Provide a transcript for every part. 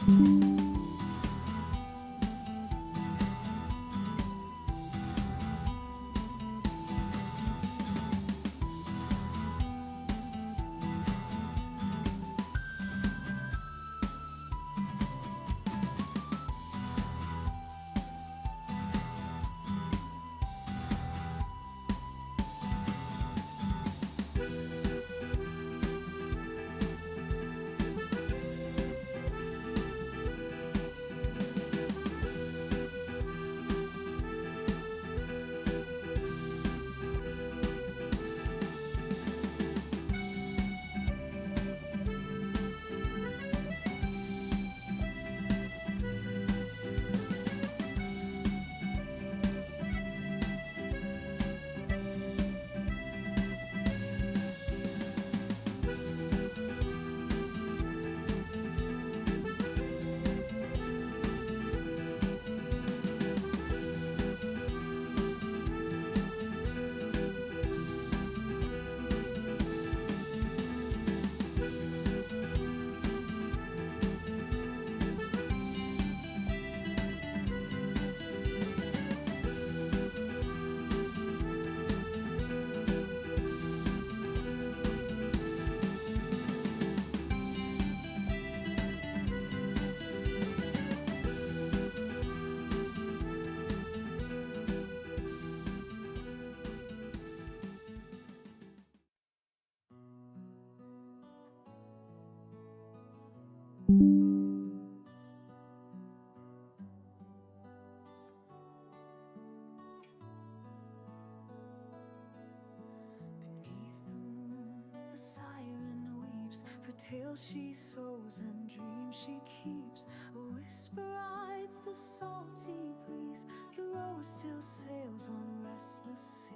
Beneath the moon, the siren weeps for tales she sows and dreams she keeps. A whisper rides the salty breeze. The rose still sails on restless seas.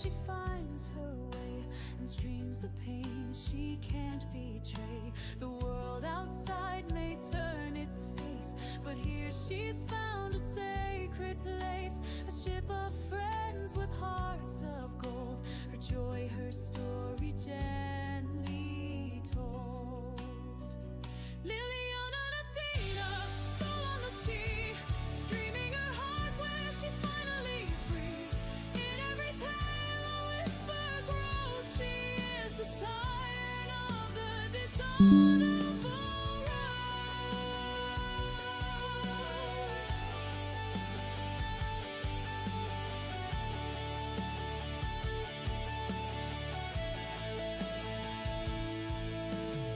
She finds her way and streams the pain she can't betray. The world outside may turn its face, but here she's found a sacred place, a ship of friends with hearts of gold. Her joy, her story gently told. Liliana and Athena, soul on the sea, streaming her heart where she's finally free. In every tale she is the siren of the dishonorable rose.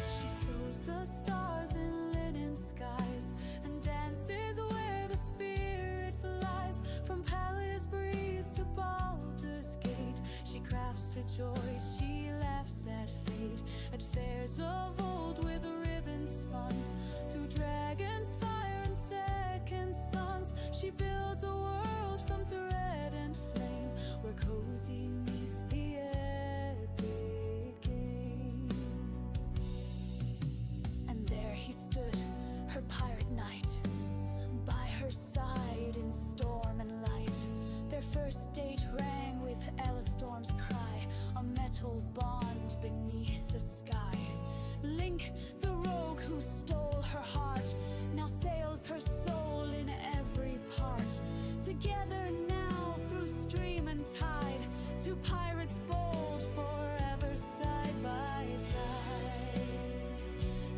She sews the stars in linen skies and dances where the spirit flies. From Palace breeze to Baldur's Gate, she crafts her joy, she laughs at fate. At fairs of old with ribbons spun, through dragons, fire and second suns, she builds a world from thread and flame, where cozy meets the epic game. And there he stood, her pirate knight, by her side in storm and light. Their first date rang with Elastorm's cry, a metal bond beneath the sky. Link, the rogue who stole her heart, now sails her soul in every part. Together now through stream and tide, two pirates bold forever side by side.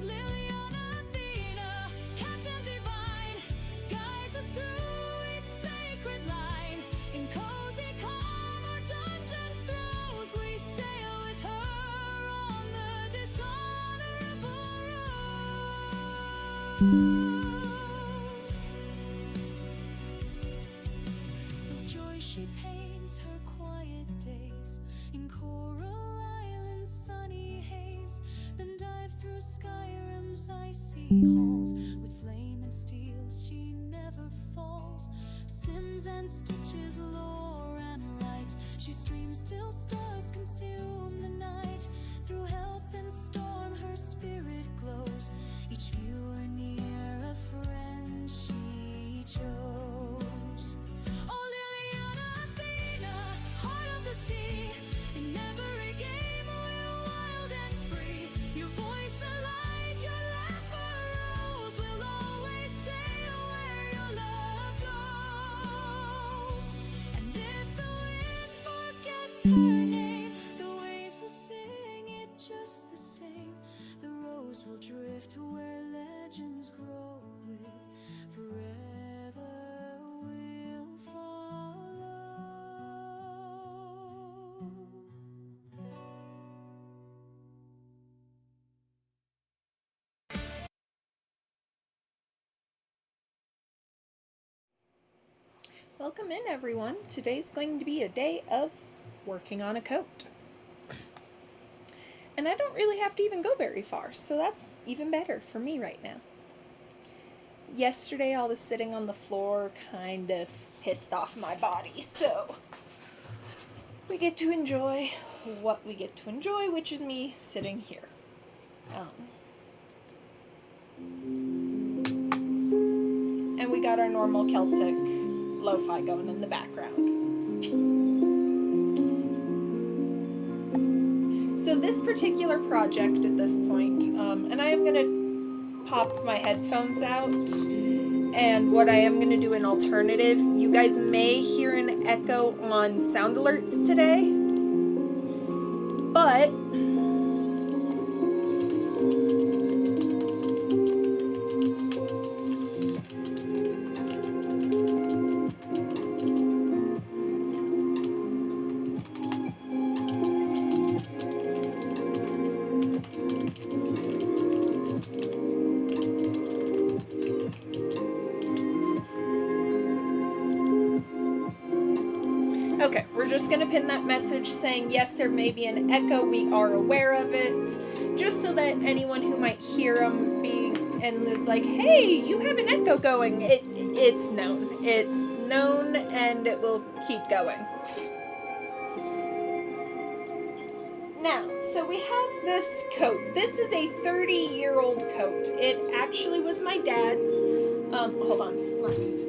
Liliana Athena, captain divine, guides us through each sacred line. In cozy calm or dungeon throes, we sail with her on the dishonorable rose. With joy she paints her quiet days in Coral Island's sunny haze. breeze, then dives through Skyrim's icy halls. With flame and steel she never falls. Sims and stitches, lore and light, she streams till stars consume the night. Through health and storm her spirit glows, each viewer near a friend she chose. Oh Liliana Athena, heart of the sea, in every game we're wild and free. Your voice a light, your laugh a rose, we'll always sail where your love goes. And if the wind forgets her name, the waves will sing it just the same. The rose will drift where legends grow with forever will follow. Welcome in, everyone. Today's going to be a day of working on a coat. And I don't really have to even go very far, so that's even better for me right now. Yesterday I was sitting on the floor kind of pissed off my body, so we get to enjoy what we get to enjoy, which is me sitting here. And we got our normal Celtic lo-fi going in the background. So this particular project at this point, and I am going to pop my headphones out, and what I am going to do an alternative. You guys may hear an echo on sound alerts today, but okay, we're just going to pin that message saying, yes, there may be an echo. We are aware of it. Just so that anyone who might hear them being and is like, hey, you have an echo going. It's known. It's known and it will keep going. Now, so we have this coat. This is a 30-year-old coat. It actually was my dad's. Hold on. Let me...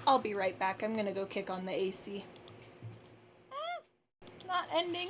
I'll be right back. I'm gonna go kick on the AC. Not ending.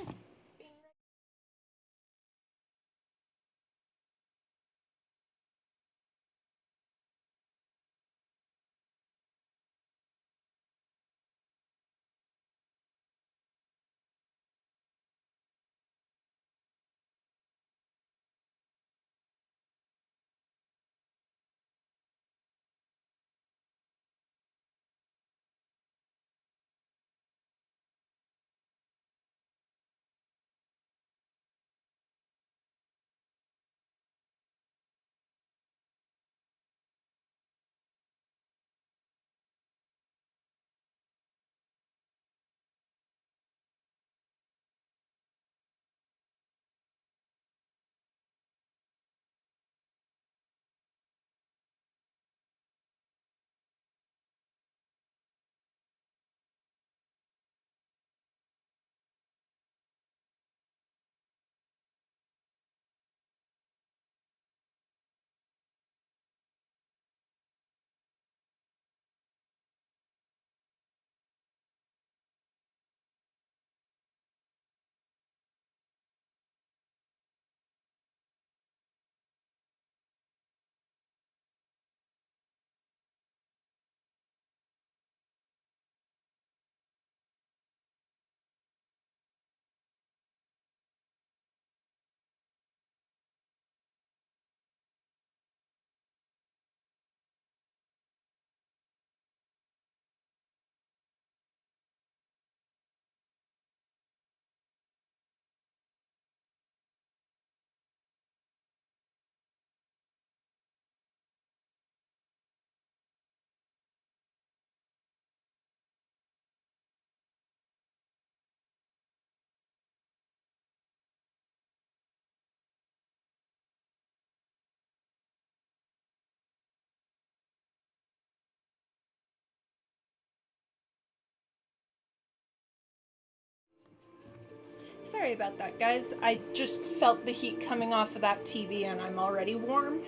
Sorry about that, guys. I just felt the heat coming off of that TV and I'm already warm,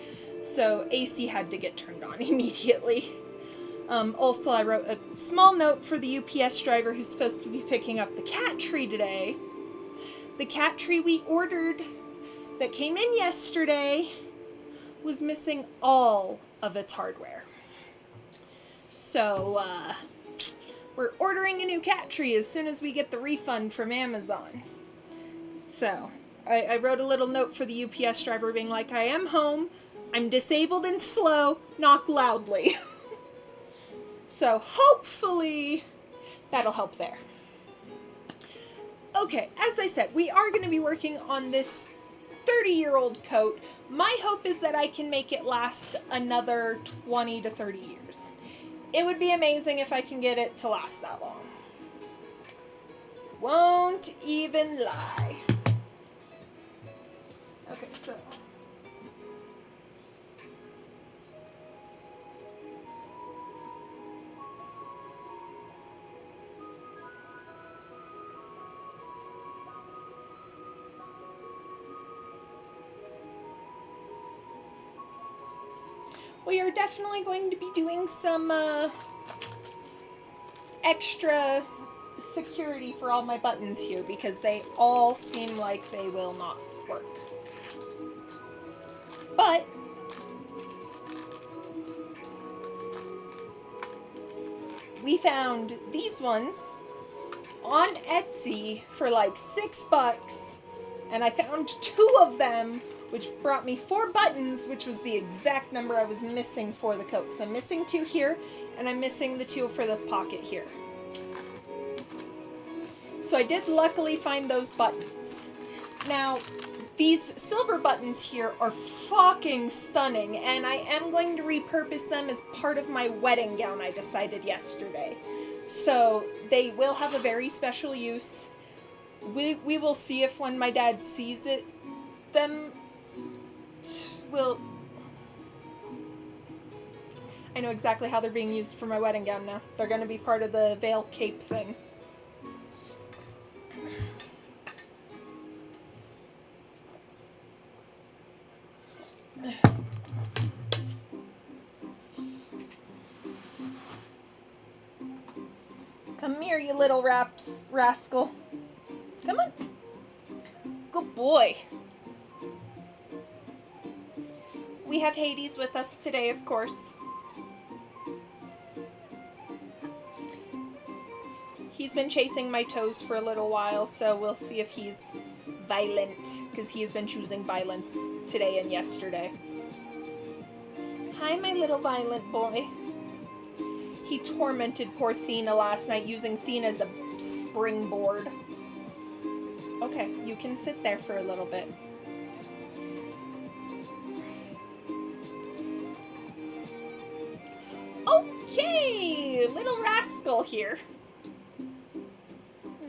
so AC had to get turned on immediately. Also, I wrote a small note for the UPS driver who's supposed to be picking up the cat tree today. The cat tree we ordered that came in yesterday was missing all of its hardware. So, we're ordering a new cat tree as soon as we get the refund from Amazon. So, I wrote a little note for the UPS driver being like, I am home, I'm disabled and slow, knock loudly. So, hopefully, that'll help there. Okay, as I said, we are going to be working on this 30-year-old coat. My hope is that I can make it last another 20 to 30 years. It would be amazing if I can get it to last that long. Won't even lie. Okay, so... we are definitely going to be doing some extra security for all my buttons here because they all seem like they will not work. But we found these ones on Etsy for like $6, and I found 2 of them, which brought me 4 buttons, which was the exact number I was missing for the coat. So I'm missing 2 here, and I'm missing the 2 for this pocket here. So I did luckily find those buttons. Now, these silver buttons here are fucking stunning, and I am going to repurpose them as part of my wedding gown I decided yesterday. So they will have a very special use. We will see if when my dad sees it, I know exactly how they're being used for my wedding gown now. They're going to be part of the veil cape thing. Come here, you little rascal. Come on. Good boy. We have Hades with us today, of course. He's been chasing my toes for a little while, so we'll see if he's violent, because he has been choosing violence today and yesterday. Hi, my little violent boy. He tormented poor Thena last night using Thena as a springboard. Okay, you can sit there for a little bit. Okay, little rascal here.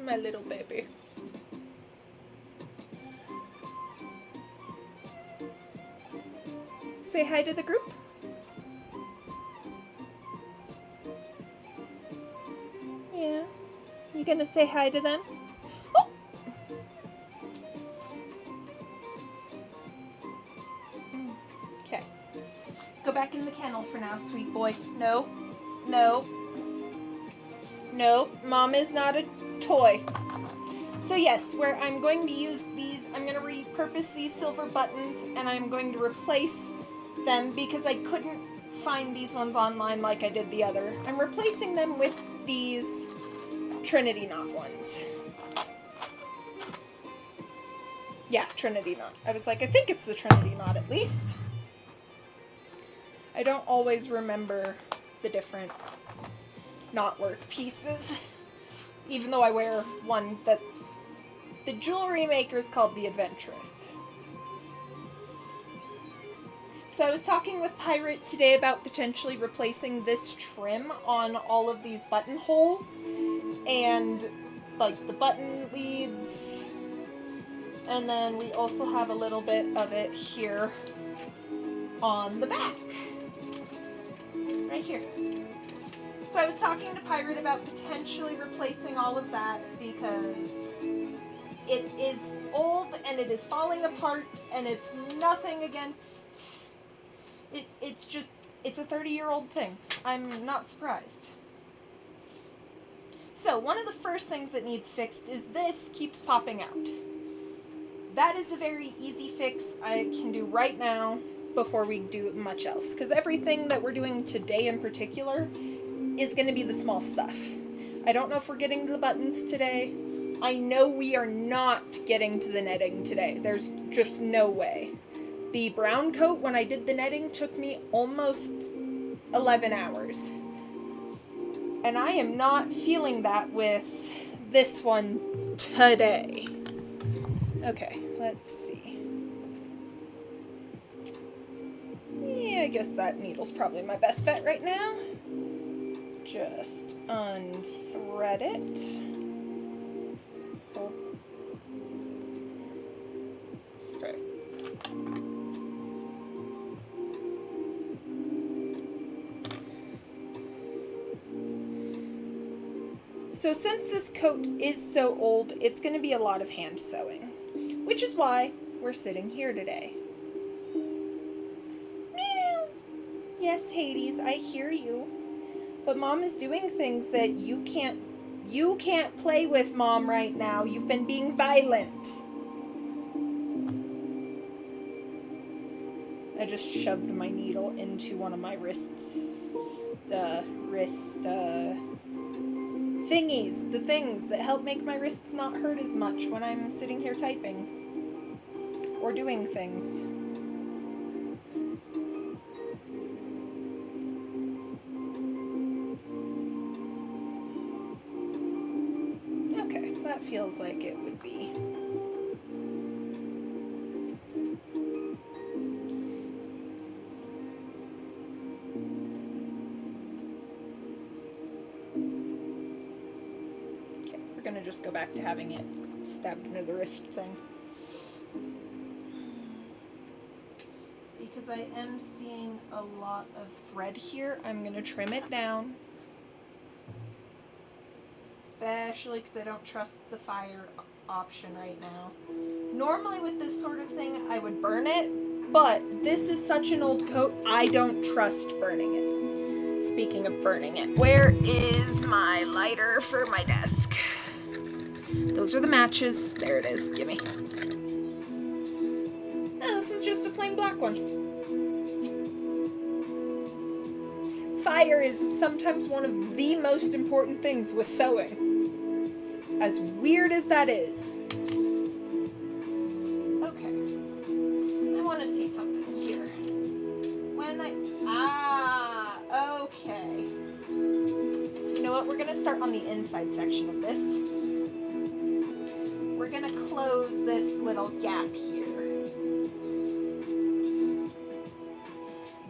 My little baby. Say hi to the group. Yeah. You gonna say hi to them? Oh! Okay. Go back in the kennel for now, sweet boy. No. No. No. Mom is not a toy. So yes, where I'm going to use these, I'm going to repurpose these silver buttons and I'm going to replace them because I couldn't find these ones online like I did the other. I'm replacing them with these Trinity Knot ones. Yeah, Trinity Knot. I was like, I think it's the Trinity Knot at least. I don't always remember the different knotwork pieces. Even though I wear one that the jewelry maker is called the Adventurous. So I was talking with Pirate today about potentially replacing this trim on all of these buttonholes and like the button leads. And then we also have a little bit of it here on the back. Right here. So I was talking to Pirate about potentially replacing all of that because It is old and it is falling apart, and it's nothing against it. It's a 30-year-old thing. I'm not surprised. So one of the first things that needs fixed is this keeps popping out. That is a very easy fix I can do right now before we do much else, because everything that we're doing today in particular is going to be the small stuff. I don't know if we're getting to the buttons today. I know we are not getting to the netting today. There's just no way. The brown coat, when I did the netting, took me almost 11 hours. And I am not feeling that with this one today. Okay, let's see. Yeah, I guess that needle's probably my best bet right now. Just unthread it. Straight. So since this coat is so old, it's going to be a lot of hand sewing, which is why we're sitting here today. Meow. Yes, Hades, I hear you. But Mom is doing things that you can't play with, Mom, right now. You've been being violent. I just shoved my needle into one of my wrist thingies, the things that help make my wrists not hurt as much when I'm sitting here typing or doing things. Okay, that feels like it would be. Just go back to having it stabbed into the wrist thing. Because I am seeing a lot of thread here, I'm going to trim it down. Especially because I don't trust the fire option right now. Normally with this sort of thing, I would burn it, but this is such an old coat, I don't trust burning it. Speaking of burning it, where is my lighter for my desk? Those are the matches. There it is. Gimme. Oh, this one's just a plain black one. Fire is sometimes one of the most important things with sewing. As weird as that is. Okay. I want to see something here. Okay. You know what? We're going to start on the inside section of this. We're going to close this little gap here.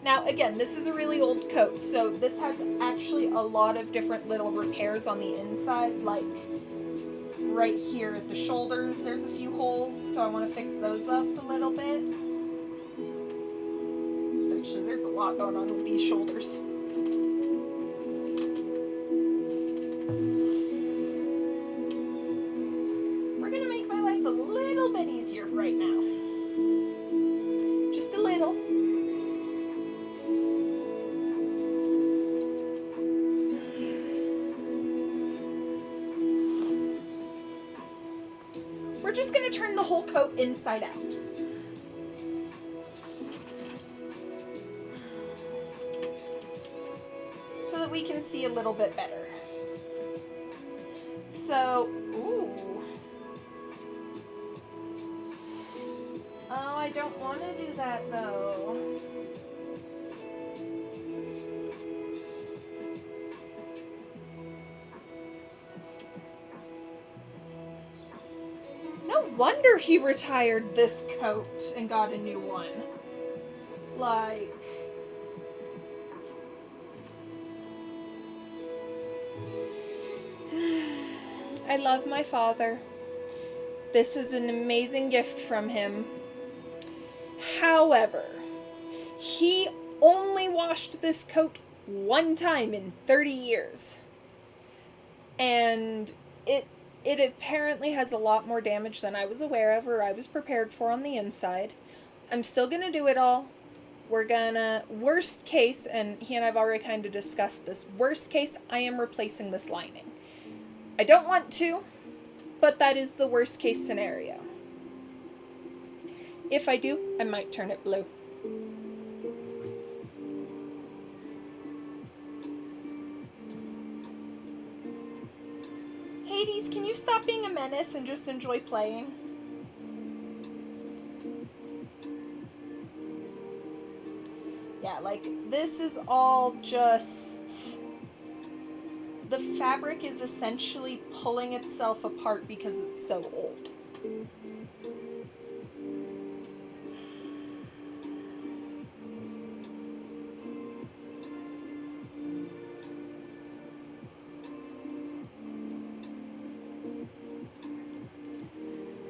Now, again, this is a really old coat, so this has actually a lot of different little repairs on the inside, like right here at the shoulders, there's a few holes, so I want to fix those up a little bit. Actually, there's a lot going on with these shoulders. Right now. Just a little. We're just going to turn the whole coat inside out. So that we can see a little bit better. So, ooh. Oh, I don't want to do that, though. No wonder he retired this coat and got a new one. Like... I love my father. This is an amazing gift from him. However, he only washed this coat one time in 30 years. And it It apparently has a lot more damage than I was aware of or I was prepared for on the inside. I'm still gonna do it all. We're gonna, worst case, and he and I've already kind of discussed this, worst case, I am replacing this lining. I don't want to, but that is the worst case scenario. If I do, I might turn it blue. Hades, can you stop being a menace and just enjoy playing? Yeah, like, this is all just... The fabric is essentially pulling itself apart because it's so old.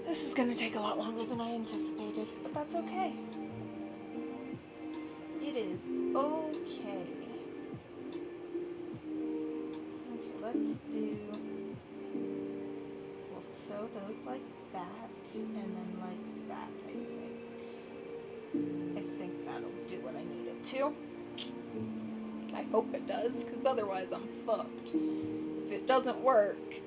This is gonna take a lot longer than I anticipated, but that's okay. It is okay. Okay, let's do... We'll sew those like that, and then like that, I think. I think that'll do what I need it to. I hope it does, because otherwise I'm fucked. If it doesn't work...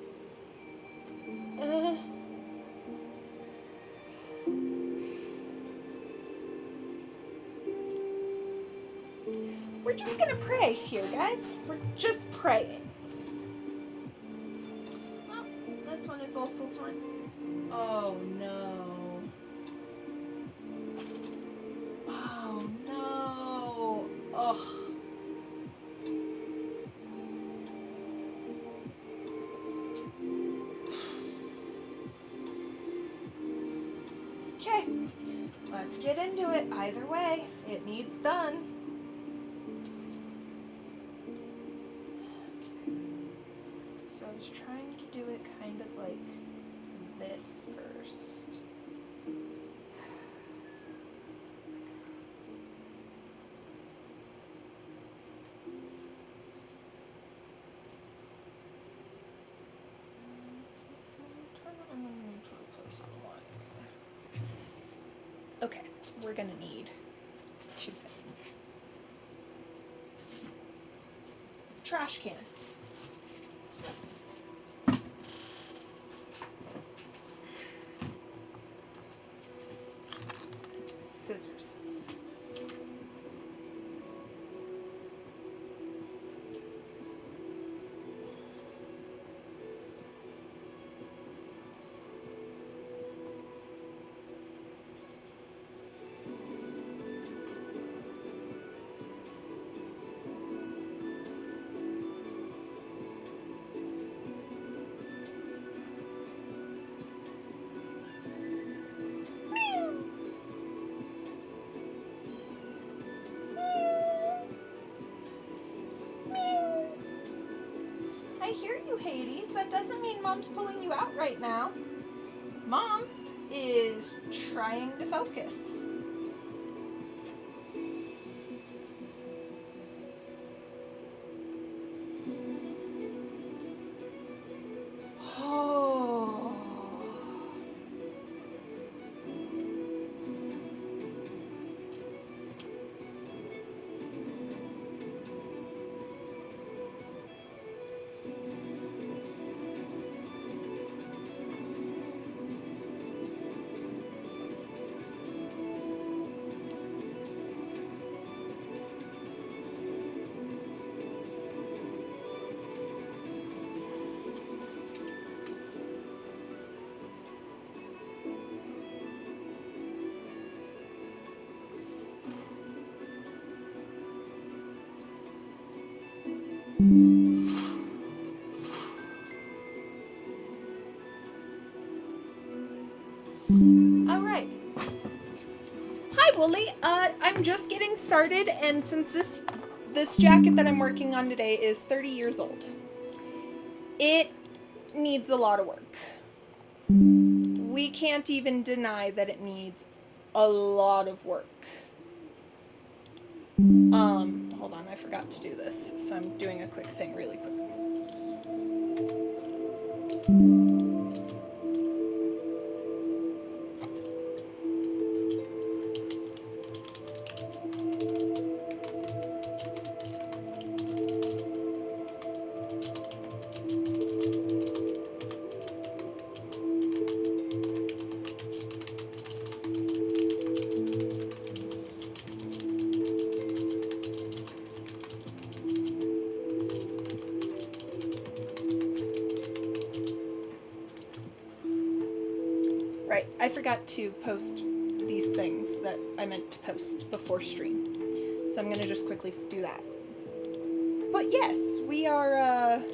We're just gonna pray here, guys. We're just praying. Well, this one is also torn. Oh no. Oh no. Ugh. Okay. Let's get into it. Either way, it needs done. I was trying to do it kind of like this first. Okay, we're gonna need two things. Trash can. Scissors. I hear you, Hades. That doesn't mean Mom's pulling you out right now. Mom is trying to focus. Oh. All right. Hi, Wooly. I'm just getting started, and since this jacket that I'm working on today is 30 years old, it needs a lot of work. We can't even deny that it needs a lot of work. Hold on, I forgot to do this, so I'm doing a quick thing really quick. Right, I forgot to post these things that I meant to post before stream. So I'm gonna just quickly do that. But yes, we're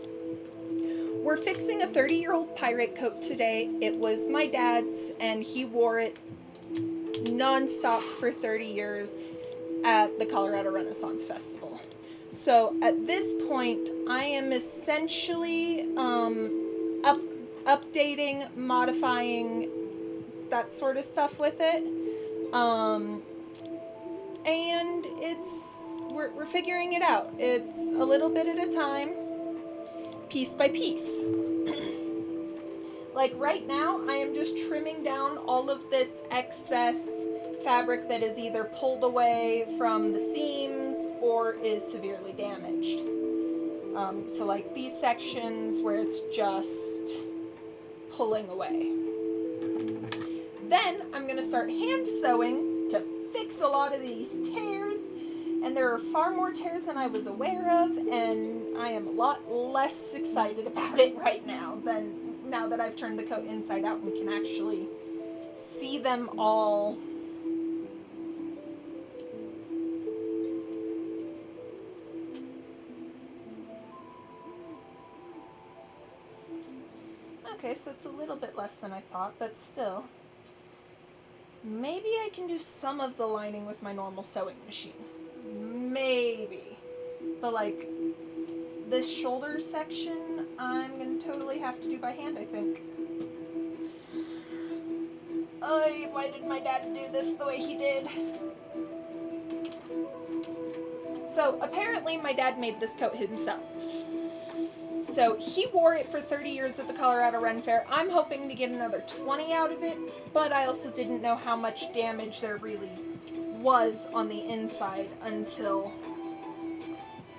fixing a 30-year-old pirate coat today. It was my dad's, and he wore it non-stop for 30 years at the Colorado Renaissance Festival. So at this point, I am essentially updating, modifying, that sort of stuff with it. And we're figuring it out. It's a little bit at a time, piece by piece. Like right now, I am just trimming down all of this excess fabric that is either pulled away from the seams or is severely damaged. So like these sections where it's just pulling away. Then I'm going to start hand sewing to fix a lot of these tears. And there are far more tears than I was aware of, and I am a lot less excited about it right now than now that I've turned the coat inside out and can actually see them all. Okay, so it's a little bit less than I thought, but still. Maybe I can do some of the lining with my normal sewing machine. Maybe. But like, this shoulder section, I'm gonna totally have to do by hand, I think. Oh, why did my dad do this the way he did? So apparently my dad made this coat himself. So he wore it for 30 years at the Colorado Ren Fair. I'm hoping to get another 20 out of it, but I also didn't know how much damage there really was on the inside until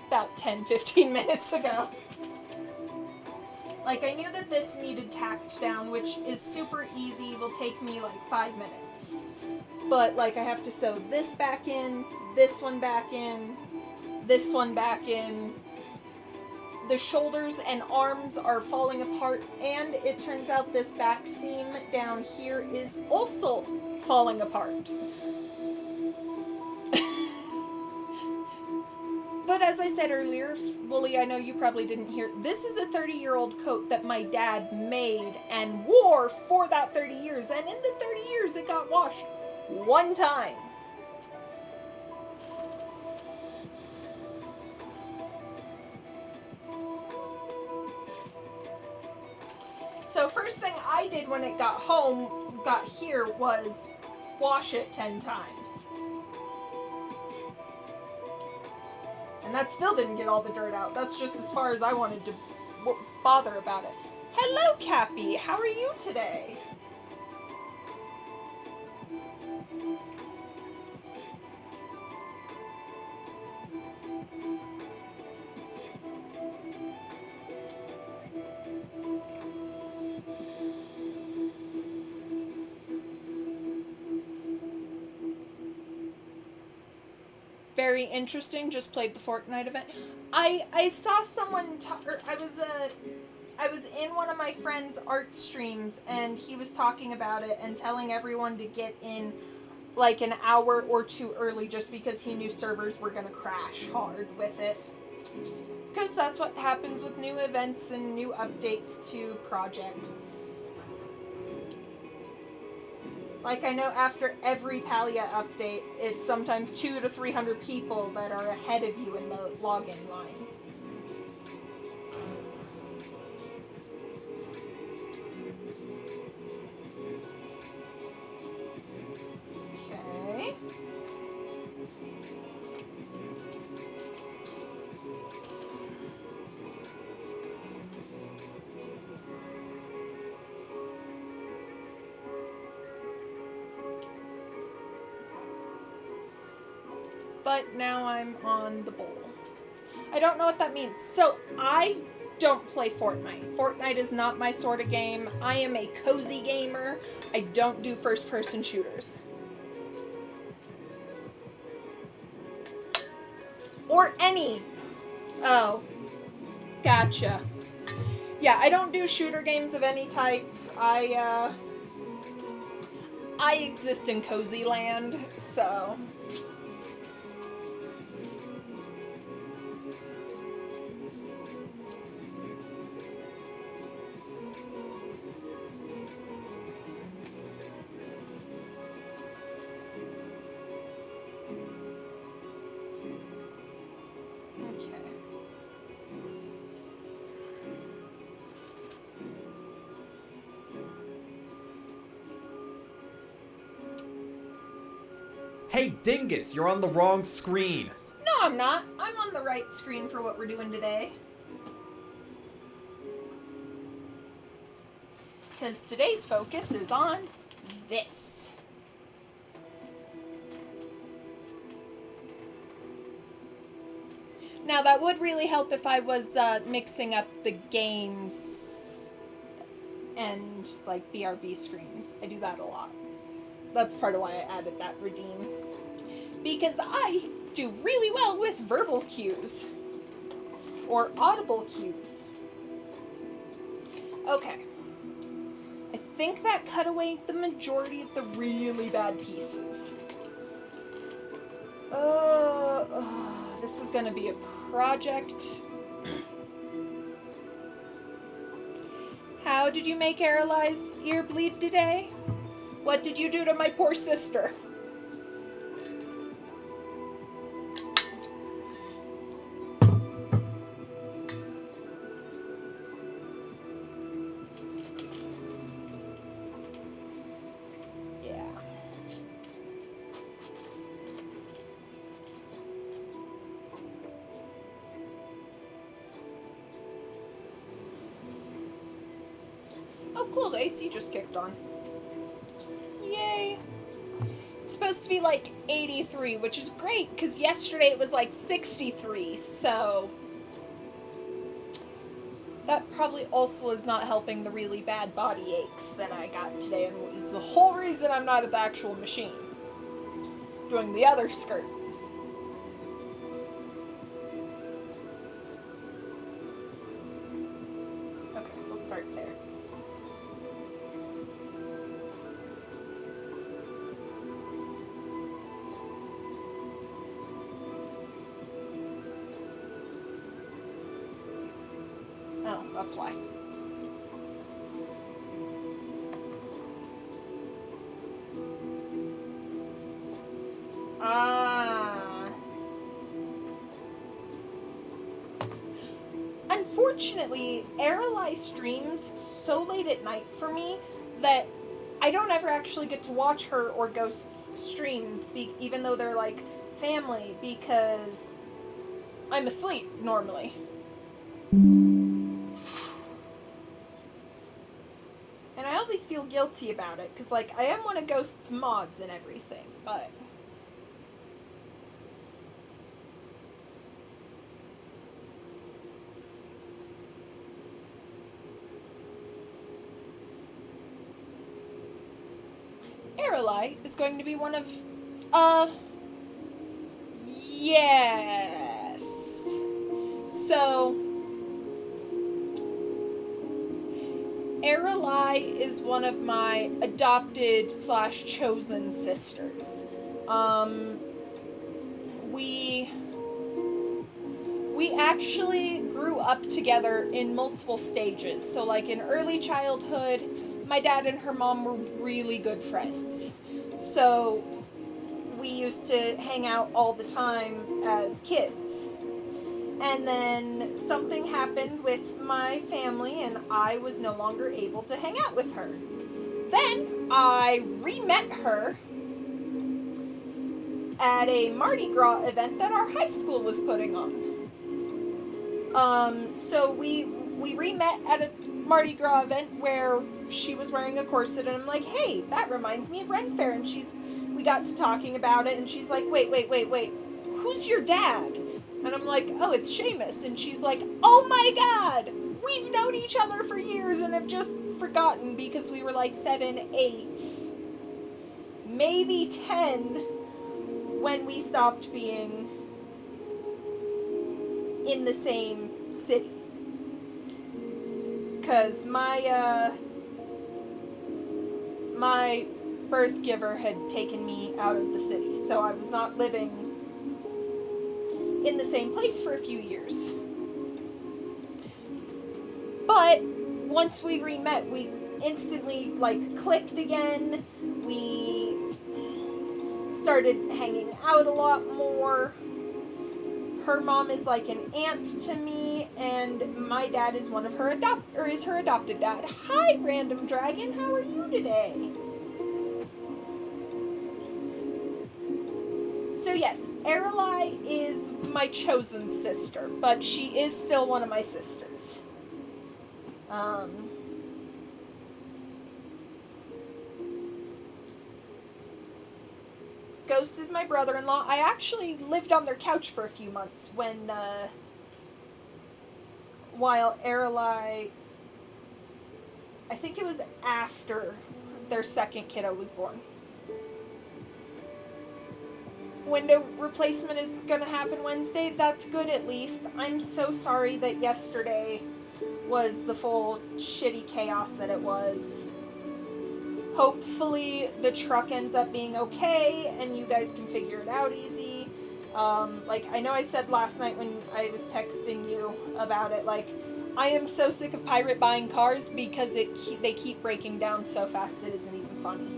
about 10-15 minutes ago. Like, I knew that this needed tacked down, which is super easy, will take me like 5 minutes. But like, I have to sew this back in, this one back in, this one back in. The shoulders and arms are falling apart, and it turns out this back seam down here is also falling apart. But as I said earlier, Wooly, I know you probably didn't hear, this is a 30-year-old coat that my dad made and wore for that 30 years, and in the 30 years it got washed one time. So first thing I did when it got here, was wash it 10 times. And that still didn't get all the dirt out. That's just as far as I wanted to bother about it. Hello, Cappy. How are you today? Very interesting. Just played the Fortnite event. I saw someone I was in one of my friend's art streams, and he was talking about it and telling everyone to get in like an hour or two early, just because he knew servers were gonna crash hard with it. Because that's what happens with new events and new updates to projects. Like, I know after every Palia update, it's sometimes 200 to 300 people that are ahead of you in the login line. Okay. But now I'm on the bowl. I don't know what that means. So I don't play Fortnite. Fortnite is not my sort of game. I am a cozy gamer. I don't do first-person shooters. Or any. Oh. Gotcha. Yeah, I don't do shooter games of any type. I exist in cozy land, so... Okay. Hey, Dingus, you're on the wrong screen. No, I'm not. I'm on the right screen for what we're doing today. Because today's focus is on this. Now, that would really help if I was mixing up the games and, like, BRB screens. I do that a lot. That's part of why I added that redeem. Because I do really well with verbal cues. Or audible cues. Okay. I think that cut away the majority of the really bad pieces. This is gonna be a project. How did you make Aralai's ear bleed today? What did you do to my poor sister? Oh cool, the AC just kicked on. Yay. It's supposed to be like 83, which is great, because yesterday it was like 63, so... That probably also is not helping the really bad body aches that I got today, and is the whole reason I'm not at the actual machine. Doing the other skirt. Okay, we'll start there. Oh, that's why. Unfortunately, Aralai streams so late at night for me that I don't ever actually get to watch her or Ghost's streams, even though they're like family, because I'm asleep normally. And I always feel guilty about it, because like I am one of Ghost's mods and everything, but... Aralai is going to be one of, yes. So, Aralai is one of my adopted / chosen sisters. We actually grew up together in multiple stages. So like in early childhood, my dad and her mom were really good friends. So we used to hang out all the time as kids. And then something happened with my family and I was no longer able to hang out with her. Then I re-met her at a Mardi Gras event that our high school was putting on. So we re-met at a Mardi Gras event where she was wearing a corset and I'm like, hey, that reminds me of Ren Fair. And we got to talking about it and she's like, wait, who's your dad? And I'm like, oh, it's Seamus. And she's like, oh my god, we've known each other for years and have just forgotten because we were like 7, 8, maybe 10 when we stopped being in the same city. Because my birth giver had taken me out of the city, so I was not living in the same place for a few years. But once we re-met, we instantly, like, clicked again. We started hanging out a lot more. Her mom is like an aunt to me, and my dad is one of her her adopted dad. Hi, Random Dragon. How are you today? So yes, Aralai is my chosen sister, but she is still one of my sisters. Ghost is my brother-in-law. I actually lived on their couch for a few months when, while Aralai, I think it was after their second kiddo was born. Window replacement is gonna happen Wednesday. That's good at least. I'm so sorry that yesterday was the full shitty chaos that it was. Hopefully the truck ends up being okay and you guys can figure it out easy. Like, I know I said last night when I was texting you about it, like, I am so sick of Pirate buying cars because they keep breaking down so fast it isn't even funny,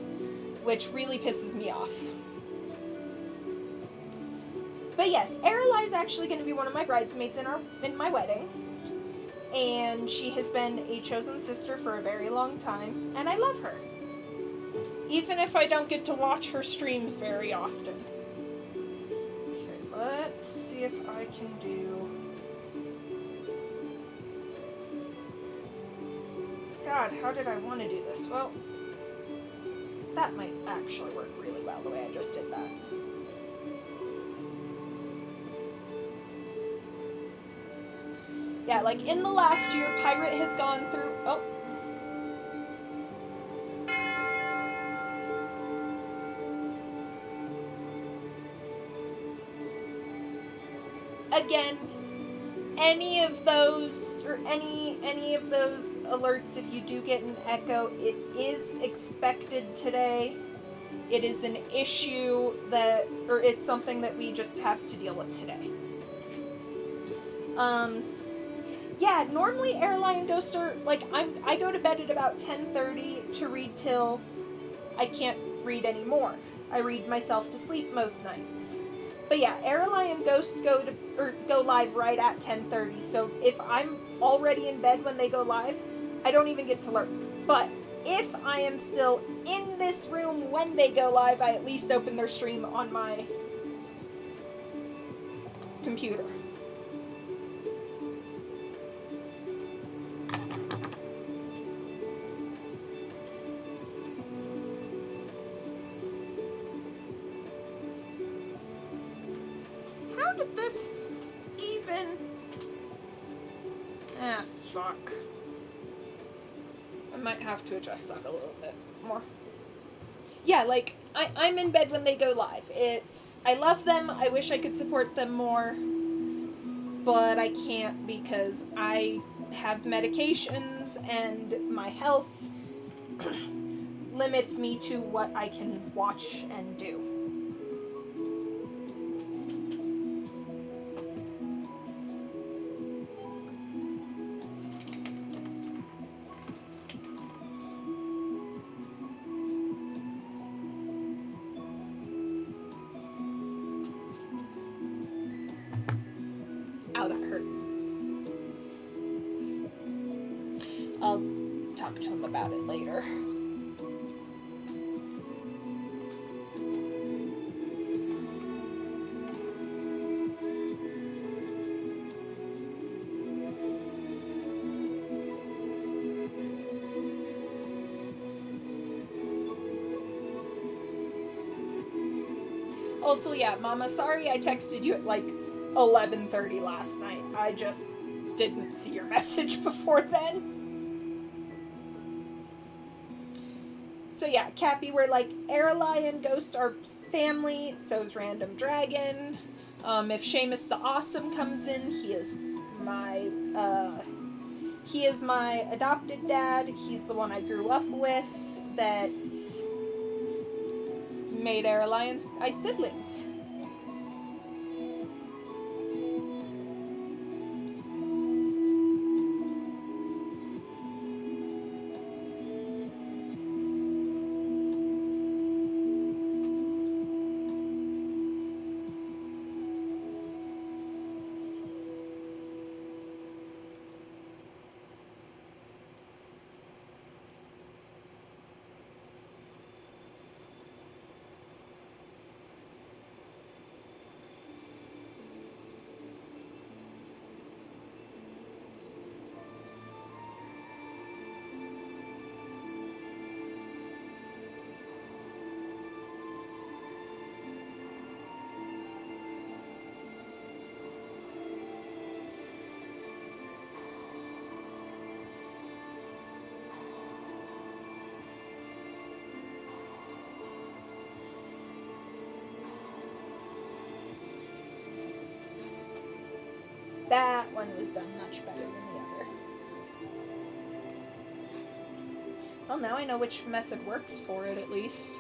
which really pisses me off. But yes, Aralai is actually going to be one of my bridesmaids in my wedding. And she has been a chosen sister for a very long time, and I love her. Even if I don't get to watch her streams very often. Okay, let's see if I can do... God, how did I want to do this? Well, that might actually work really well the way I just did that. Yeah, like in the last year, Pirate has gone through... Oh. Again, any of those alerts, if you do get an echo, it is expected today. It is an issue or it's something that we just have to deal with today. Yeah, normally Aralai and Ghost are, like, I go to bed at about 10:30 to read till I can't read anymore. I read myself to sleep most nights. But yeah, Aralai and Ghost go live right at 10:30. So if I'm already in bed when they go live, I don't even get to lurk. But if I am still in this room when they go live, I at least open their stream on my computer. How did this even... Ah, fuck. I might have to adjust that a little bit more. Yeah, like, I'm in bed when they go live. I love them, I wish I could support them more, but I can't because I have medications and my health limits me to what I can watch and do. Ow, that hurt. I'll talk to him about it later. Also, yeah, Mama, sorry I texted you at like 11:30 last night. I just didn't see your message before then. So yeah, Cappy, we're like, Aralai and Ghost are family, so's Random Dragon. If Seamus the Awesome comes in, he is my adopted dad. He's the one I grew up with that made Air Alliance siblings. That one was done much better than the other. Well, now I know which method works for it, at least.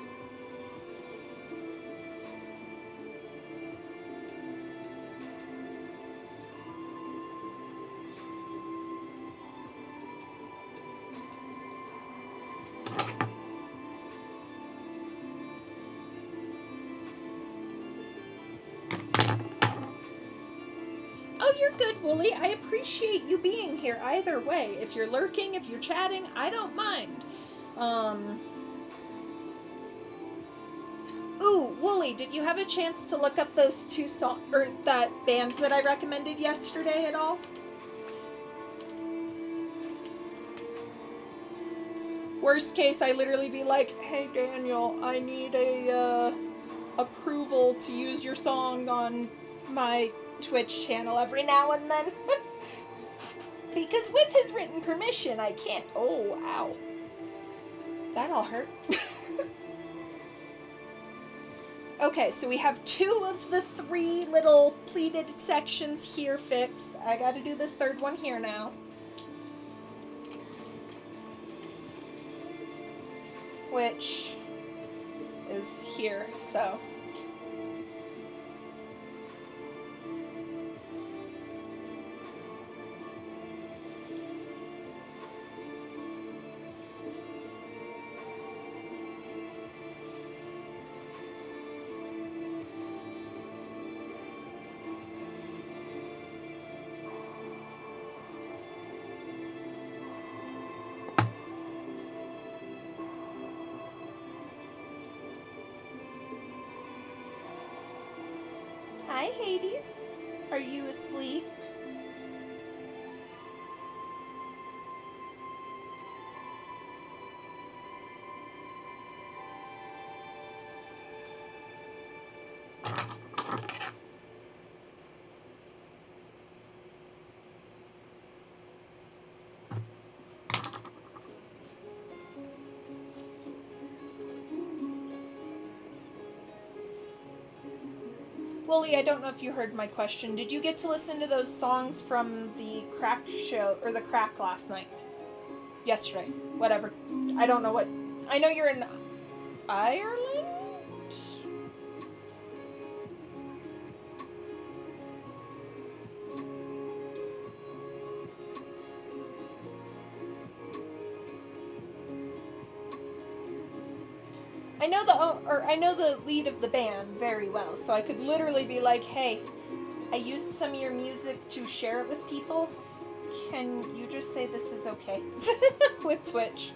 Oh, you're good, Wooly. I appreciate you being here either way. If you're lurking, if you're chatting, I don't mind. Ooh, Wooly, did you have a chance to look up those two songs, or that bands that I recommended yesterday at all? Worst case, I literally be like, hey Daniel, I need a approval to use your song on my Twitch channel every now and then. Because with his written permission, I can't. Oh, ow. That all hurt. Okay, so we have 2 of the 3 little pleated sections here fixed. I gotta do this third one here now. Which is here, so. Hi, Hades. Are you asleep? Wooly, I don't know if you heard my question. Did you get to listen to those songs from the Crack show, or the Crack last night? Yesterday. Whatever. I don't know what. I know you're in Ireland? I know the lead of the band very well, so I could literally be like, hey, I used some of your music to share it with people. Can you just say this is okay? With Twitch.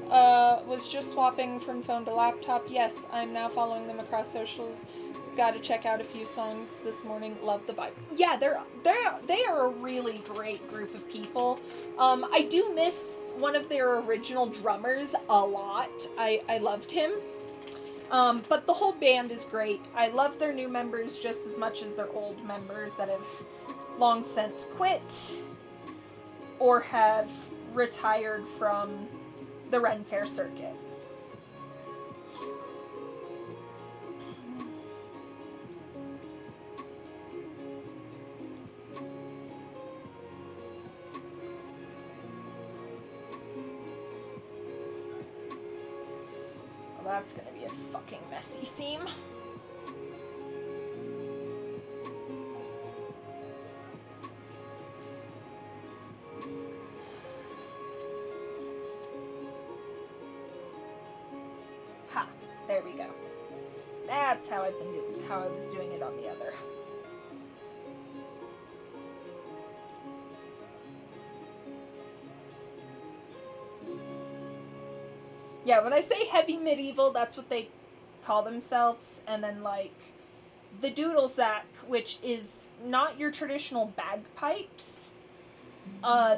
Was just swapping from phone to laptop. Yes, I'm now following them across socials. Gotta check out a few songs this morning. Love the vibe. Yeah, they are a really great group of people. I do miss one of their original drummers a lot. I loved him. But the whole band is great. I love their new members just as much as their old members that have long since quit or have retired from the Ren Fair circuit. that's gonna be a fucking messy seam. Ha, there we go. That's how how I was doing it on the other. Yeah, when I say heavy medieval, that's what they call themselves. And then, like, the Dudelsack, which is not your traditional bagpipes,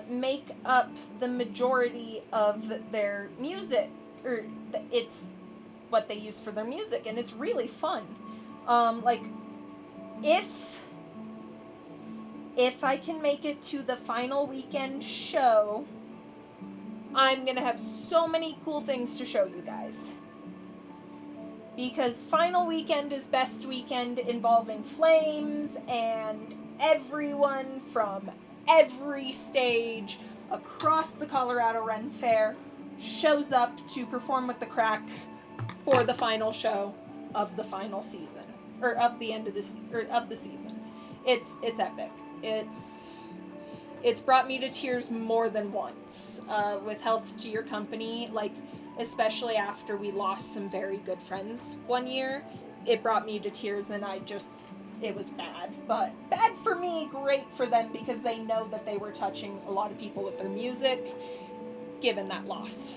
make up the majority of their music. Or it's what they use for their music, and it's really fun. Like, if I can make it to the final weekend show, I'm gonna have so many cool things to show you guys. Because final weekend is best weekend, involving flames, and everyone from every stage across the Colorado Ren Fair shows up to perform with the Crack for the final show of the final season, or of the end of the season. It's epic. It's brought me to tears more than once. With Health to Your Company, like, especially after we lost some very good friends one year, it brought me to tears, and it was bad. But bad for me, great for them, because they know that they were touching a lot of people with their music, given that loss.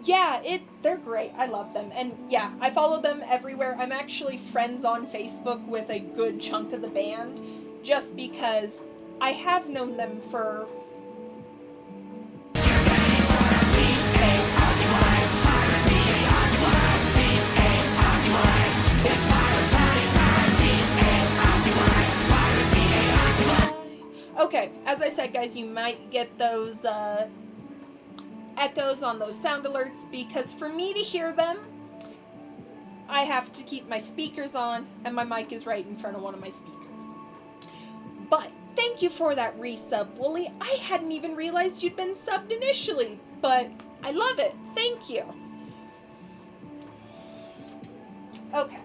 Yeah, they're great. I love them. And yeah, I follow them everywhere. I'm actually friends on Facebook with a good chunk of the band, just because I have known them for... Okay, as I said, guys, you might get those echoes on those sound alerts, because for me to hear them, I have to keep my speakers on, and my mic is right in front of one of my speakers. But thank you for that resub, Wooly. I hadn't even realized you'd been subbed initially, but I love it. Thank you. Okay.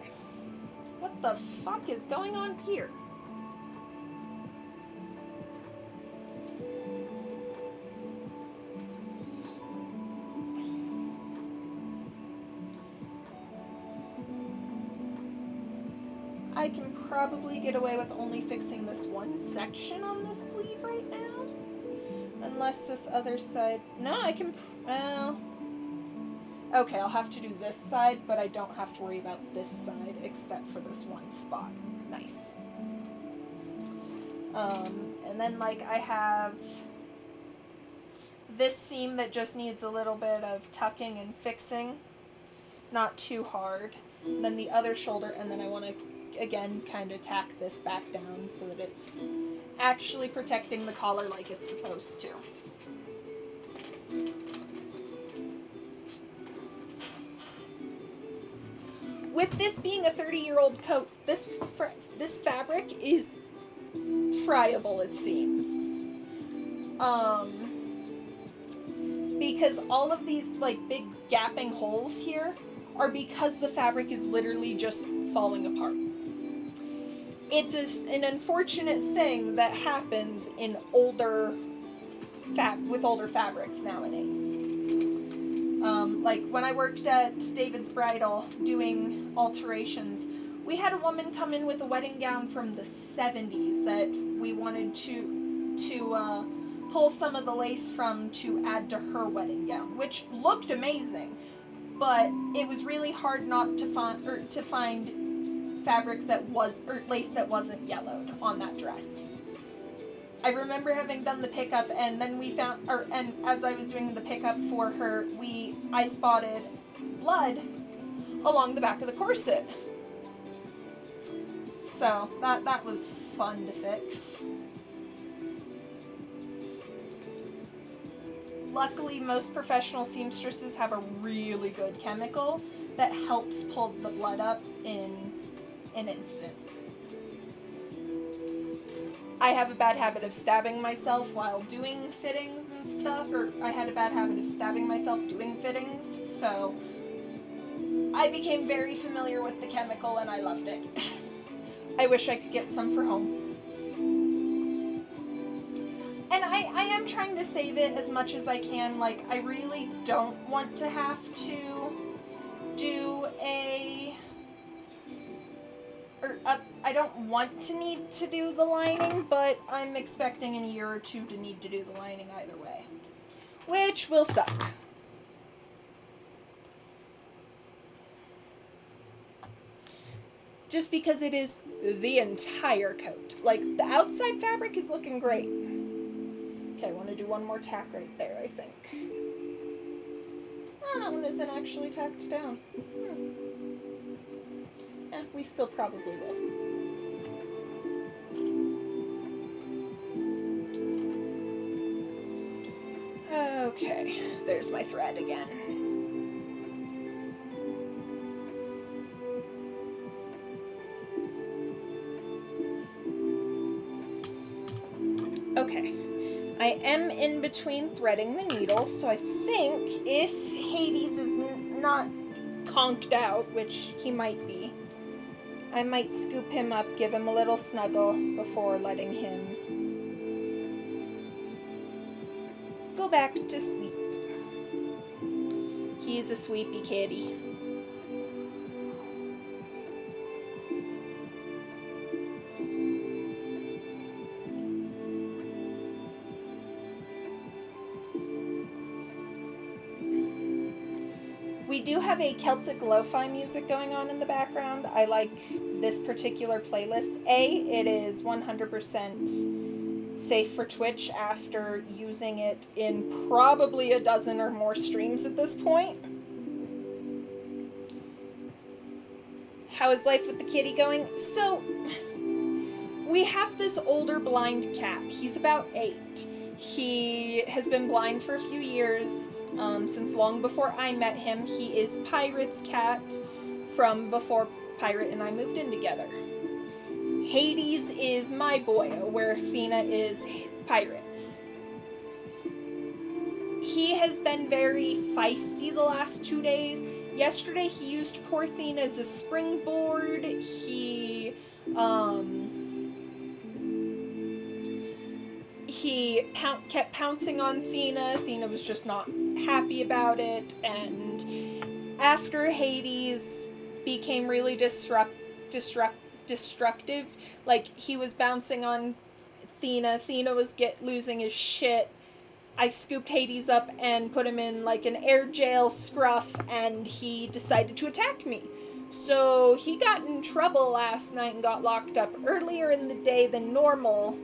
What the fuck is going on here? I can probably get away with only fixing this one section on this sleeve right now. Unless this other side... No, I can... Well... Okay, I'll have to do this side, but I don't have to worry about this side, except for this one spot. Nice. And then, like, I have this seam that just needs a little bit of tucking and fixing. Not too hard. And then the other shoulder, and then I want to, again, kind of tack this back down so that it's actually protecting the collar like it's supposed to. With this being a 30-year-old coat, this fabric is friable, it seems. Because all of these, like, big gapping holes here are because the fabric is literally just falling apart. It's an unfortunate thing that happens in older fabrics nowadays. Like when I worked at David's Bridal doing alterations, we had a woman come in with a wedding gown from the 70s that we wanted to pull some of the lace from to add to her wedding gown, which looked amazing, but it was really hard not to find fabric that was, or lace that wasn't yellowed on that dress. I remember having done the pickup, and then we found, and as I was doing the pickup for her, I spotted blood along the back of the corset. So that was fun to fix. Luckily, most professional seamstresses have a really good chemical that helps pull the blood up in an instant. I have a bad habit of stabbing myself while doing fittings and stuff, or I had a bad habit of stabbing myself doing fittings, so I became very familiar with the chemical and I loved it. I wish I could get some for home. And I am trying to save it as much as I can. Like, I really don't want to have to do I don't want to need to do the lining, but I'm expecting in a year or two to need to do the lining either way, which will suck. Just because it is the entire coat. Like, the outside fabric is looking great. Okay, I want to do one more tack right there, I think. Oh, that one isn't actually tacked down. We still probably will. Okay, there's my thread again. Okay, I am in between threading the needle, so I think if Hades is not conked out, which he might be, I might scoop him up, give him a little snuggle before letting him go back to sleep. He's a sleepy kitty. We do have a Celtic lo-fi music going on in the background. I like this particular playlist. It is 100% safe for Twitch after using it in probably a dozen or more streams at this point. How is life with the kitty going? So, we have this older blind cat. He's about 8. He has been blind for a few years. Since long before I met him. He is Pirate's cat from before Pirate and I moved in together. Hades is my boy, where Athena is Pirate's. He has been very feisty the last 2 days. Yesterday he used poor Athena as a springboard. He kept pouncing on Athena. Athena was just not happy about it, and after Hades became really destructive, like he was bouncing on Athena was losing his shit. I scooped Hades up and put him in like an air jail scruff, and he decided to attack me. So he got in trouble last night and got locked up earlier in the day than normal.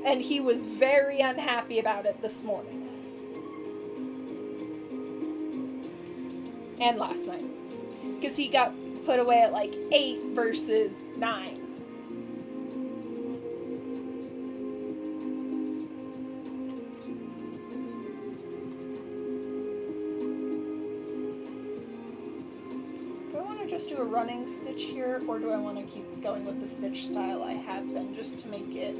And he was very unhappy about it this morning. And last night. Because he got put away at like 8 versus 9. Do I want to just do a running stitch here? Or do I want to keep going with the stitch style I have been just to make it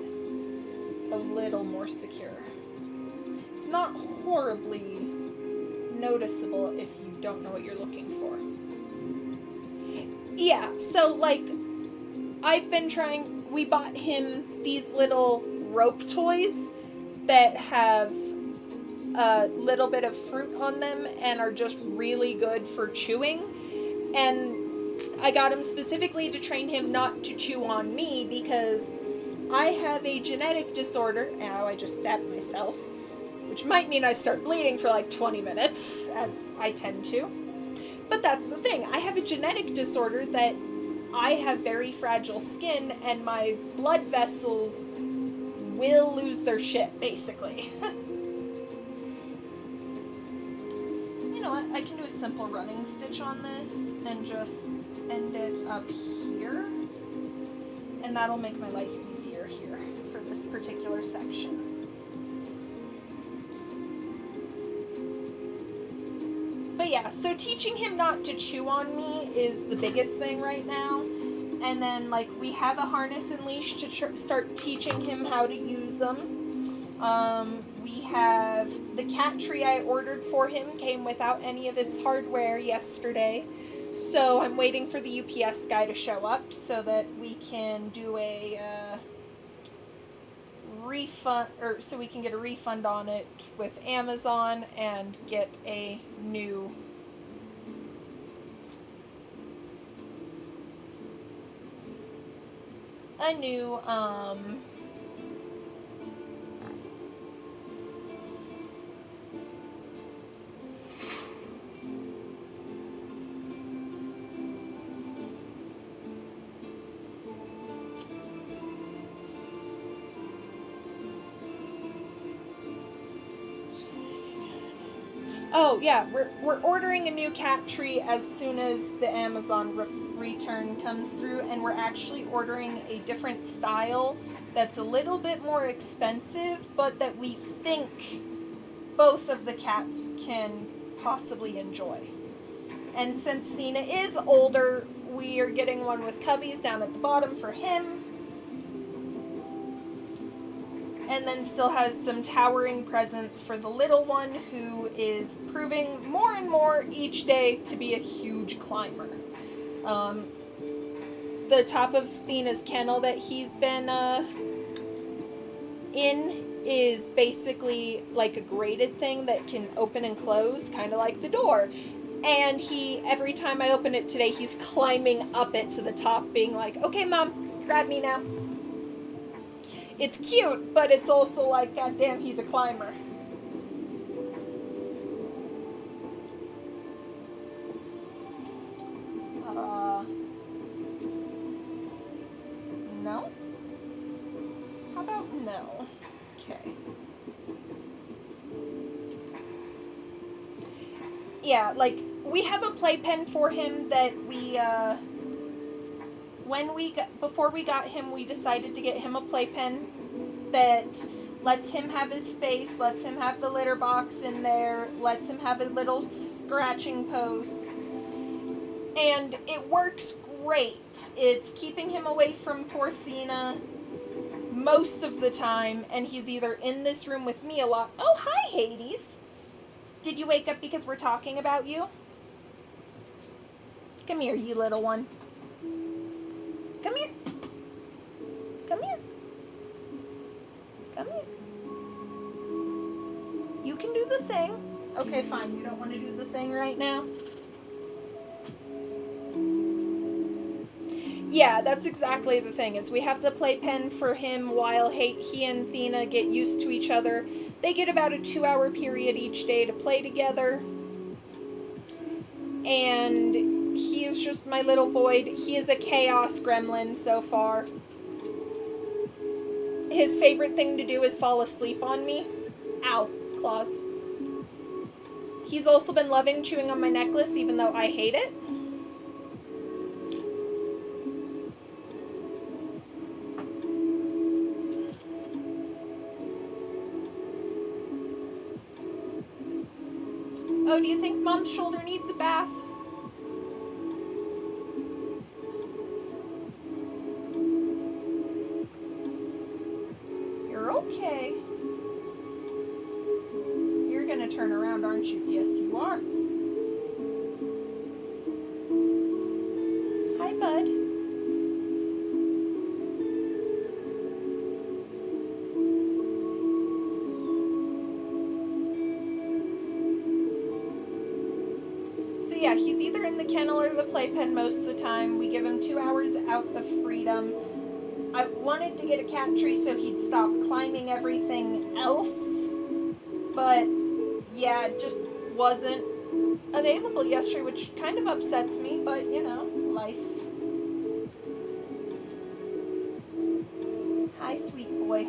a little more secure? It's not horribly noticeable if you don't know what you're looking for. Yeah, so like I've been trying, we bought him these little rope toys that have a little bit of fruit on them and are just really good for chewing. And I got him specifically to train him not to chew on me because I have a genetic disorder. Ow, I just stabbed myself. Which might mean I start bleeding for like 20 minutes, as I tend to. But that's the thing. I have a genetic disorder that I have very fragile skin, and my blood vessels will lose their shit, basically. You know what? I can do a simple running stitch on this and just end it up here. And that'll make my life easier here for this particular section. But yeah, so teaching him not to chew on me is the biggest thing right now. And then, like, we have a harness and leash to start teaching him how to use them. We have the cat tree I ordered for him came without any of its hardware yesterday. So I'm waiting for the UPS guy to show up so that we can do a refund, or so we can get a refund on it with Amazon and get a new oh yeah, we're ordering a new cat tree as soon as the Amazon return comes through, and we're actually ordering a different style that's a little bit more expensive, but that we think both of the cats can possibly enjoy. And since Thena is older, we are getting one with cubbies down at the bottom for him. And then still has some towering presence for the little one, who is proving more and more each day to be a huge climber. The top of Thena's kennel that he's been in is basically like a grated thing that can open and close, kind of like the door. And every time I open it today, he's climbing up it to the top, being like, okay, Mom, grab me now. It's cute, but it's also like, goddamn, he's a climber. No? How about no? Okay. Yeah, like, we have a playpen for him that we, before we got him, we decided to get him a playpen that lets him have his space, lets him have the litter box in there, lets him have a little scratching post, and it works great. It's keeping him away from poor Thena most of the time, and he's either in this room with me a lot. Oh, hi, Hades. Did you wake up because we're talking about you? Come here, you little one. Come here. Come here. Come here. You can do the thing. Okay, fine. You don't want to do the thing right now? Yeah, that's exactly the thing, is we have the playpen for him while he and Thena get used to each other. They get about a 2-hour period each day to play together. And he is just my little void. He is a chaos gremlin so far. His favorite thing to do is fall asleep on me. Ow, claws. He's also been loving chewing on my necklace, even though I hate it. Oh, do you think Mom's shoulder needs a bath? You're okay. You're gonna turn around, aren't you? Yes, you are. Hi, bud. Yeah, he's either in the kennel or the playpen most of the time. We give him 2 hours out of freedom. I wanted to get a cat tree so he'd stop climbing everything else, but yeah, it just wasn't available yesterday, which kind of upsets me, but you know, life. Hi, sweet boy.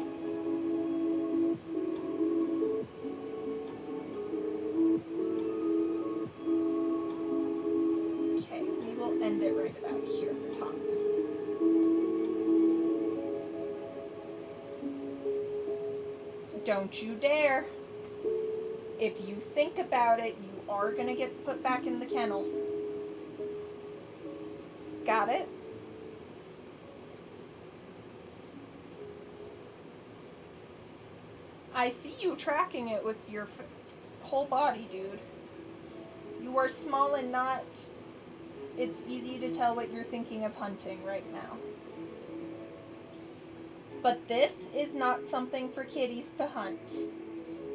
End it right about here at the top. Don't you dare. If you think about it, you are going to get put back in the kennel. Got it? I see you tracking it with your whole body, dude. You are small and not... It's easy to tell what you're thinking of hunting right now. But this is not something for kitties to hunt.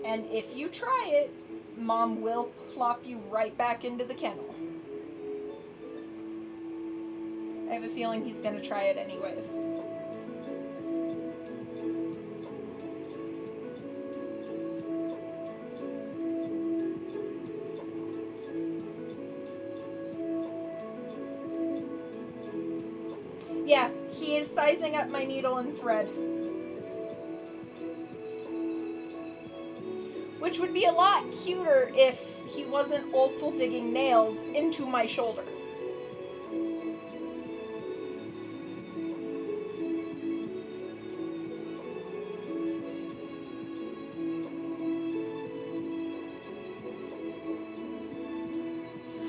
And if you try it, Mom will plop you right back into the kennel. I have a feeling he's gonna try it anyways. Yeah, he is sizing up my needle and thread. Which would be a lot cuter if he wasn't also digging nails into my shoulder.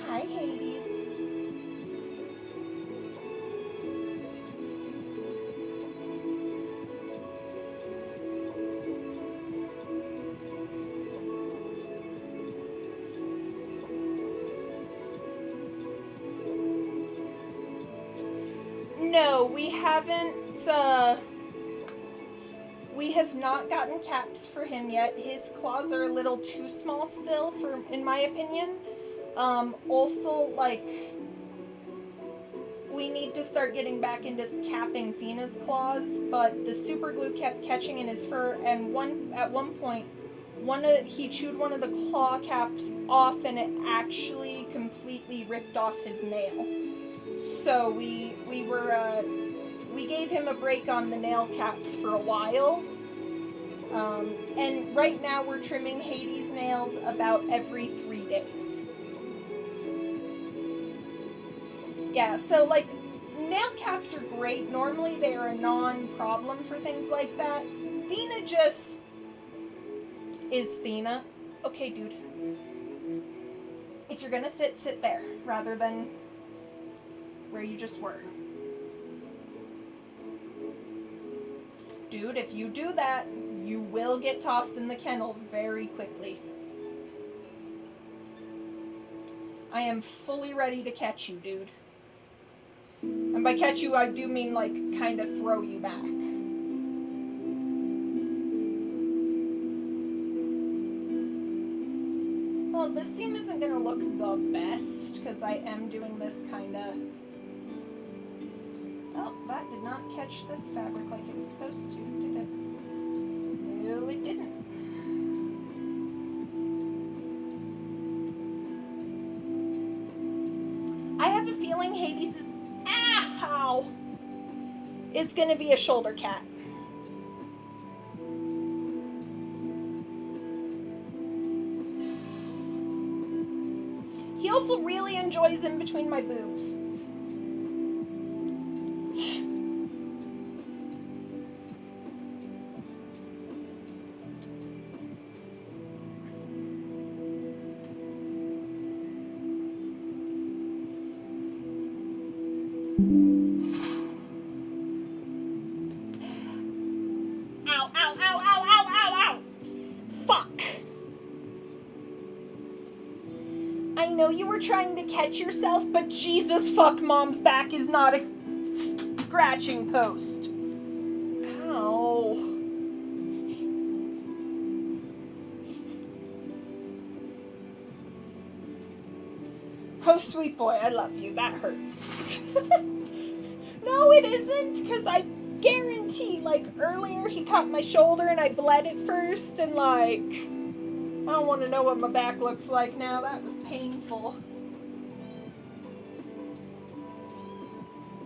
Hi, Hades. No, we haven't, we have not gotten caps for him yet. His claws are a little too small still, in my opinion. Also, like, we need to start getting back into capping Fina's claws, but the super glue kept catching in his fur, and at one point, he chewed one of the claw caps off, and it actually completely ripped off his nail. So we gave him a break on the nail caps for a while. And right now we're trimming Hades' nails about every 3 days. Yeah, so like, nail caps are great. Normally they are a non-problem for things like that. Thena just is Thena. Okay, dude. If you're gonna sit there rather than where you just were. Dude, if you do that, you will get tossed in the kennel very quickly. I am fully ready to catch you, dude. And by catch you, I do mean, like, kind of throw you back. Well, this seam isn't going to look the best, because I am doing this kind of... Oh, that did not catch this fabric like it was supposed to, did it? No, it didn't. I have a feeling Hades is going to be a shoulder cat. He also really enjoys in between my boobs. Ow, ow, ow, ow, ow, ow, ow! Fuck! I know you were trying to catch yourself, but Jesus fuck, Mom's back is not a scratching post. Ow. Oh, sweet boy, I love you. That hurt. No, it isn't, because I guarantee, like, earlier he caught my shoulder and I bled it first, and, like, I don't want to know what my back looks like now. That was painful.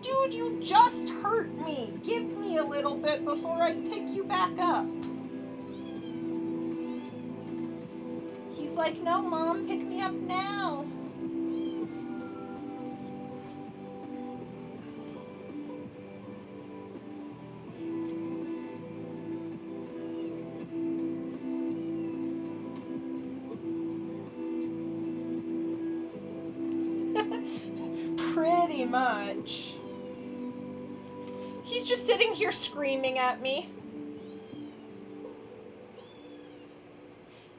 Dude, you just hurt me. Give me a little bit before I pick you back up. He's like, no, Mom, pick me up now. Pretty much. He's just sitting here screaming at me.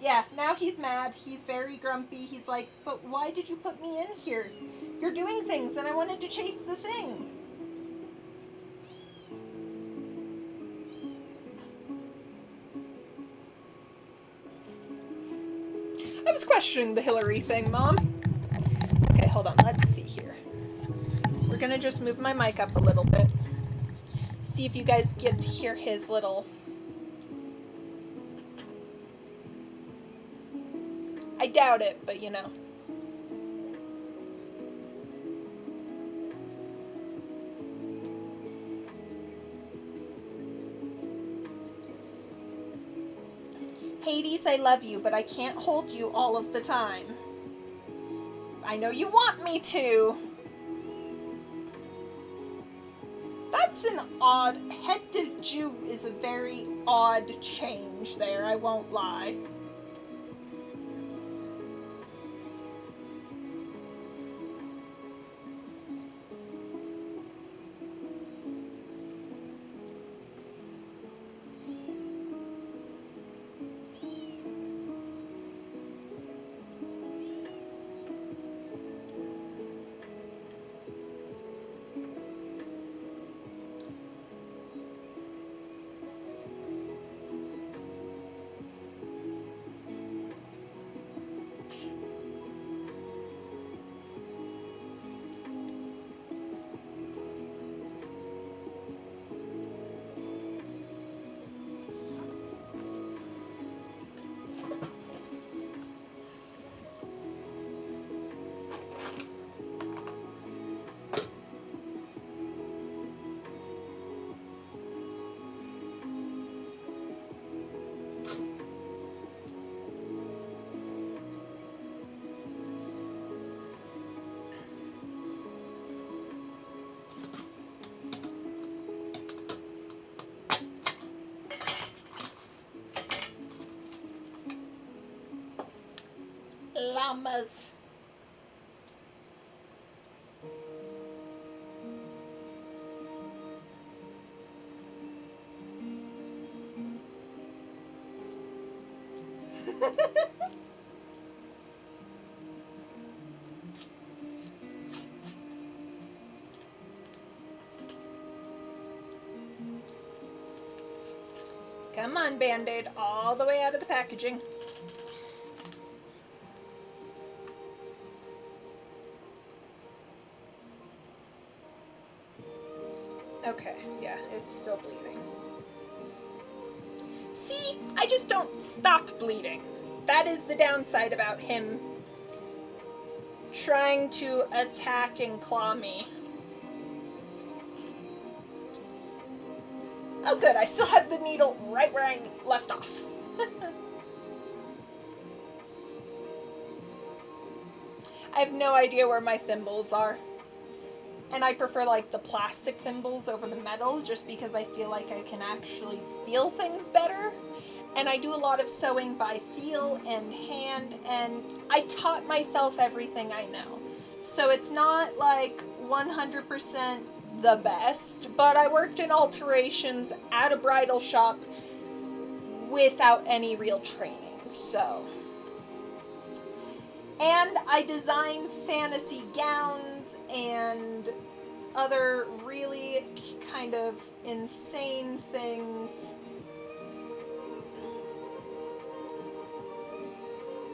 Yeah, now he's mad. He's very grumpy. He's like, but why did you put me in here? You're doing things and I wanted to chase the thing. I was questioning the Hillary thing, Mom. Okay, hold on. Let's see here. We're gonna just move my mic up a little bit. See if you guys get to hear his little... I doubt it, but you know. Hades, I love you, but I can't hold you all of the time. I know you want me to. That's an odd... Head to Jew is a very odd change there, I won't lie. Llamas. Come on, Band-Aid, all the way out of the packaging. Okay, yeah, it's still bleeding. See, I just don't stop bleeding. That is the downside about him trying to attack and claw me. Oh good, I still have the needle right where I left off. I have no idea where my thimbles are. And I prefer like the plastic thimbles over the metal just because I feel like I can actually feel things better. And I do a lot of sewing by feel and hand, and I taught myself everything I know. So it's not like 100% the best, but I worked in alterations at a bridal shop without any real training, so. And I design fantasy gowns and other really kind of insane things.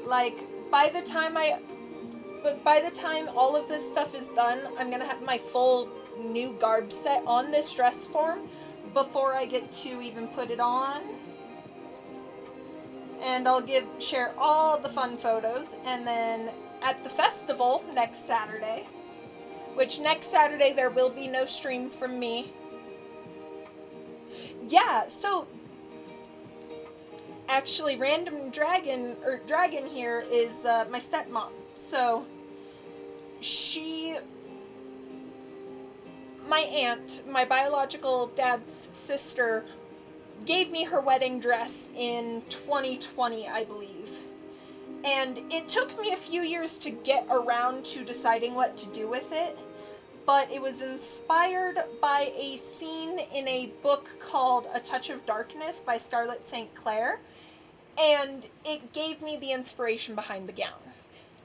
Like, by the time all of this stuff is done, I'm gonna have my full new garb set on this dress form before I get to even put it on. And I'll share all the fun photos, and then at the festival next Saturday, which next Saturday there will be no stream from me. Yeah, so actually Random Dragon, or Dragon here, is my stepmom. So my aunt, my biological dad's sister, gave me her wedding dress in 2020, I believe. And it took me a few years to get around to deciding what to do with it, but it was inspired by a scene in a book called A Touch of Darkness by Scarlett St. Clair. and it gave me the inspiration behind the gown.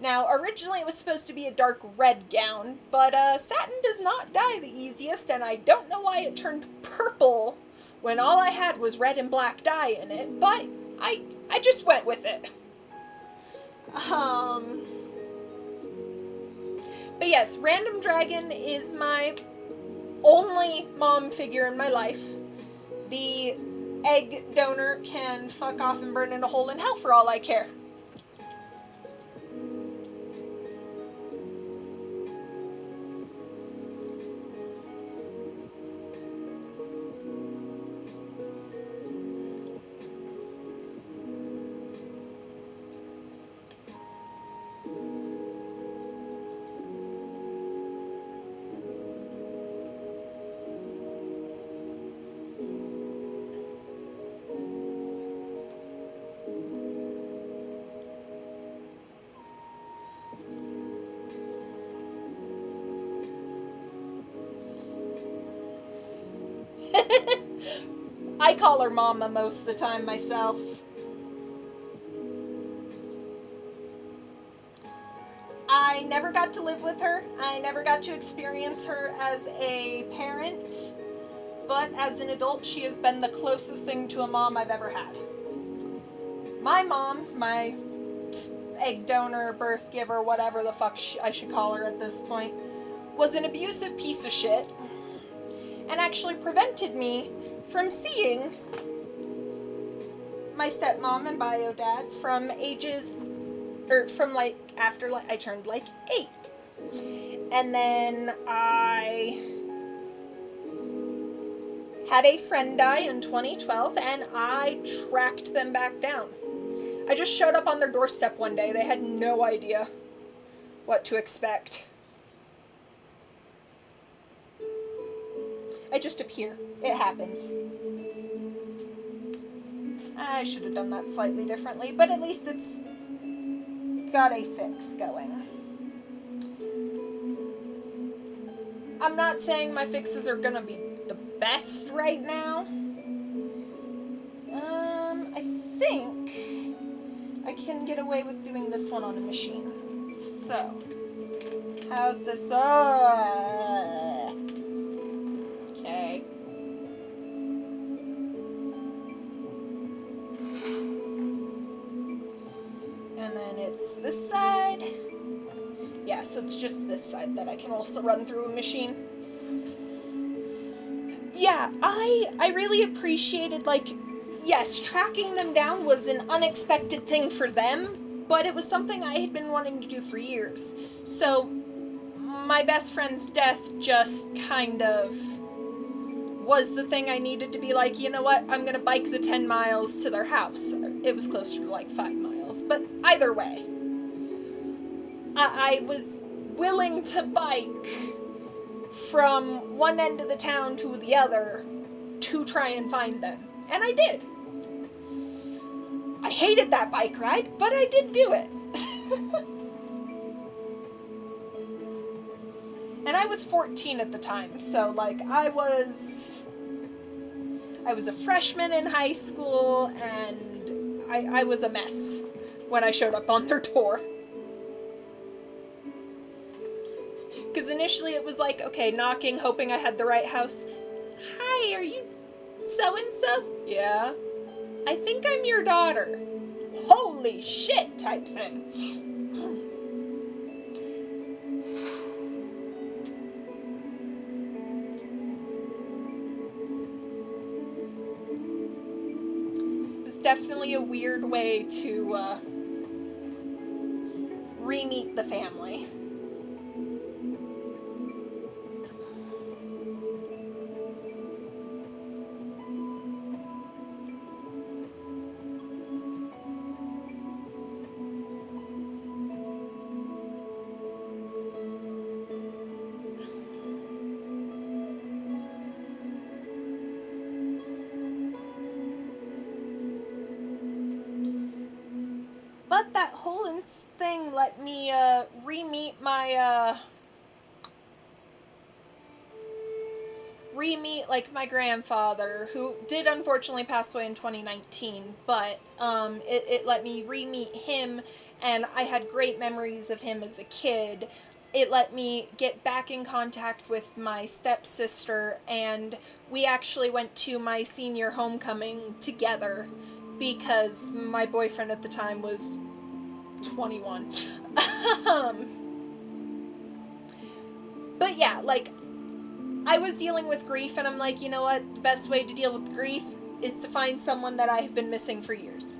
Now, originally it was supposed to be a dark red gown, but satin does not dye the easiest, and I don't know why it turned purple when all I had was red and black dye in it, but I just went with it. But yes, Random Dragon is my only mom figure in my life. The egg donor can fuck off and burn in a hole in hell for all I care. I call her Mama most of the time myself. I never got to live with her. I never got to experience her as a parent. But as an adult, she has been the closest thing to a mom I've ever had. My mom, my egg donor, birth giver, whatever the fuck I should call her at this point, was an abusive piece of shit and actually prevented me from seeing my stepmom and bio dad from ages, or from like after like I turned like 8. And then I had a friend die in 2012 and I tracked them back down. I just showed up on their doorstep one day. They had no idea what to expect. I just appear. It happens. I should have done that slightly differently, but at least it's got a fix going. I'm not saying my fixes are gonna be the best right now. I think I can get away with doing this one on a machine. So, how's this? Okay. And then it's this side. Yeah, so it's just this side that I can also run through a machine. Yeah, I really appreciated, like, yes, tracking them down was an unexpected thing for them, but it was something I had been wanting to do for years. So, my best friend's death just kind of was the thing I needed to be like, you know what, I'm gonna bike the 10 miles to their house. It was closer to like 5 miles, but either way. I was willing to bike from one end of the town to the other to try and find them. And I did. I hated that bike ride, but I did do it. And I was 14 at the time, so like I was a freshman in high school, and I was a mess when I showed up on their door. Because initially it was like, okay, knocking, hoping I had the right house. Hi, are you so-and-so? Yeah. I think I'm your daughter. Holy shit type thing. It was definitely a weird way to re-meet the family. But that whole thing let me re-meet my re-meet like my grandfather, who did unfortunately pass away in 2019, but it let me re-meet him, and I had great memories of him as a kid. It let me get back in contact with my stepsister, and we actually went to my senior homecoming together because my boyfriend at the time was 21. But yeah, like, I was dealing with grief, and I'm like, you know what? The best way to deal with grief is to find someone that I have been missing for years.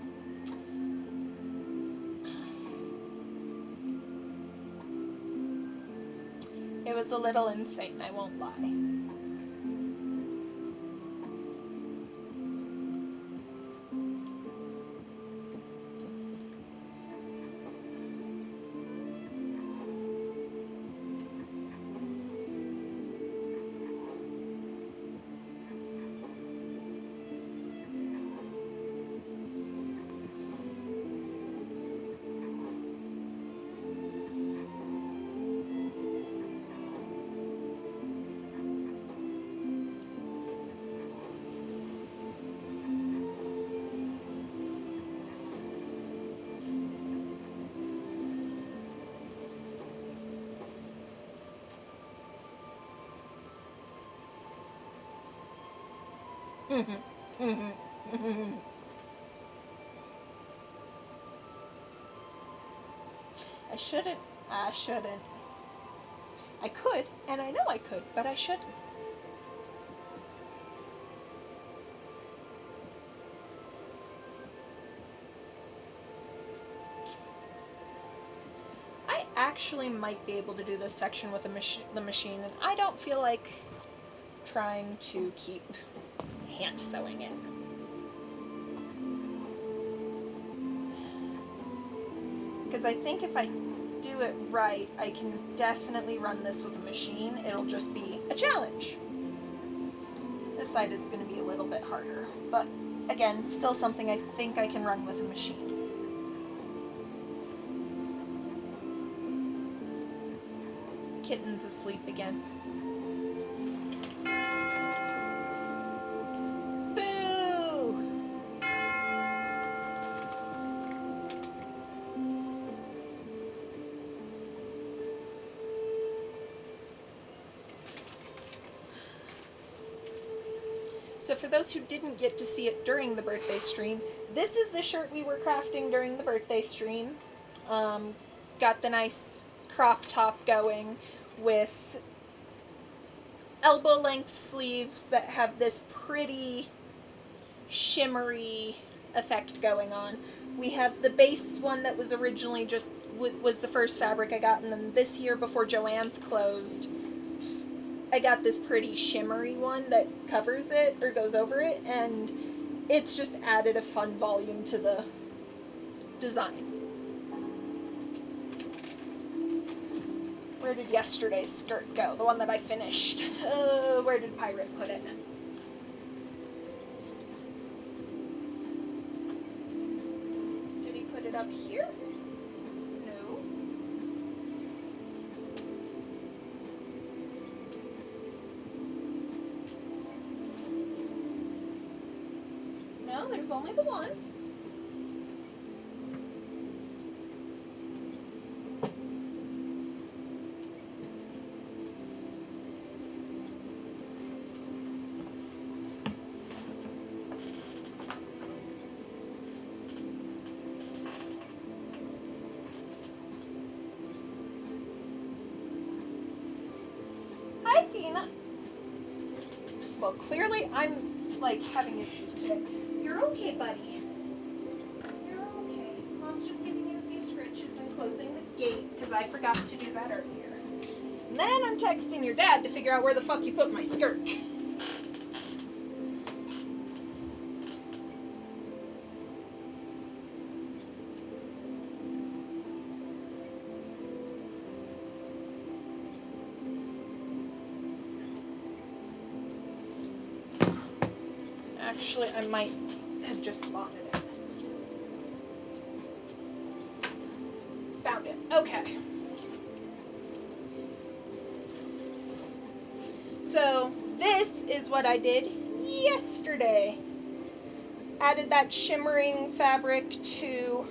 It was a little insane, I won't lie. I shouldn't. I shouldn't. I could, and I know I could, but I shouldn't. I actually might be able to do this section with the machine, and I don't feel like trying to keep hand sewing it. Because I think if I do it right, I can definitely run this with a machine. It'll just be a challenge. This side is going to be a little bit harder, but again, still something I think I can run with a machine. Kitten's asleep again. So for those who didn't get to see it during the birthday stream, this is the shirt we were crafting during the birthday stream. Got the nice crop top going with elbow length sleeves that have this pretty shimmery effect going on. We have the base one that was originally just was the first fabric I got, and then this year before Joann's closed, I got this pretty shimmery one that covers it, or goes over it, and it's just added a fun volume to the design. Where did yesterday's skirt go? The one that I finished. Where did Pirate put it? Did he put it up here? No. No, there's only the one. Hi, Fina. Well, clearly I'm, like, having issues today. You're okay, buddy. You're okay. Mom's just giving you a few scritches and closing the gate, because I forgot to do that earlier. And then I'm texting your dad to figure out where the fuck you put my skirt. Actually, I might have just spotted it. Found it. Okay. So, this is what I did yesterday. Added that shimmering fabric to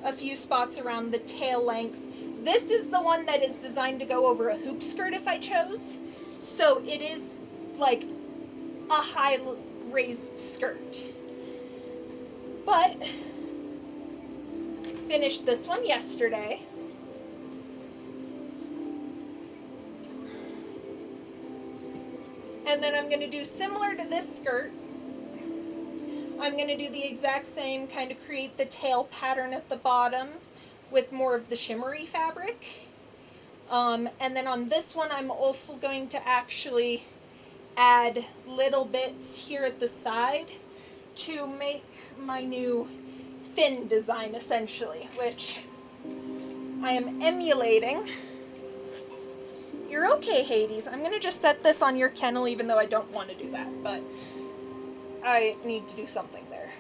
a few spots around the tail length. This is the one that is designed to go over a hoop skirt if I chose. So it is like a high raised skirt. But finished this one yesterday. And then I'm going to do similar to this skirt. I'm going to do the exact same, kind of create the tail pattern at the bottom with more of the shimmery fabric. And then on this one, I'm also going to actually add little bits here at the side to make my new fin design, essentially, which I am emulating. You're okay, Hades. I'm going to just set this on your kennel, even though I don't want to do that, but I need to do something there.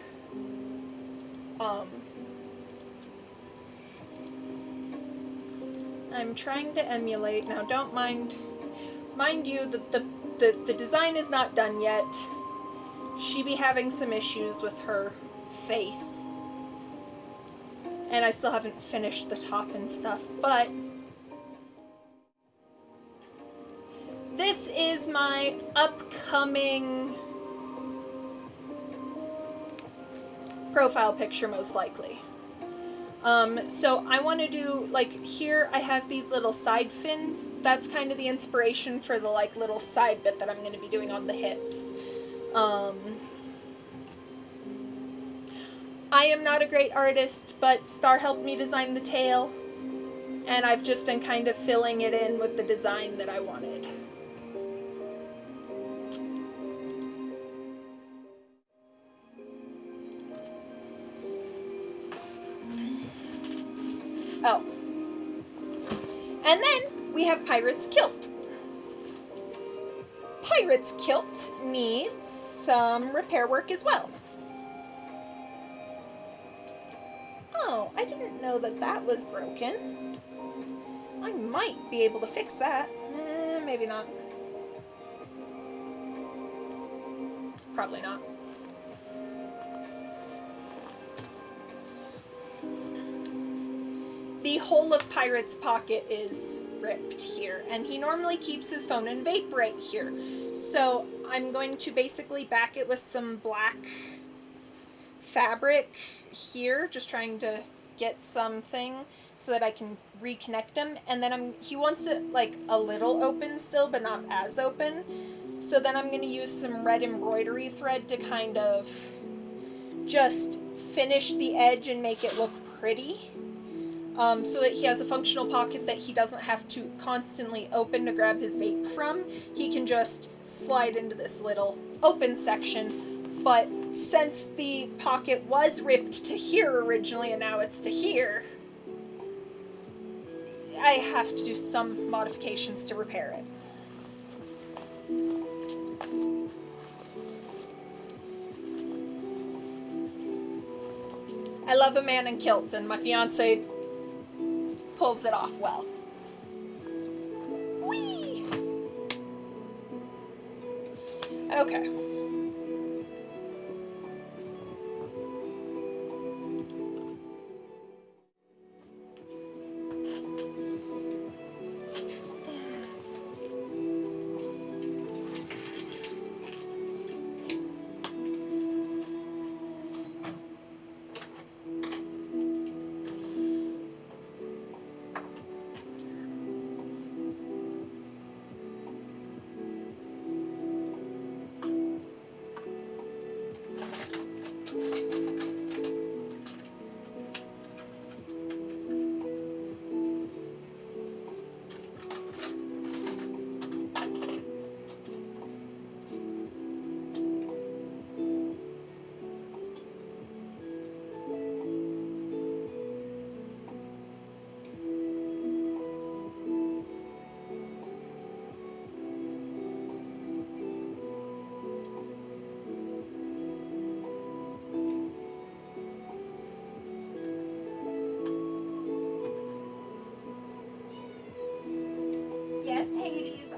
I'm trying to emulate. Now, don't mind you that the design is not done yet. She be having some issues with her face. And I still haven't finished the top and stuff, but this is my upcoming profile picture, most likely. So I want to do, like, here I have these little side fins. That's kind of the inspiration for the, like, little side bit that I'm going to be doing on the hips. I am not a great artist, but Star helped me design the tail, and I've just been kind of filling it in with the design that I wanted. Oh. And then we have Pirate's Kilt. Pirate's Kilt needs some repair work as well. Oh, I didn't know that that was broken. I might be able to fix that. Maybe not. Probably not. The whole of Pirate's pocket is ripped here, and he normally keeps his phone and vape right here. So I'm going to basically back it with some black fabric here, just trying to get something so that I can reconnect them. And then he wants it like a little open still, but not as open. So then I'm going to use some red embroidery thread to kind of just finish the edge and make it look pretty. So that he has a functional pocket that he doesn't have to constantly open to grab his vape from. He can just slide into this little open section. But since the pocket was ripped to here originally and now it's to here, I have to do some modifications to repair it. I love a man in kilts, and my fiance pulls it off well. Whee! Okay.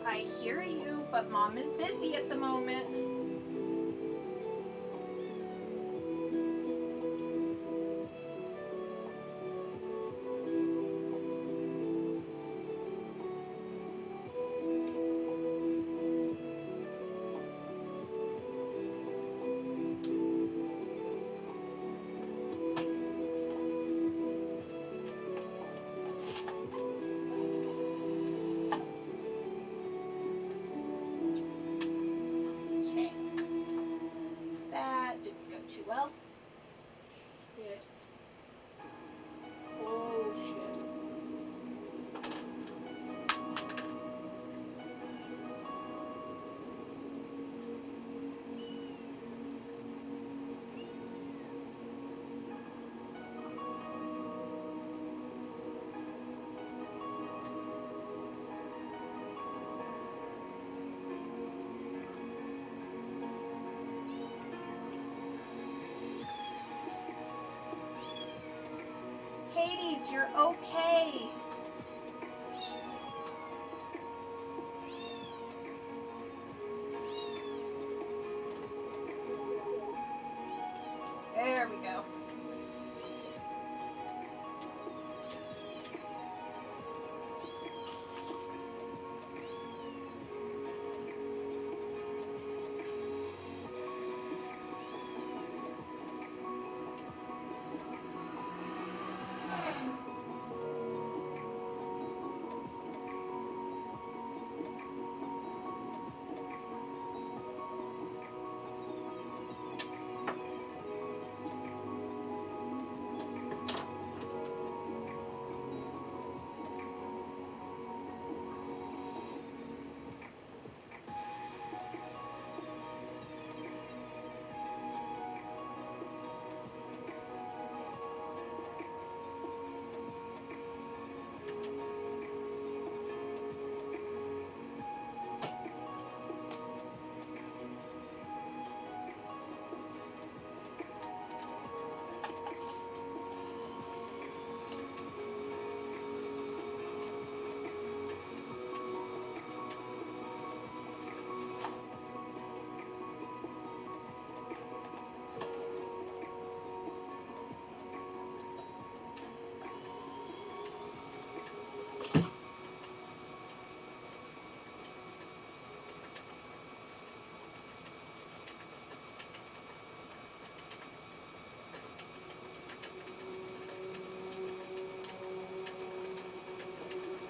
I hear you, but Mom is busy at the moment. Okay. That didn't go too well. Shit. Oh, shit. Hades, you're okay. There we go.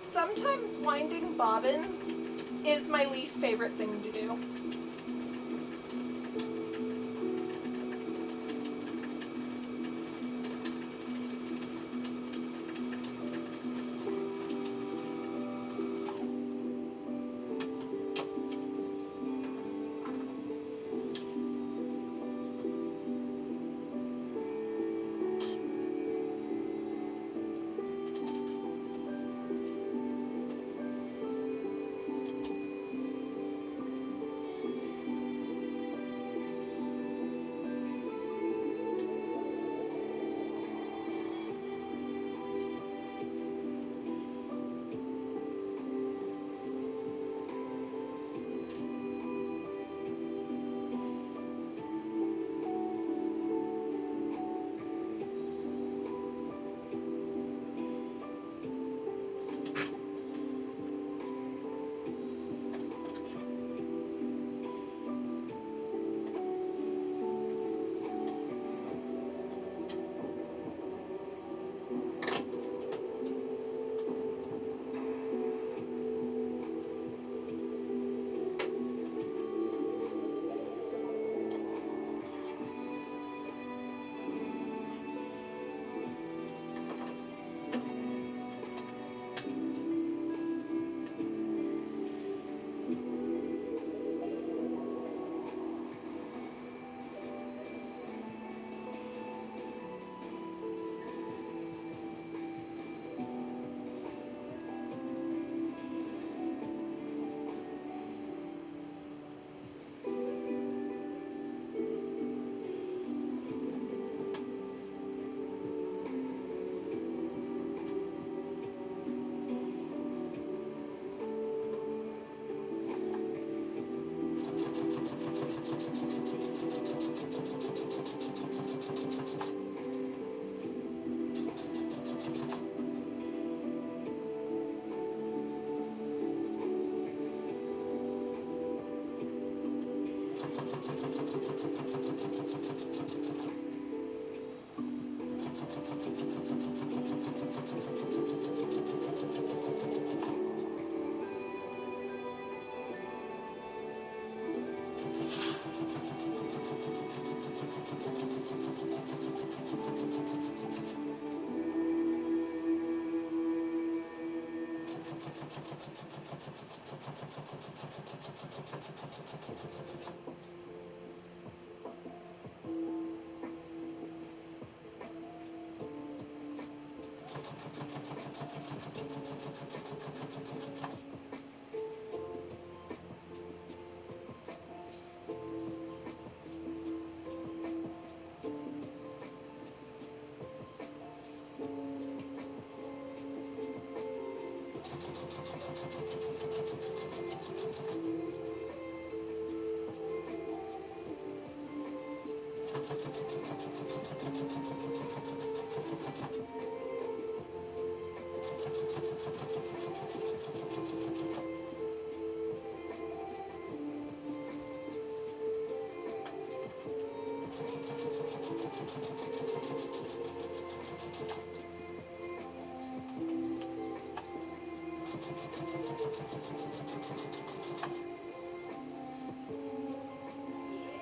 Sometimes winding bobbins is my least favorite thing to do.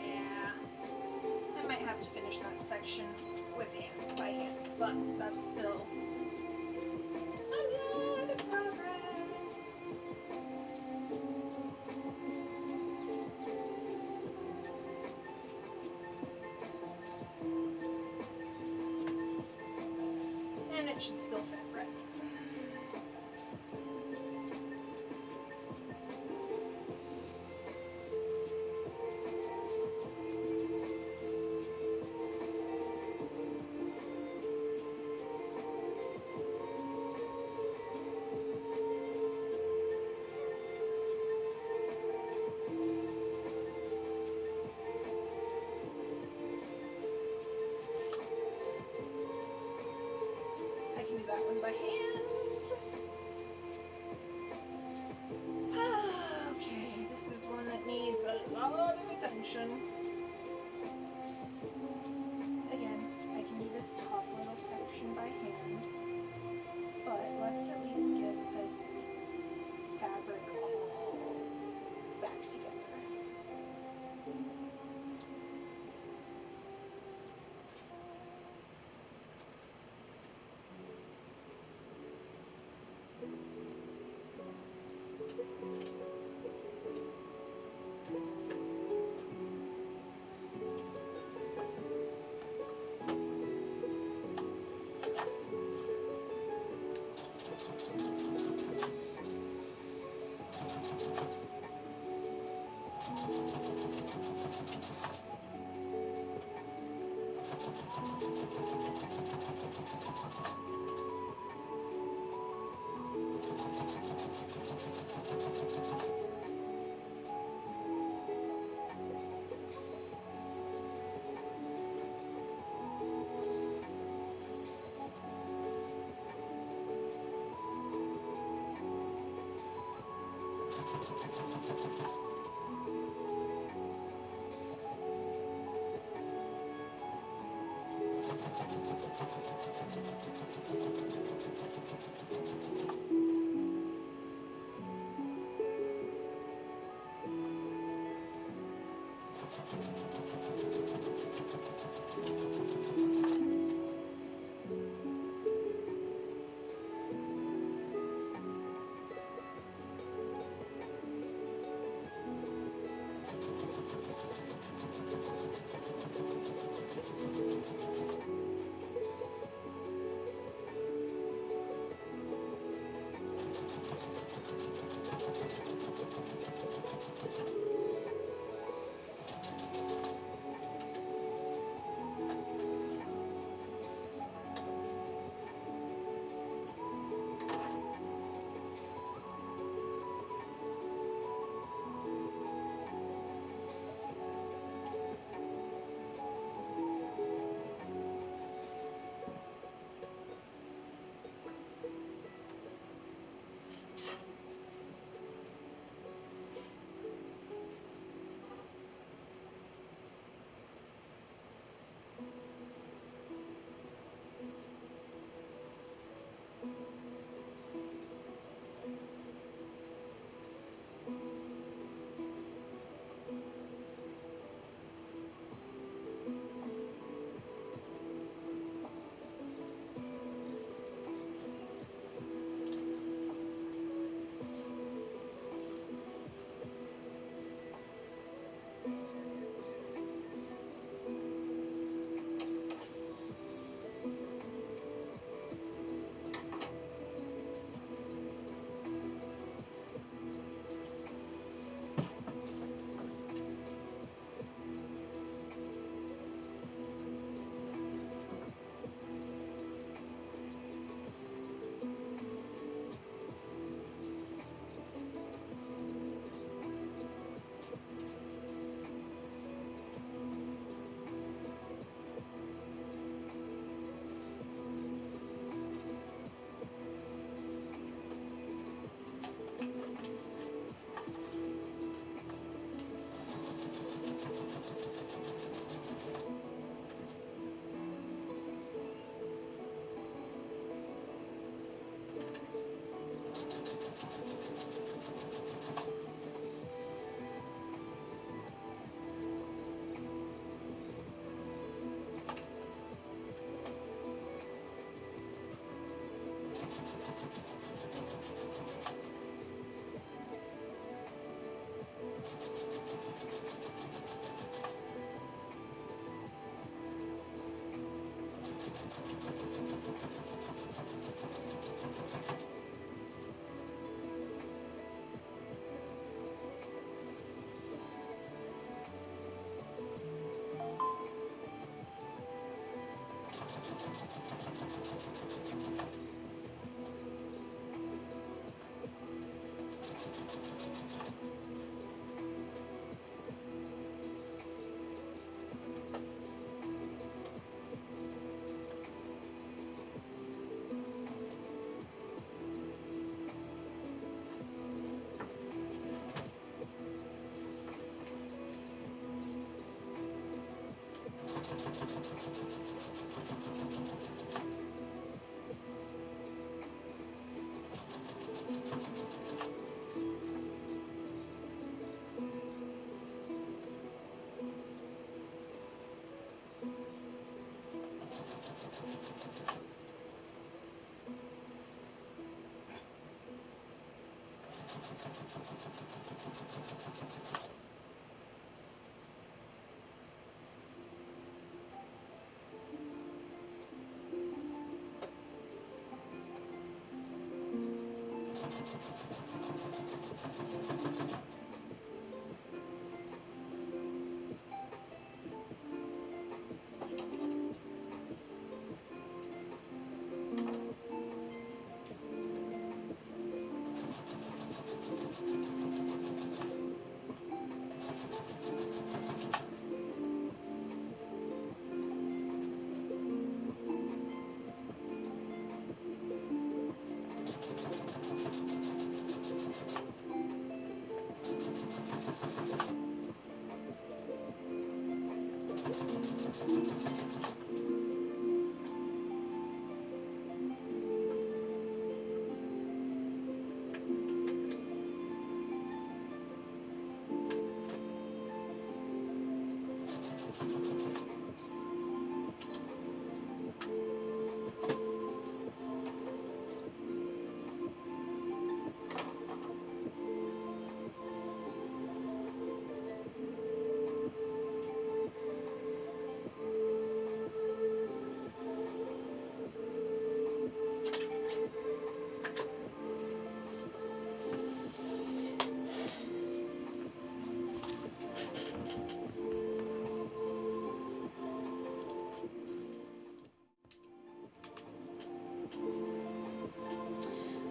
Yeah. I might have to finish that section with hand, by hand, but that's still a lot of progress. And it should still fit, right? I can do that one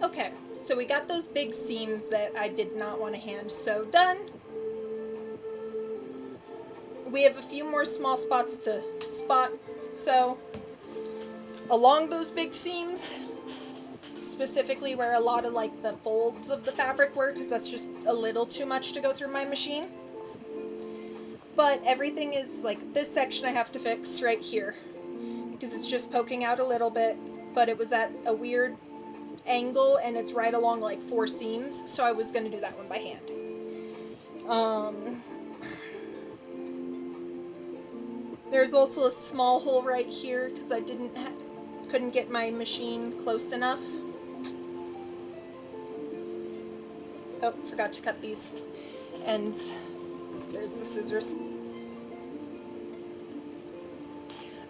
Okay, so we got those big seams that I did not want to hand sew done. We have a few more small spots to spot sew along those big seams, specifically where a lot of like the folds of the fabric were, because that's just a little too much to go through my machine. But everything is like this section I have to fix right here because it's just poking out a little bit, but it was at a weird angle and it's right along like 4 seams, so I was going to do that one by hand. There's also a small hole right here because I couldn't get my machine close enough. Oh, forgot to cut these. And there's the scissors.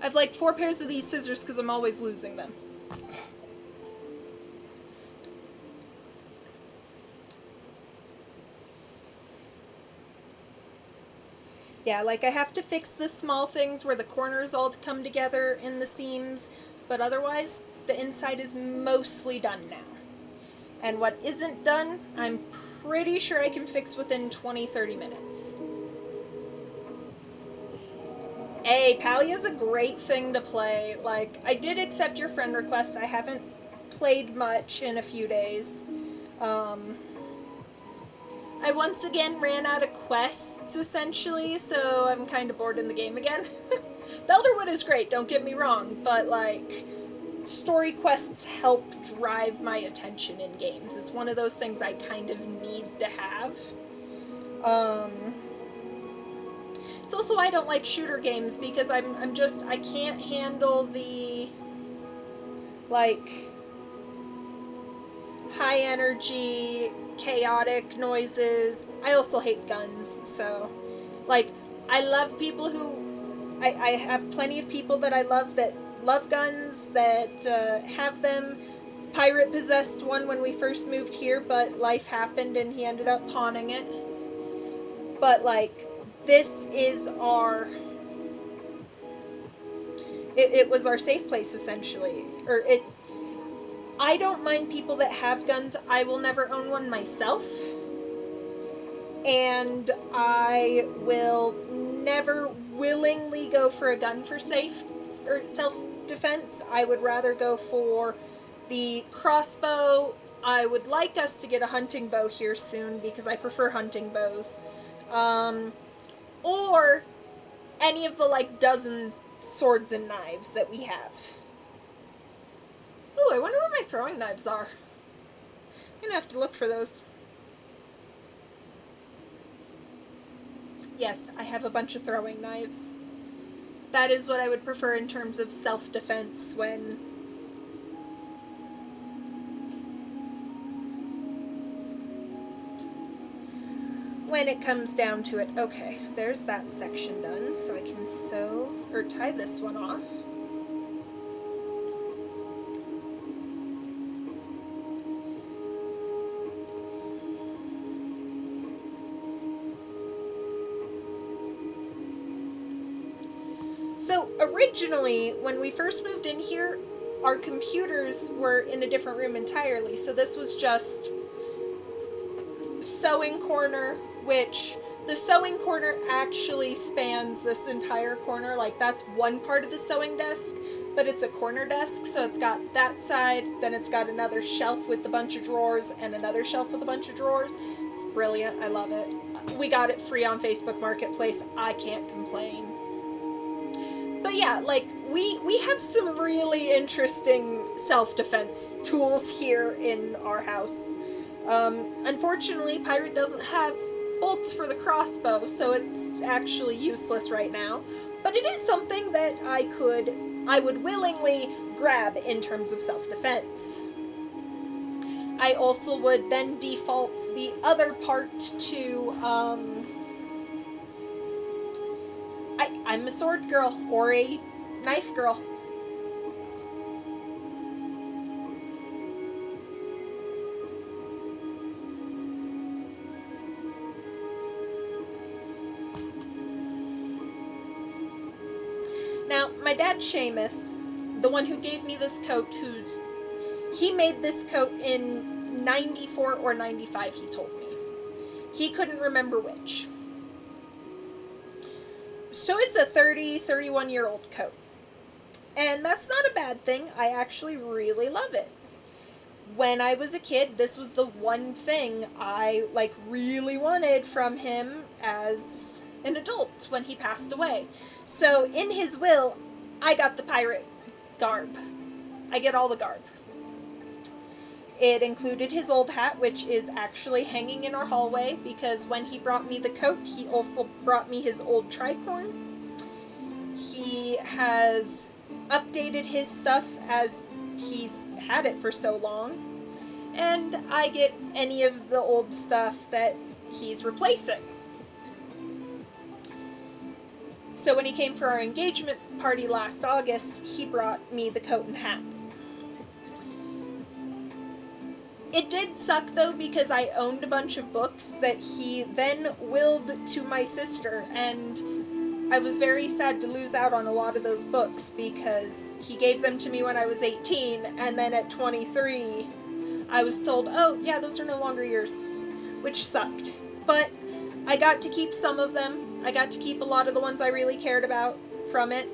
I've like 4 pairs of these scissors because I'm always losing them. Yeah, like I have to fix the small things where the corners all come together in the seams, but otherwise the inside is mostly done now. And what isn't done, I'm pretty sure I can fix within 20-30 minutes. Hey, Pallia's a great thing to play. Like, I did accept your friend request. I haven't played much in a few days. I once again ran out of quests, essentially, so I'm kind of bored in the game again. The Elderwood is great, don't get me wrong, but, like, story quests help drive my attention in games. It's one of those things I kind of need to have. It's also why I don't like shooter games, because I can't handle the, like, high energy, chaotic noises. I also hate guns, so, like, I love people who, I have plenty of people that I love that love guns, that have them. Pirate possessed one when we first moved here, but life happened and he ended up pawning it. But, like, this is our, it was our safe place, essentially. I don't mind people that have guns. I will never own one myself. And I will never willingly go for a gun for self-defense. I would rather go for the crossbow. I would like us to get a hunting bow here soon because I prefer hunting bows. Or any of the, like, dozen swords and knives that we have. Ooh, I wonder where my throwing knives are. I'm gonna have to look for those. Yes, I have a bunch of throwing knives. That is what I would prefer in terms of self-defense when it comes down to it. Okay, there's that section done, so I can sew or tie this one off. So originally, when we first moved in here, our computers were in a different room entirely. So this was just sewing corner, which the sewing corner actually spans this entire corner. Like, that's one part of the sewing desk, but it's a corner desk. So it's got that side, then it's got another shelf with a bunch of drawers and another shelf with a bunch of drawers. It's brilliant. I love it. We got it free on Facebook Marketplace. I can't complain. But yeah, like, we have some really interesting self-defense tools here in our house. Unfortunately, Pirate doesn't have bolts for the crossbow, so it's actually useless right now. But it is something that I would willingly grab in terms of self-defense. I also would then default the other part to, I'm a sword girl, or a knife girl. Now, my dad, Seamus, the one who gave me this coat, He made this coat in 94 or 95, he told me. He couldn't remember which. So it's a 31-year-old coat. And that's not a bad thing. I actually really love it. When I was a kid, this was the one thing I really wanted from him as an adult when he passed away. So in his will, I got the pirate garb. I get all the garb. It included his old hat, which is actually hanging in our hallway, because when he brought me the coat, he also brought me his old tricorn. He has updated his stuff as he's had it for so long, and I get any of the old stuff that he's replacing. So when he came for our engagement party last August, he brought me the coat and hat. It did suck, though, because I owned a bunch of books that he then willed to my sister, and I was very sad to lose out on a lot of those books because he gave them to me when I was 18, and then at 23, I was told, oh, yeah, those are no longer yours, which sucked. But I got to keep some of them. I got to keep a lot of the ones I really cared about from it.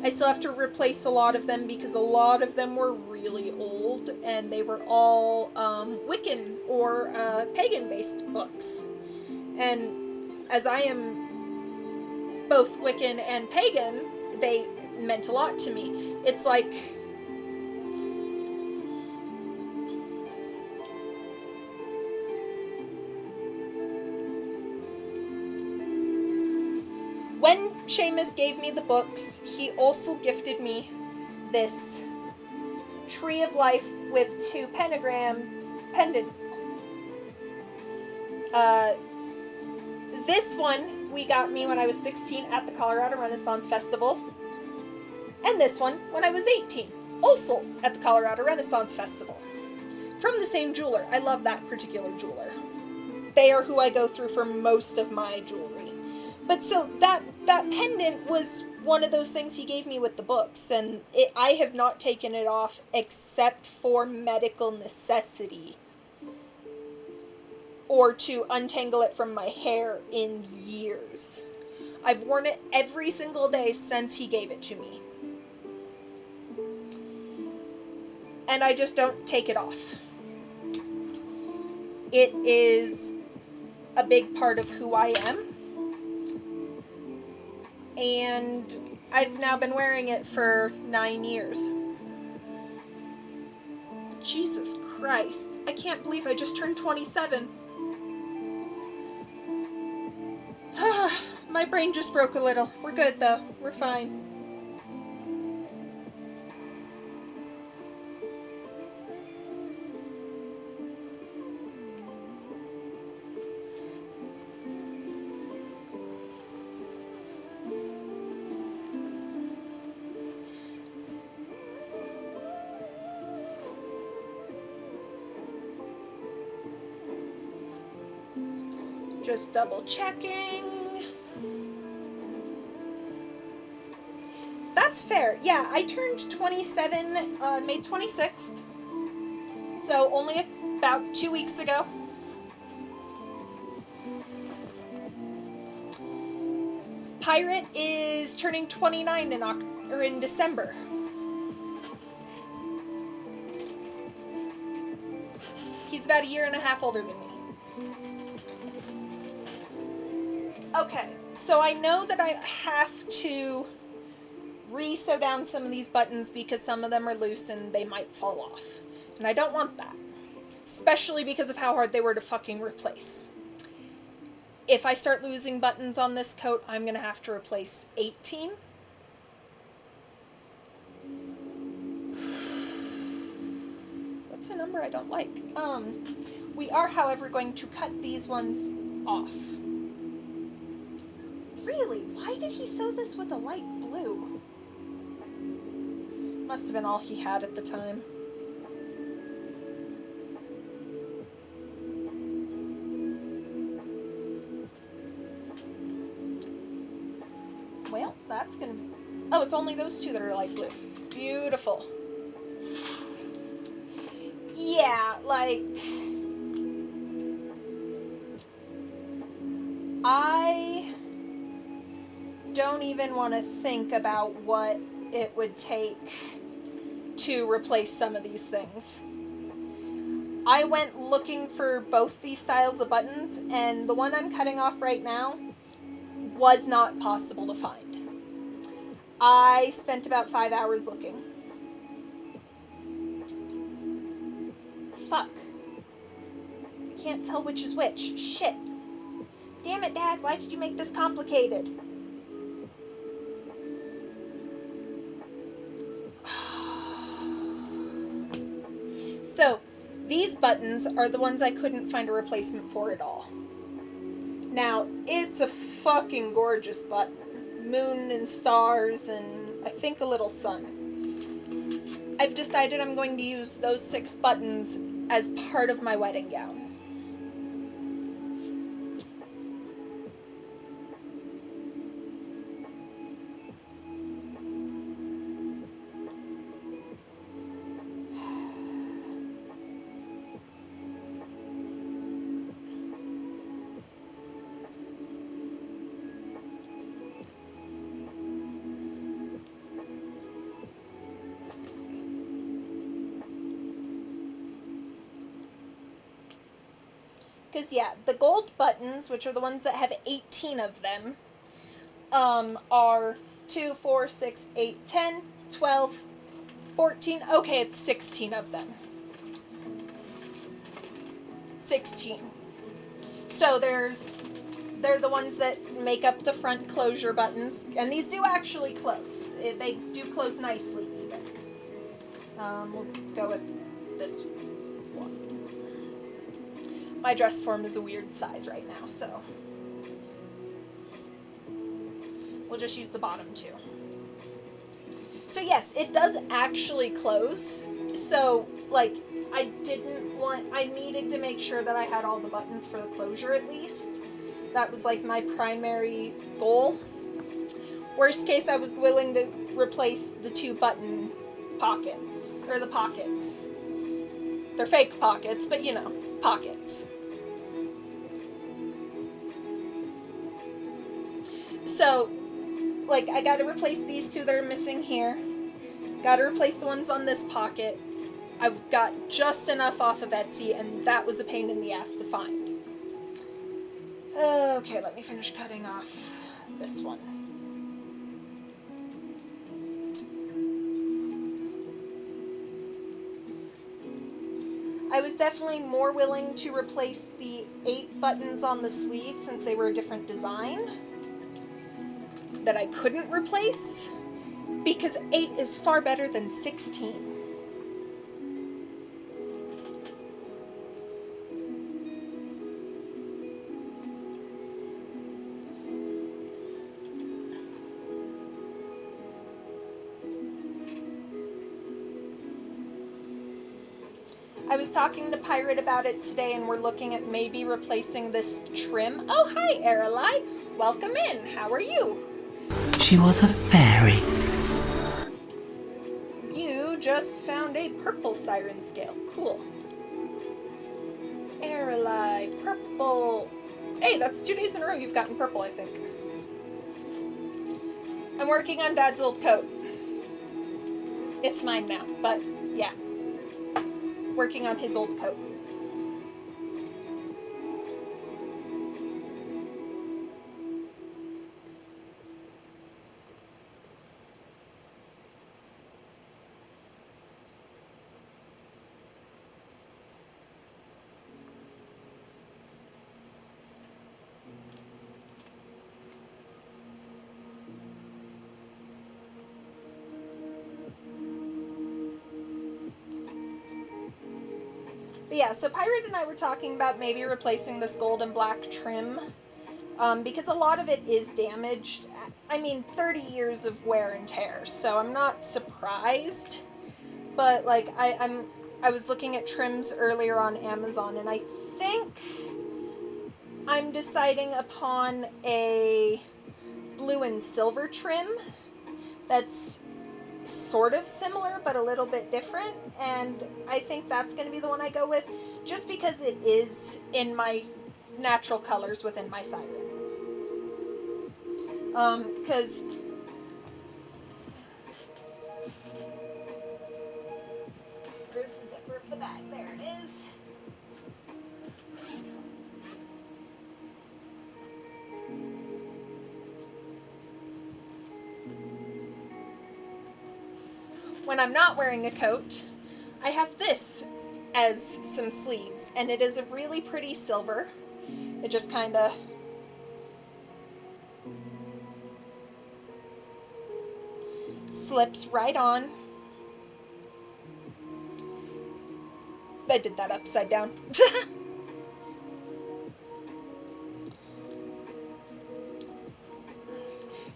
I still have to replace a lot of them because a lot of them were really old, and they were all Wiccan or pagan-based books. And as I am both Wiccan and pagan, they meant a lot to me. It's like when Seamus gave me the books, he also gifted me this Tree of Life with 2 pentagram pendant. This one we got me when I was 16 at the Colorado Renaissance Festival. And this one when I was 18, also at the Colorado Renaissance Festival. From the same jeweler. I love that particular jeweler. They are who I go through for most of my jewelry. But so that pendant was one of those things he gave me with the books, and I have not taken it off except for medical necessity or to untangle it from my hair in years. I've worn it every single day since he gave it to me. And I just don't take it off. It is a big part of who I am. And I've now been wearing it for 9 years. Jesus Christ. I can't believe I just turned 27. My brain just broke a little. We're good though. We're fine. Just double checking. That's fair. Yeah, I turned 27 May 26th. So only about 2 weeks ago. Pirate is turning 29 in December. He's about 1.5 years older than me. Okay, so I know that I have to re-sew down some of these buttons because some of them are loose and they might fall off. And I don't want that. Especially because of how hard they were to fucking replace. If I start losing buttons on this coat, I'm going to have to replace 18. What's a number I don't like? We are, however, going to cut these ones off. Really? Why did he sew this with a light blue? Must have been all he had at the time. Well, that's gonna be... Oh, it's only those two that are light blue. Beautiful. yeah, like, I don't even want to think about what it would take to replace some of these things. I went looking for both these styles of buttons, and the one I'm cutting off right now was not possible to find. I spent about 5 hours looking. Fuck. I can't tell which is which. Shit. Damn it, Dad, why did you make this complicated? So, these buttons are the ones I couldn't find a replacement for at all. Now, it's a fucking gorgeous button. Moon and stars and I think a little sun. I've decided I'm going to use those 6 buttons as part of my wedding gown. Because, yeah, the gold buttons, which are the ones that have 18 of them, are 2, 4, 6, 8, 10, 12, 14. Okay, it's 16 of them. 16. So they're the ones that make up the front closure buttons. And these do actually close. They do close nicely, even. We'll go with this one. My dress form is a weird size right now, so we'll just use the bottom two. So yes, it does actually close. So, like, I needed to make sure that I had all the buttons for the closure at least. That was like my primary goal. Worst case, I was willing to replace the 2 button pockets, or the pockets. They're fake pockets, but you know, pockets. So, like, I gotta replace these 2 that are missing here. Gotta replace the ones on this pocket. I've got just enough off of Etsy, and that was a pain in the ass to find. Okay, let me finish cutting off this one. I was definitely more willing to replace the 8 buttons on the sleeve since they were a different design that I couldn't replace, because 8 is far better than 16. I was talking to Pirate about it today, and we're looking at maybe replacing this trim. Oh, hi, Aralai. Welcome in. How are you? She was a fairy. You just found a purple siren scale. Cool. Aralai, purple. Hey, that's 2 days in a row you've gotten purple, I think. I'm working on Dad's old coat. It's mine now, but yeah. Working on his old coat. But yeah, so Pirate and I were talking about maybe replacing this gold and black trim, because a lot of it is damaged. I mean, 30 years of wear and tear, so I'm not surprised. But like, I was looking at trims earlier on Amazon, and I think I'm deciding upon a blue and silver trim that's sort of similar but a little bit different, and I think that's going to be the one I go with, just because it is in my natural colors within my siren. Because where's the zipper of the bag? There it is. When I'm not wearing a coat, I have this as some sleeves, and it is a really pretty silver. It just kind of slips right on. I did that upside down.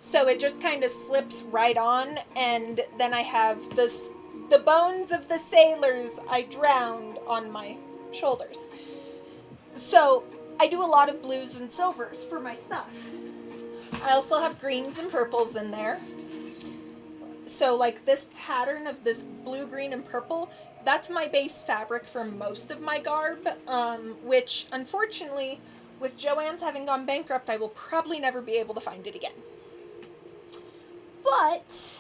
So it just kind of slips right on, and then I have the bones of the sailors I drowned on my shoulders. So I do a lot of blues and silvers for my stuff. I also have greens and purples in there. So like this pattern of this blue, green, and purple, that's my base fabric for most of my garb, which unfortunately, with Joann's having gone bankrupt, I will probably never be able to find it again. But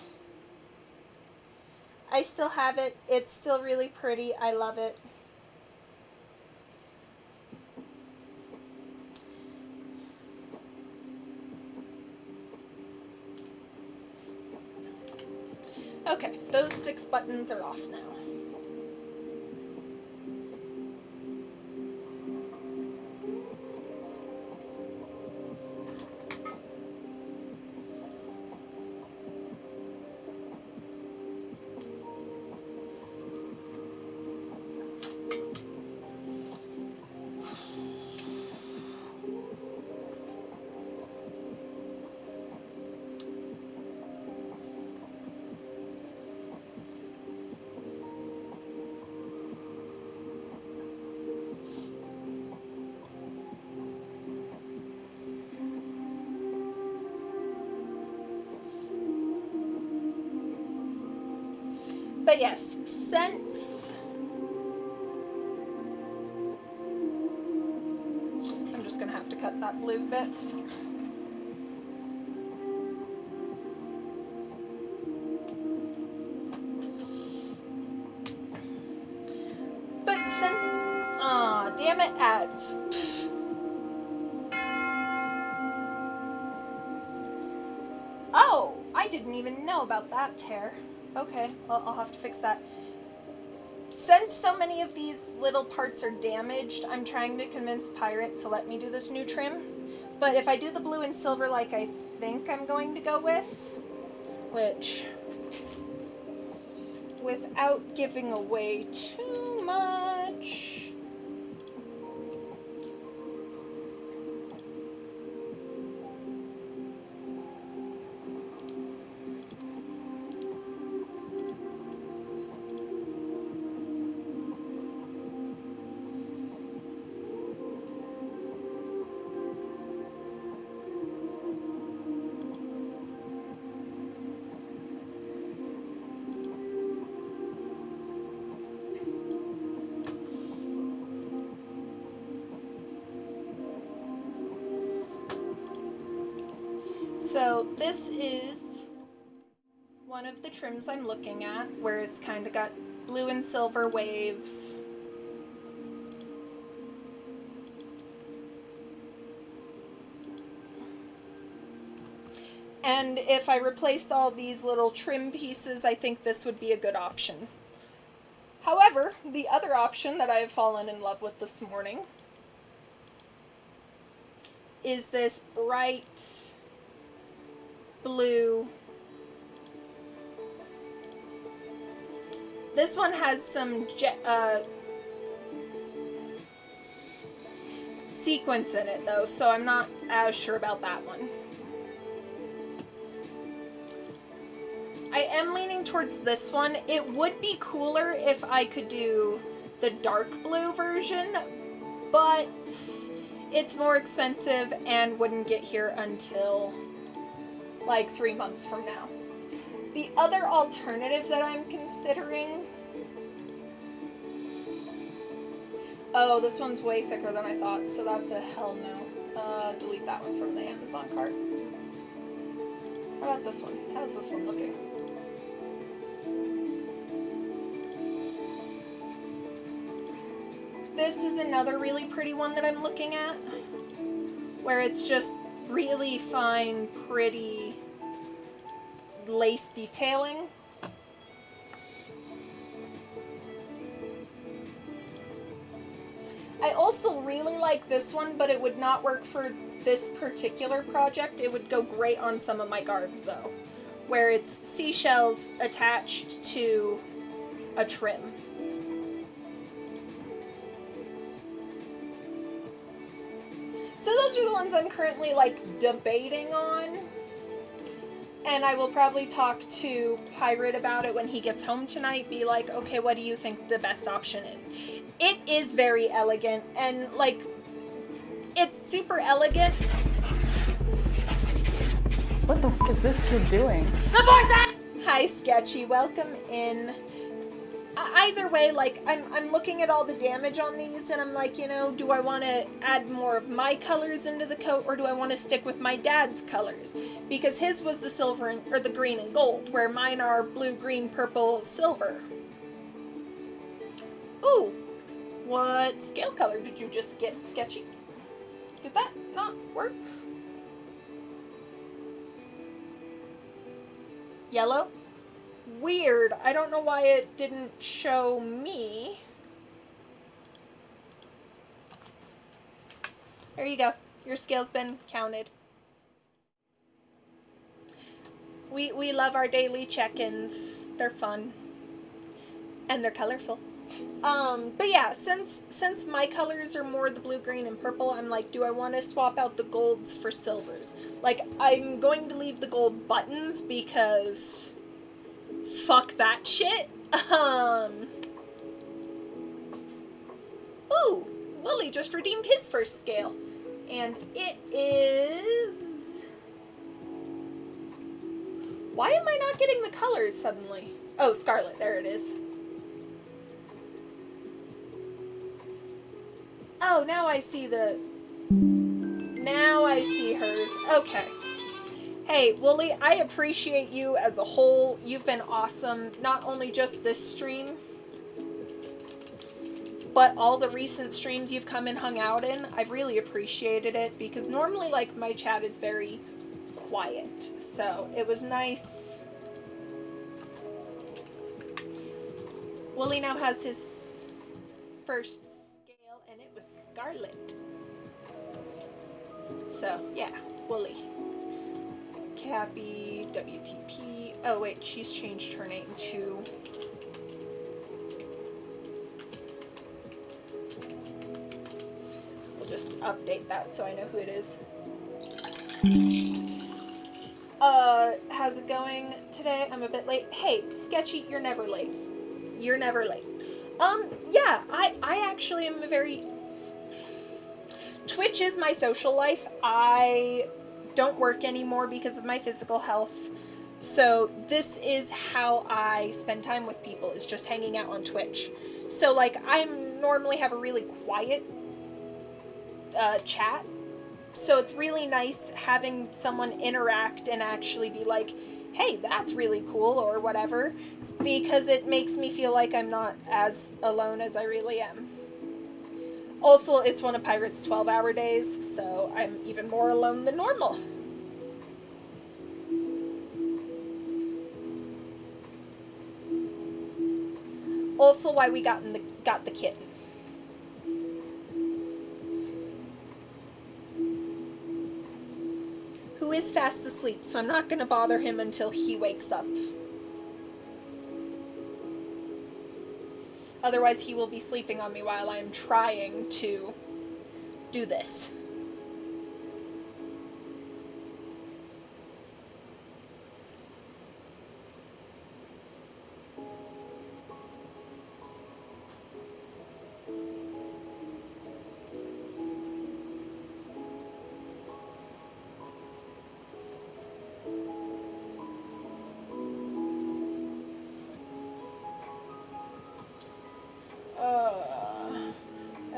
I still have it. It's still really pretty. I love it. Okay, those 6 buttons are off now. But yes, since I'm just gonna have to cut that blue bit. But since, damn it, ads. Oh, I didn't even know about that tear. Okay, I'll have to fix that. Since so many of these little parts are damaged, I'm trying to convince Pirate to let me do this new trim. But if I do the blue and silver like I think I'm going to go with, which, without giving away too much, so this is one of the trims I'm looking at, where it's kind of got blue and silver waves. And if I replaced all these little trim pieces, I think this would be a good option. However, the other option that I have fallen in love with this morning is this bright blue. This one has some sequins in it though, so I'm not as sure about that one. I am leaning towards this one. It would be cooler if I could do the dark blue version, but it's more expensive and wouldn't get here until like 3 months from now. The other alternative that I'm considering... Oh, this one's way thicker than I thought, so that's a hell no. Delete that one from the Amazon cart. How about this one? How's this one looking? This is another really pretty one that I'm looking at, where it's just really fine, pretty lace detailing. I also really like this one, but it would not work for this particular project. It would go great on some of my garbs though, where it's seashells attached to a trim. So those are the ones I'm currently like debating on. And I will probably talk to Pirate about it when he gets home tonight. Be like, okay, what do you think the best option is? It is very elegant, and like, it's super elegant. What the f is this kid doing? Hi, Sketchy. Welcome in. Either way, like, I'm looking at all the damage on these, and I'm like, you know, do I want to add more of my colors into the coat, or do I want to stick with my dad's colors? Because his was the silver or the green and gold, where mine are blue, green, purple, silver. Ooh, what scale color did you just get, Sketchy? Did that not work? Yellow? Weird. I don't know why it didn't show me. There you go. Your scale's been counted. We love our daily check-ins. They're fun. And they're colorful. But yeah, since my colors are more the blue, green, and purple, I'm like, do I want to swap out the golds for silvers? Like, I'm going to leave the gold buttons because fuck that shit. Ooh, Willie just redeemed his first scale. And it is... Why am I not getting the colors suddenly? Oh, Scarlet, there it is. Oh, now I see the... Now I see hers. Okay. Hey, Wooly, I appreciate you as a whole. You've been awesome. Not only just this stream, but all the recent streams you've come and hung out in. I've really appreciated it because normally, like, my chat is very quiet. So it was nice. Wooly now has his first scale, and it was Scarlet. So, yeah, Wooly. Cappy, WTP. Oh, wait, she's changed her name to... We'll just update that so I know who it is. How's it going today? I'm a bit late. Hey, Sketchy, you're never late. You're never late. Yeah, I actually am a very... Twitch is my social life. I don't work anymore because of my physical health. So this is how I spend time with people, is just hanging out on Twitch. So like, I normally have a really quiet chat. So it's really nice having someone interact and actually be like, hey, that's really cool, or whatever, because it makes me feel like I'm not as alone as I really am. Also, it's one of Pirate's 12-hour days, so I'm even more alone than normal. Also, why we got the kitten. Who is fast asleep, so I'm not going to bother him until he wakes up. Otherwise, he will be sleeping on me while I'm trying to do this.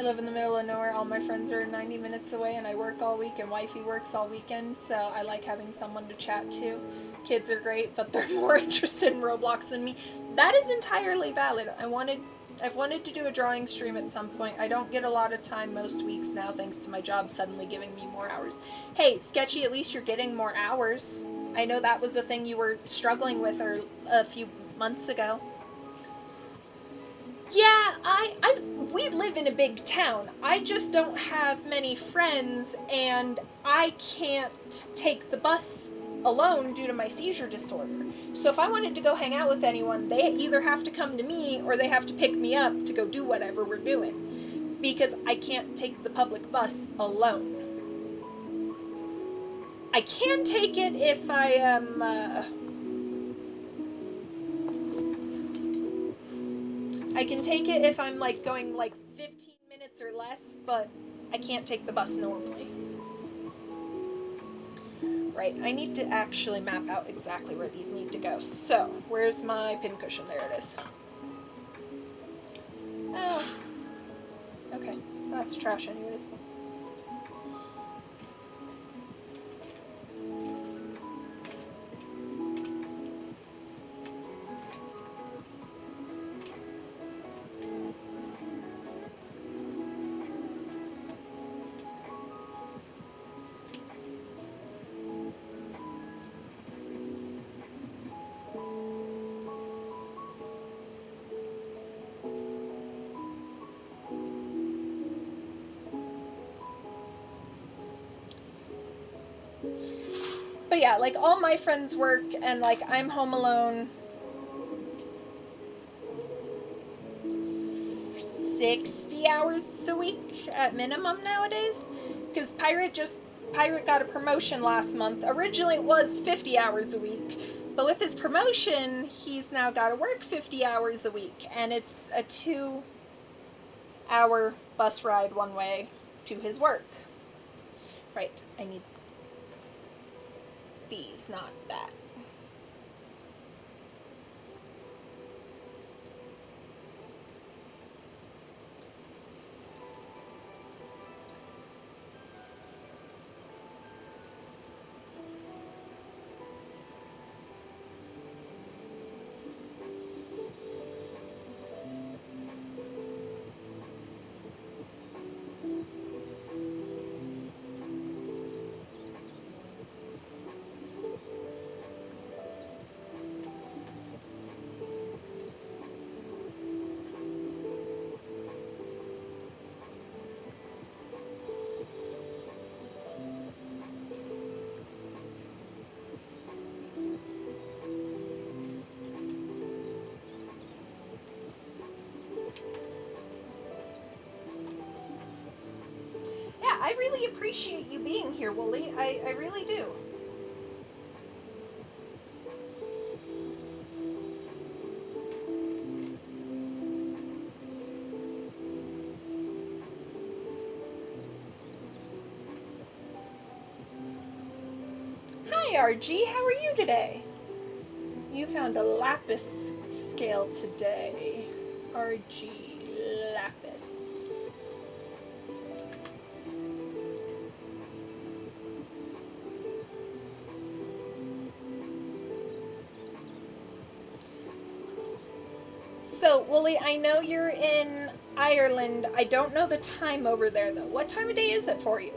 I live in the middle of nowhere. All my friends are 90 minutes away, and I work all week, and wifey works all weekend, so I like having someone to chat to. Kids are great, but they're more interested in Roblox than me. That is entirely valid. I've wanted to do a drawing stream at some point. I don't get a lot of time most weeks now, thanks to my job suddenly giving me more hours. Hey, Sketchy, at least you're getting more hours. I know that was a thing you were struggling with a few months ago. Yeah, we live in a big town. I just don't have many friends, and I can't take the bus alone due to my seizure disorder. So if I wanted to go hang out with anyone, they either have to come to me or they have to pick me up to go do whatever we're doing. Because I can't take the public bus alone. I can take it if I am, I can take it if I'm, like, going, like, 15 minutes or less, but I can't take the bus normally. Right, I need to actually map out exactly where these need to go. So, where's my pincushion? There it is. Oh. Okay, that's trash anyways. But yeah, like, all my friends work, and, like, I'm home alone 60 hours a week at minimum nowadays. Because Pirate got a promotion last month. Originally it was 50 hours a week. But with his promotion, he's now got to work 50 hours a week. And it's a 2-hour bus ride one way to his work. Right, I need these, not that. I really appreciate you being here, Wooly. I really do. Hi, RG. How are you today? You found a lapis scale today. RG lapis. So, Wooly, I know you're in Ireland. I don't know the time over there, though. What time of day is it for you?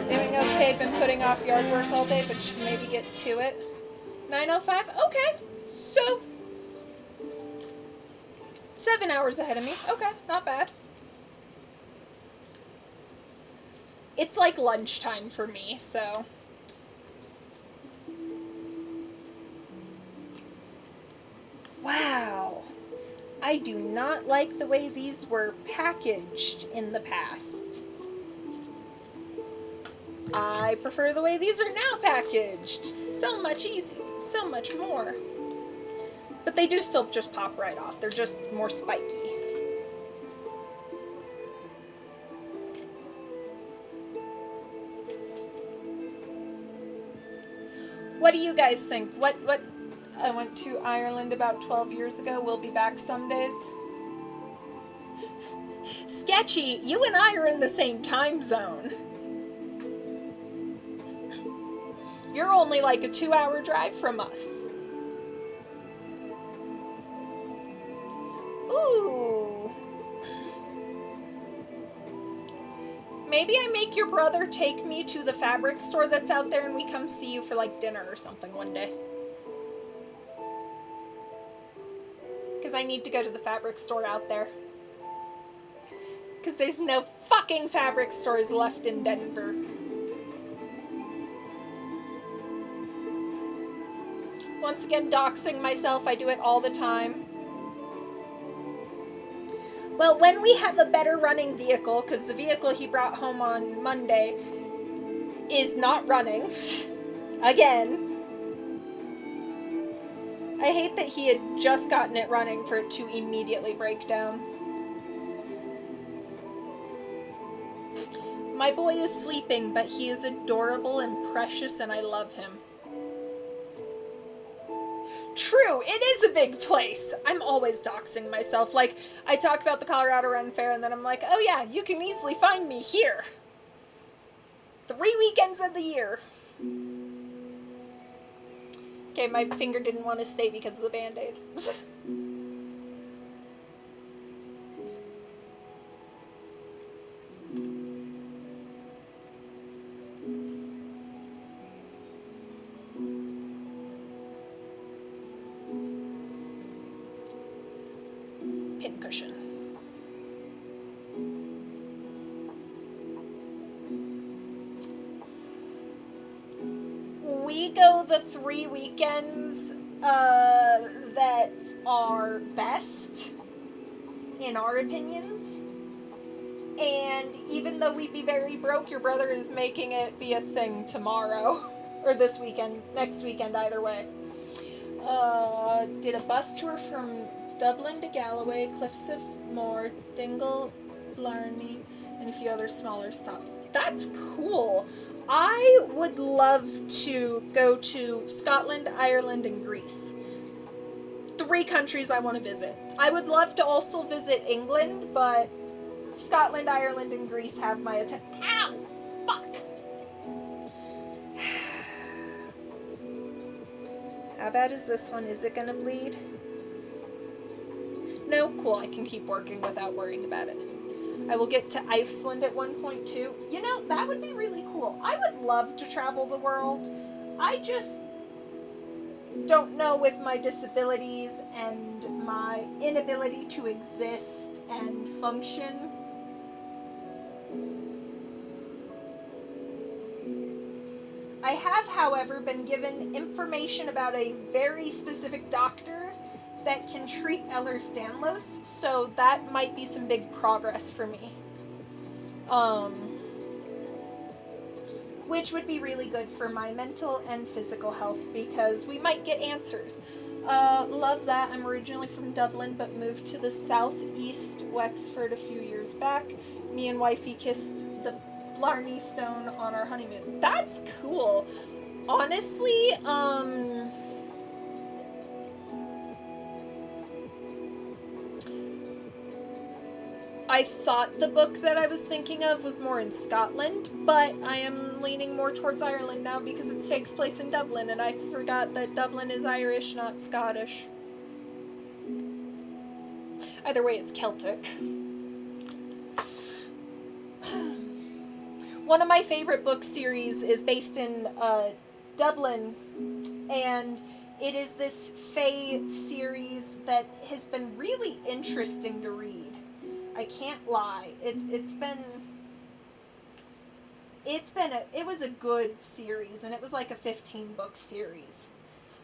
Doing okay. Been putting off yard work all day, but should maybe get to it. 9:05? Okay. So, 7 hours ahead of me. Okay, not bad. It's like lunchtime for me, so. Wow. I do not like the way these were packaged in the past. I prefer the way these are now packaged. So much easier, so much more. But they do still just pop right off. They're just more spiky. What do you guys think? What I went to Ireland about 12 years ago. We'll be back some days. Sketchy, you and I are in the same time zone. You're only like a 2-hour drive from us. Ooh. Maybe I make your brother take me to the fabric store that's out there and we come see you for like dinner or something one day. Because I need to go to the fabric store out there. Because there's no fucking fabric stores left in Denver. Once again, doxing myself. I do it all the time. Well, when we have a better running vehicle, because the vehicle he brought home on Monday is not running. Again. I hate that he had just gotten it running for it to immediately break down. My boy is sleeping, but he is adorable and precious, and I love him. True, it is a big place. I'm always doxing myself. Like, I talk about the Colorado Run Fair, and then I'm like, oh yeah, you can easily find me here. 3 weekends of the year. Okay, my finger didn't want to stay because of the Band-Aid. Pincushion. We go the 3 weekends that are best, in our opinions. And even though we'd be very broke, your brother is making it be a thing tomorrow. Or this weekend, next weekend, either way. Did a bus tour from Dublin to Galloway, Cliffs of Moher, Dingle, Blarney, and a few other smaller stops. That's cool. I would love to go to Scotland, Ireland, and Greece. 3 countries I want to visit. I would love to also visit England, but Scotland, Ireland, and Greece have my attention. Ow! Fuck! How bad is this one? Is it gonna bleed? No? Cool, I can keep working without worrying about it. I will get to Iceland at one point too. You know, that would be really cool. I would love to travel the world. I just don't know with my disabilities and my inability to exist and function. I have, however, been given information about a very specific doctor that can treat Ehlers-Danlos, so that might be some big progress for me. Which would be really good for my mental and physical health, because we might get answers. Love that. I'm originally from Dublin, but moved to the southeast Wexford a few years back. Me and wifey kissed the Blarney Stone on our honeymoon. That's cool. Honestly, I thought the book that I was thinking of was more in Scotland, but I am leaning more towards Ireland now because it takes place in Dublin, and I forgot that Dublin is Irish, not Scottish. Either way, it's Celtic. One of my favorite book series is based in Dublin, and it is this Fae series that has been really interesting to read. I can't lie. It was a good series, and it was like a 15-book series.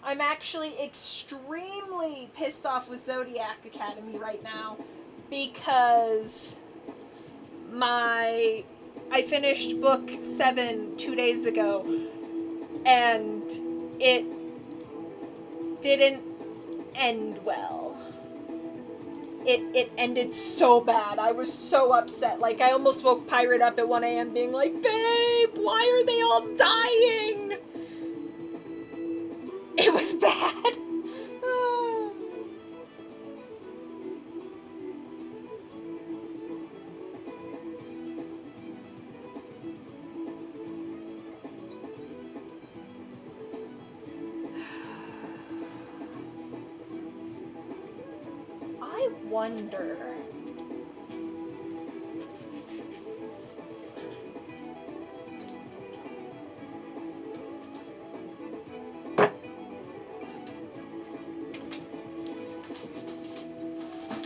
I'm actually extremely pissed off with Zodiac Academy right now because I finished book 7 2 days ago, and it didn't end well. It ended so bad. I was so upset. Like, I almost woke Pirate up at 1 a.m. being like, babe, why are they all dying? It was bad. I wonder.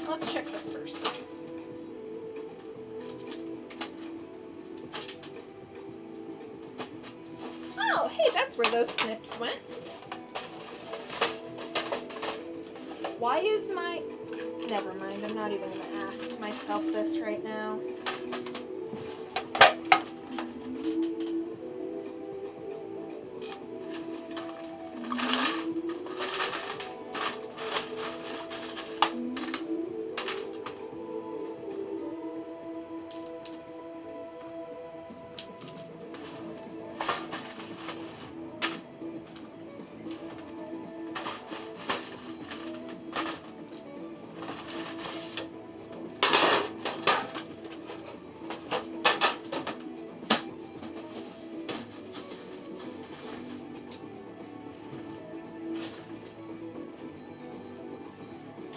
Let's check this first. Oh, hey, that's where those snips went. Why is my... Never mind, I'm not even going to ask myself this right now.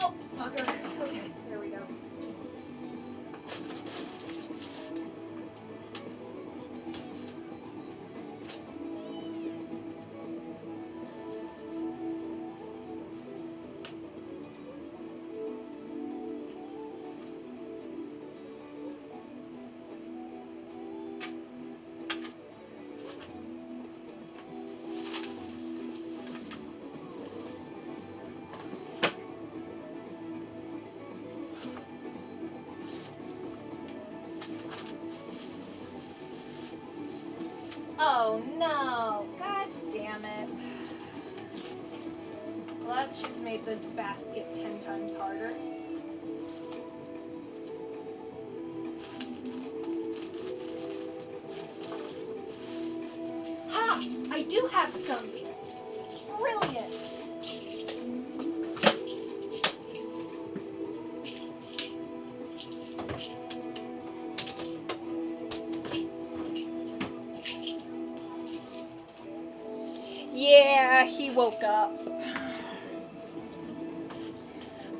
Oh, bugger. Okay, there we go. Oh no! God damn it. Well, that's just made this basket 10 times harder. Ha! I do have some. Brilliant! Yeah, he woke up.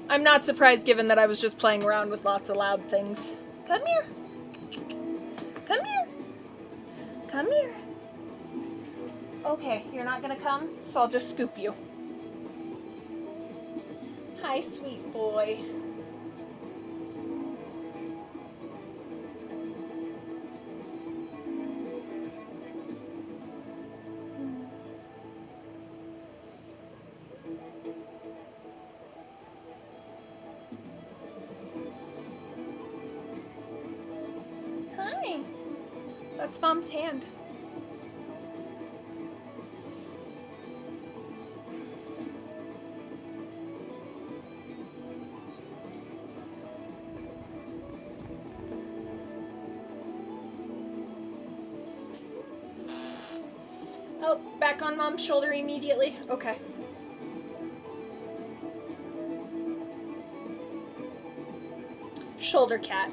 I'm not surprised given that I was just playing around with lots of loud things. Come here. Come here. Come here. Okay, you're not gonna come, so I'll just scoop you. Hi, sweet boy. Hi. That's Mom's hand. Oh, back on Mom's shoulder immediately. Okay. Shoulder cat.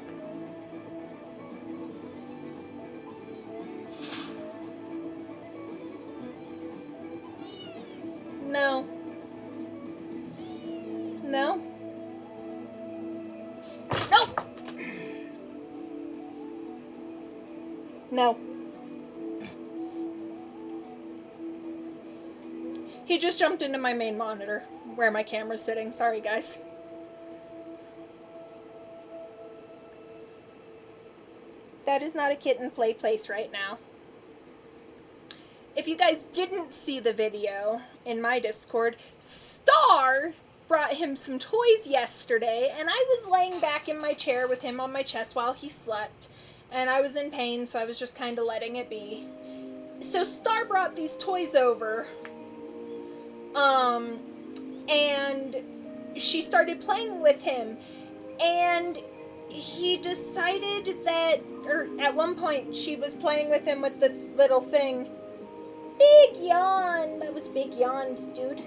No. No. Nope. No. He just jumped into my main monitor where my camera's sitting. Sorry, guys. That is not a kitten play place right now. If you guys didn't see the video in my Discord, Star brought him some toys yesterday, and I was laying back in my chair with him on my chest while he slept, and I was in pain, so I was just kind of letting it be. So Star brought these toys over, and she started playing with him, and he decided that, or at one point she was playing with him with the little thing, Big yawn. That was big yawns, dude.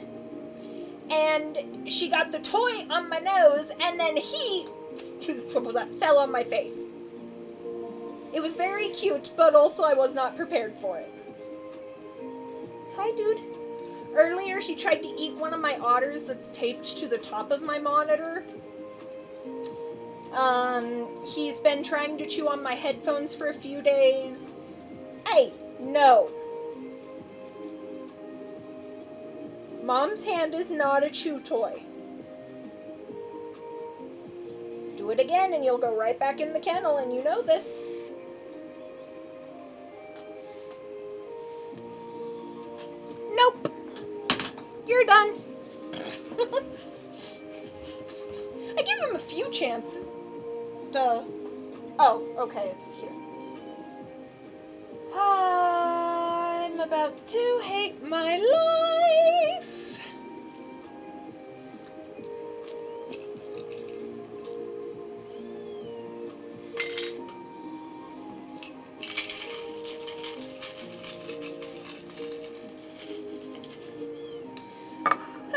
And she got the toy on my nose, and then he fell on my face. It was very cute, but also I was not prepared for it. Hi, dude. Earlier, he tried to eat one of my otters that's taped to the top of my monitor. He's been trying to chew on my headphones for a few days. Hey, no. Mom's hand is not a chew toy. Do it again and you'll go right back in the kennel, and you know this. Nope. You're done. I give him a few chances. Oh, okay, it's here. I'm about to hate my life.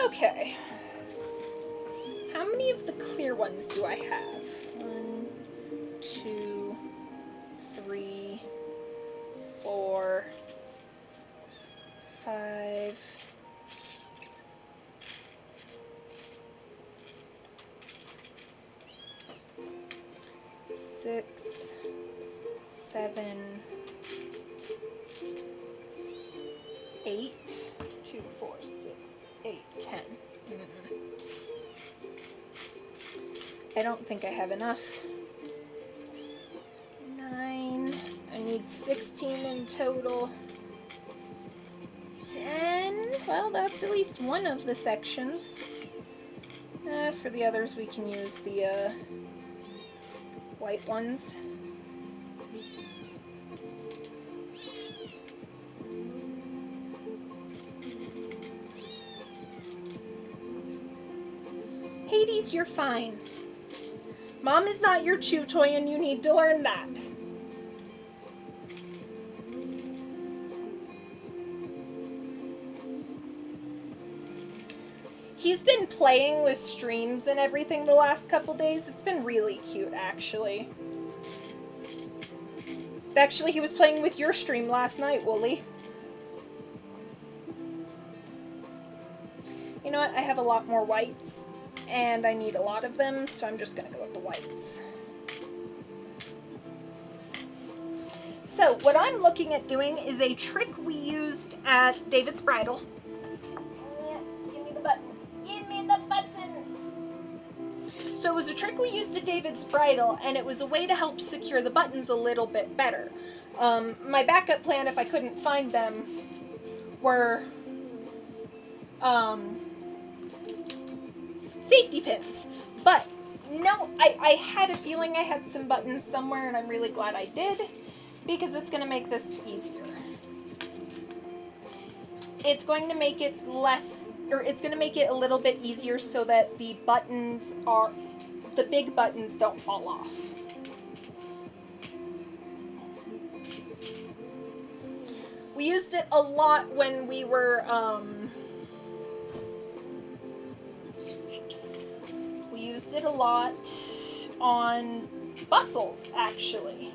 Okay. How many of the clear ones do I have? 1, 2, 3, 4, 5. Six, 7, 8. 2, 4, 6, 8, 10. I don't think I have enough. 9. I need 16 in total. 10. Well, that's at least one of the sections. For the others, we can use the white ones. Hades, you're fine. Mom is not your chew toy, and you need to learn that. He's been playing with streams and everything the last couple days. It's been really cute, actually. Actually, he was playing with your stream last night, Wooly. You know what? I have a lot more whites, and I need a lot of them, so I'm just gonna go with the whites. So, what I'm looking at doing is a trick we used at David's Bridal. Give me the button. Give me the button! So it was a trick we used at David's Bridal, and it was a way to help secure the buttons a little bit better. My backup plan, if I couldn't find them, were safety pins. But no, I had a feeling I had some buttons somewhere, and I'm really glad I did, because it's going to make this easier. It's going to make it less, or it's going to make it a little bit easier so that the buttons are, the big buttons don't fall off. We used it a lot when we were, we used it a lot on bustles, actually.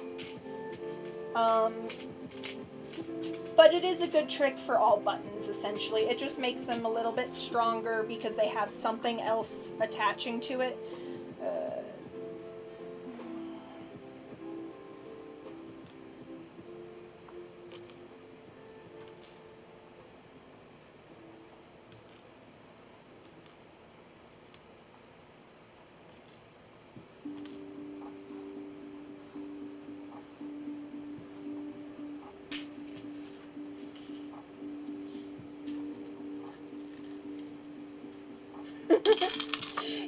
But it is a good trick for all buttons, essentially. It just makes them a little bit stronger because they have something else attaching to it.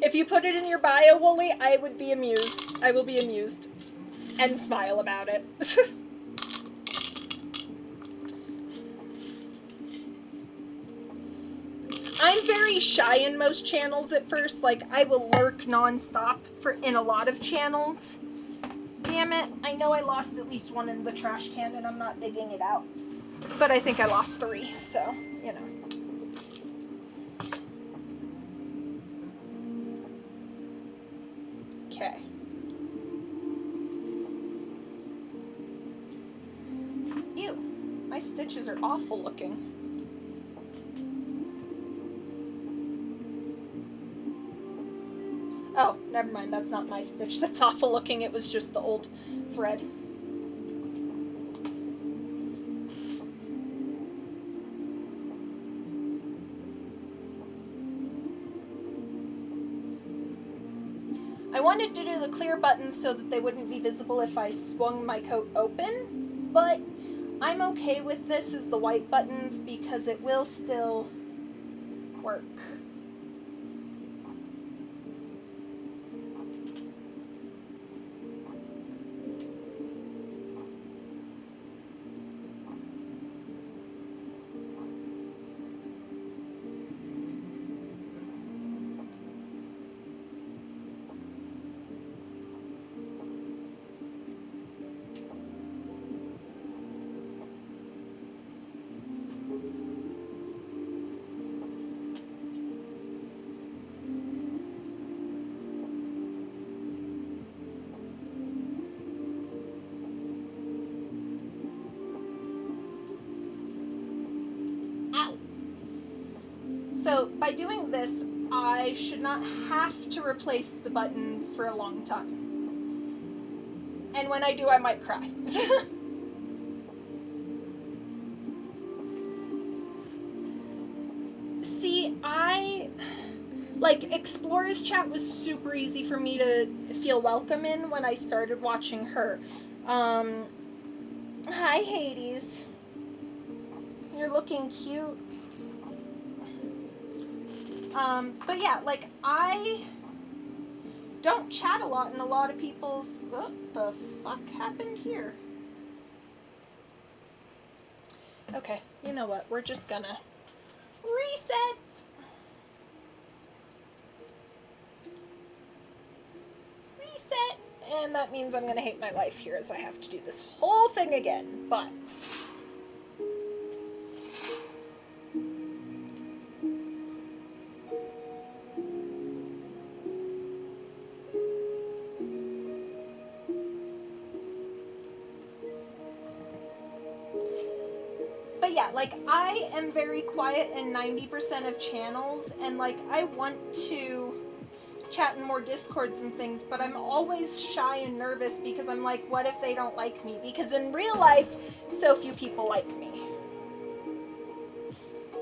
If you put it in your bio, Wooly, I would be amused. I will be amused. And smile about it. I'm very shy in most channels at first. Like, I will lurk nonstop in a lot of channels. Damn it. I know I lost at least one in the trash can and I'm not digging it out. But I think I lost 3, so, you know. Okay. Ew, my stitches are awful looking. Oh, never mind, that's not my stitch that's awful looking, it was just the old thread. I wanted to do the clear buttons so that they wouldn't be visible if I swung my coat open, but I'm okay with this as the white buttons because it will still work. So by doing this, I should not have to replace the buttons for a long time. And when I do, I might cry. See, Explorer's Chat was super easy for me to feel welcome in when I started watching her. Hi, Hades. You're looking cute. But yeah, I don't chat a lot, and a lot of people's... What the fuck happened here? Okay, you know what? We're just gonna reset. Reset. And that means I'm gonna hate my life here as I have to do this whole thing again, but... yeah, I am very quiet in 90% of channels, and, I want to chat in more Discords and things, but I'm always shy and nervous because I'm like, what if they don't like me? Because in real life, so few people like me.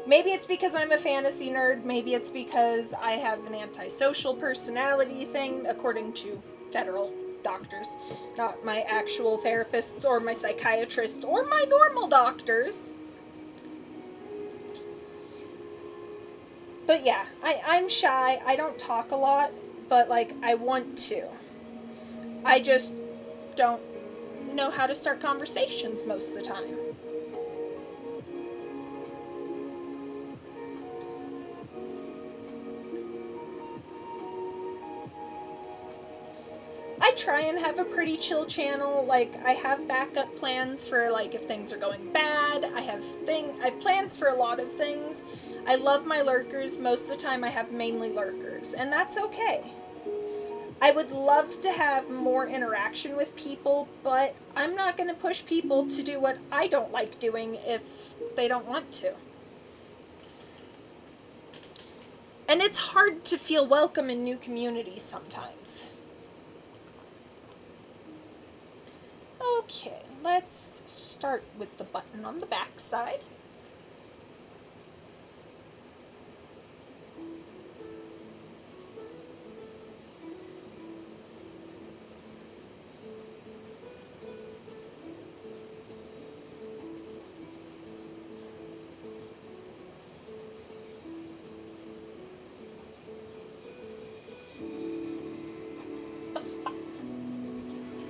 Maybe it's because I'm a fantasy nerd, maybe it's because I have an antisocial personality thing, according to federal doctors, not my actual therapists or my psychiatrist or my normal doctors. But yeah, I'm shy, I don't talk a lot, but I want to. I just don't know how to start conversations most of the time. I try and have a pretty chill channel. I have backup plans for if things are going bad. I have plans for a lot of things. I love my lurkers. Most of the time I have mainly lurkers, and that's okay. I would love to have more interaction with people, but I'm not going to push people to do what I don't like doing if they don't want to. And it's hard to feel welcome in new communities sometimes. Okay, let's start with the button on the back side.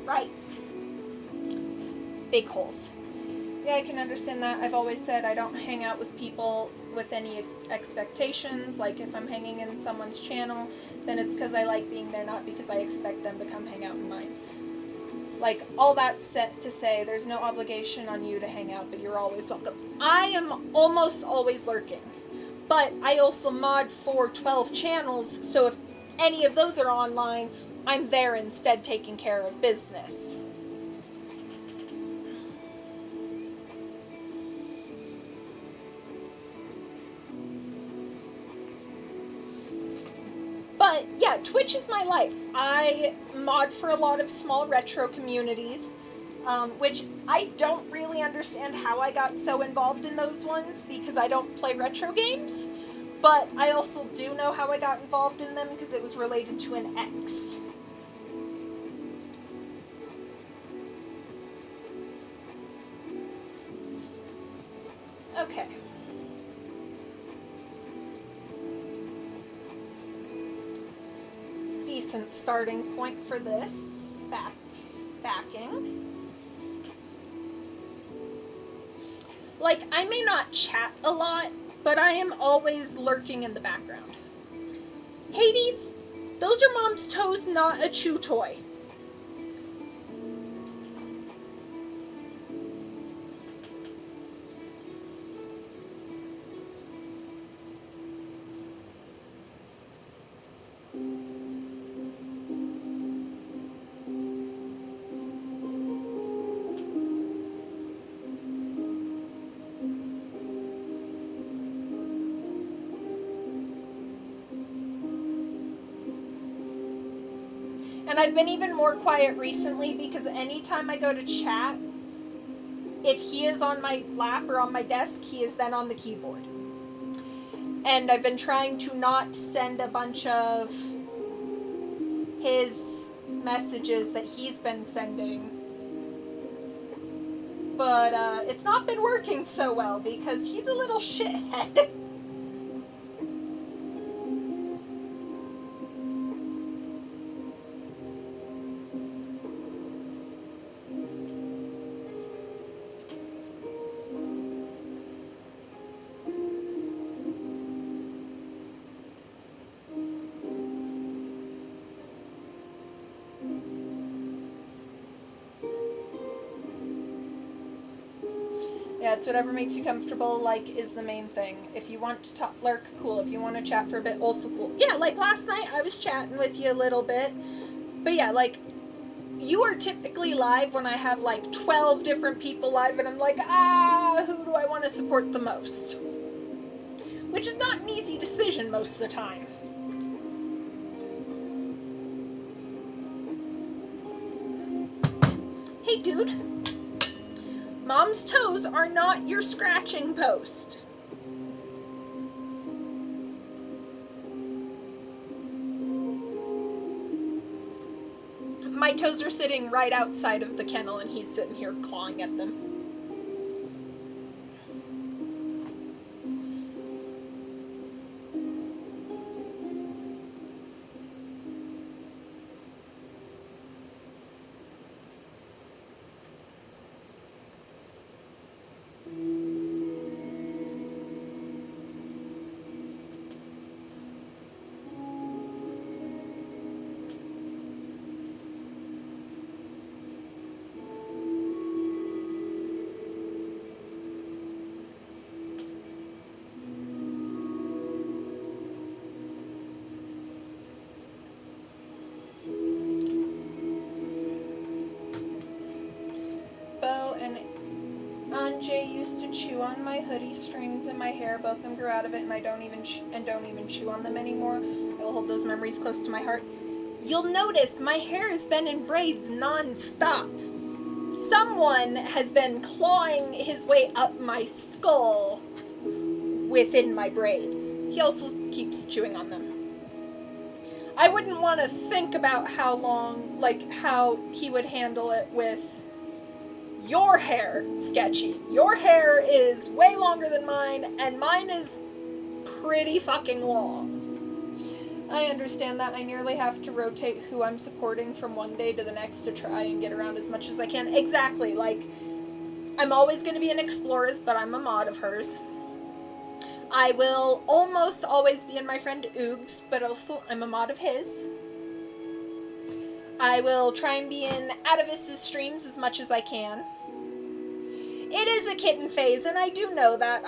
Right. Big holes. Yeah, I can understand that. I've always said I don't hang out with people with any expectations. If I'm hanging in someone's channel, then it's because I like being there, not because I expect them to come hang out in mine. Like, all that's set to say there's no obligation on you to hang out, but you're always welcome. I am almost always lurking. But I also mod for 12 channels, so if any of those are online, I'm there instead taking care of business. But yeah, Twitch is my life. I mod for a lot of small retro communities, which I don't really understand how I got so involved in those ones because I don't play retro games. But I also do know how I got involved in them because it was related to an ex. Okay. Decent starting point for this. Backing. Like, I may not chat a lot, but I am always lurking in the background. Hades, those are Mom's toes, not a chew toy. And I've been even more quiet recently because anytime I go to chat, if he is on my lap or on my desk, he is then on the keyboard. And I've been trying to not send a bunch of his messages that he's been sending. But it's not been working so well because he's a little shithead. Yeah, it's whatever makes you comfortable, like, is the main thing. If you want to talk, lurk, cool. If you want to chat for a bit, also cool. Yeah, like last night, I was chatting with you a little bit. But yeah, like, you are typically live when I have, like, 12 different people live, and I'm like, who do I want to support the most? Which is not an easy decision most of the time. Hey, dude. Mom's toes are not your scratching post. My toes are sitting right outside of the kennel and he's sitting here clawing at them. Jay used to chew on my hoodie strings and my hair. Both of them grew out of it, and I don't even chew on them anymore. I will hold those memories close to my heart. You'll notice my hair has been in braids non-stop. Someone has been clawing his way up my skull within my braids. He also keeps chewing on them. I wouldn't want to think about how long, like, how he would handle it with your hair, Sketchy. Your hair is way longer than mine, and mine is pretty fucking long. I understand that. I nearly have to rotate who I'm supporting from one day to the next to try and get around as much as I can. Exactly. Like, I'm always going to be an Explorers, but I'm a mod of hers. I will almost always be in my friend Oogs, but also I'm a mod of his. I will try and be in Atavis's streams as much as I can. It is a kitten phase, and I do know that.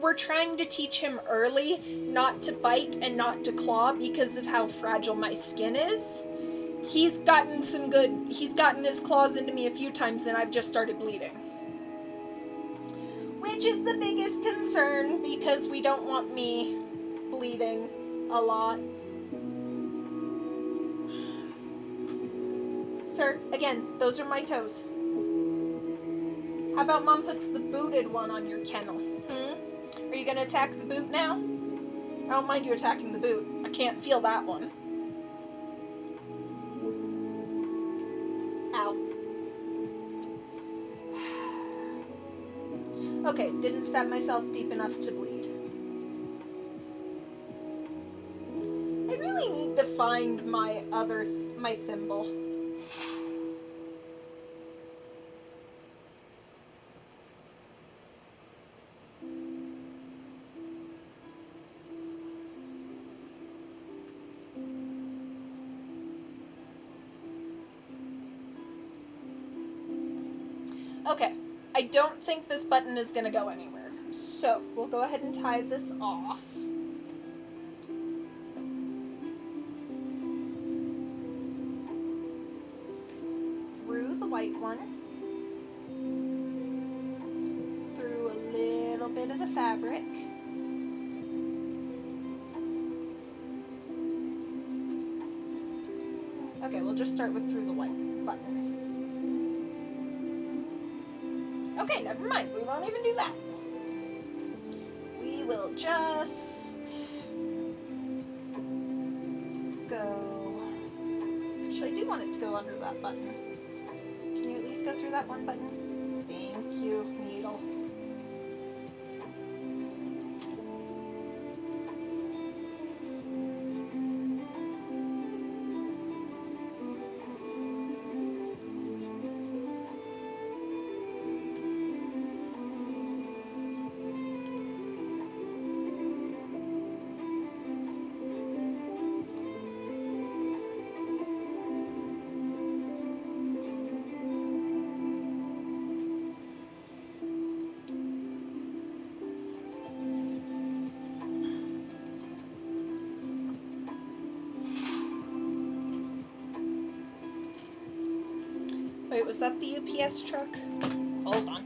We're trying to teach him early not to bite and not to claw because of how fragile my skin is. He's gotten his claws into me a few times and I've just started bleeding. Which is the biggest concern because we don't want me bleeding a lot. Sir, again, those are my toes. How about Mom puts the booted one on your kennel? Are you gonna attack the boot now? I don't mind you attacking the boot. I can't feel that one. Ow. Okay, didn't stab myself deep enough to bleed. I really need to find my thimble. Okay, I don't think this button is going to go anywhere. So, we'll go ahead and tie this off. Through the white one. Through a little bit of the fabric. Okay, we'll just start with through the white button. Okay, never mind. We won't even do that. We will just go... Actually, I do want it to go under that button. Can you at least go through that one button? Thank you, needle. Wait, was that the UPS truck? Hold on.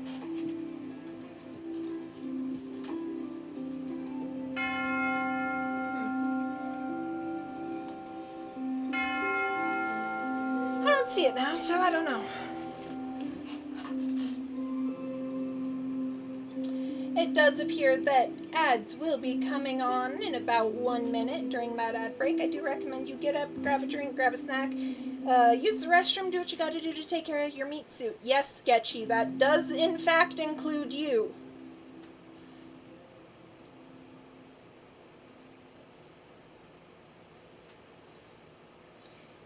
I don't see it now, so I don't know. It does appear that ads will be coming on in about 1 minute during that ad break. I do recommend you get up, grab a drink, grab a snack, use the restroom, do what you gotta do to take care of your meat suit. Yes, Sketchy, that does in fact include you.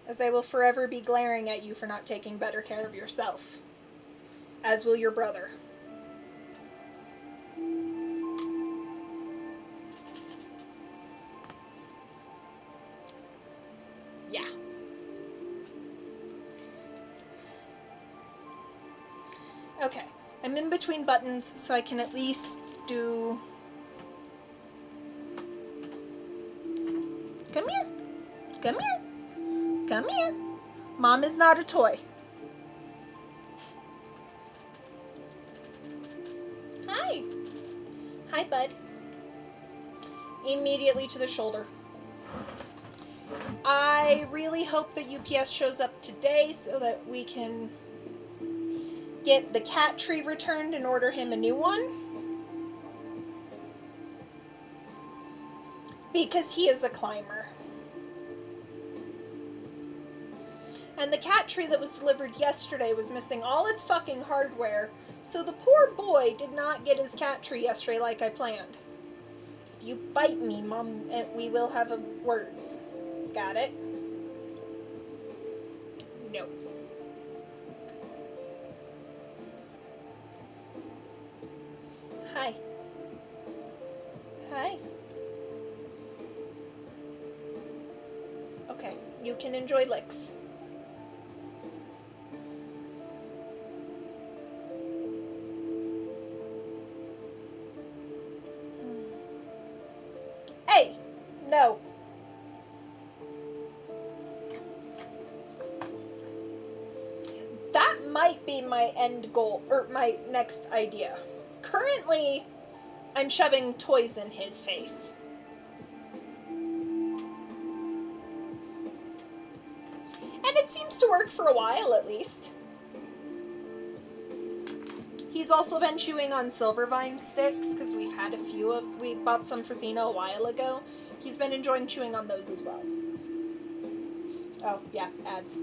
As I will forever be glaring at you for not taking better care of yourself. As will your brother. Yeah. Okay. I'm in between buttons, so I can at least do... Come here. Come here. Come here. Mom is not a toy. Hi. Hi, bud. Immediately to the shoulder. I really hope that UPS shows up today so that we can get the cat tree returned and order him a new one. Because he is a climber. And the cat tree that was delivered yesterday was missing all its fucking hardware, so the poor boy did not get his cat tree yesterday like I planned. If you bite me, Mom, we will have words. Got it? No. Hi. Hi. Okay, you can enjoy licks. No. That might be my end goal, or my next idea. Currently, I'm shoving toys in his face. And it seems to work for a while, at least. He's also been chewing on Silvervine sticks, because we've had a few of... We bought some for Thena a while ago. He's been enjoying chewing on those as well. Oh, yeah, ads.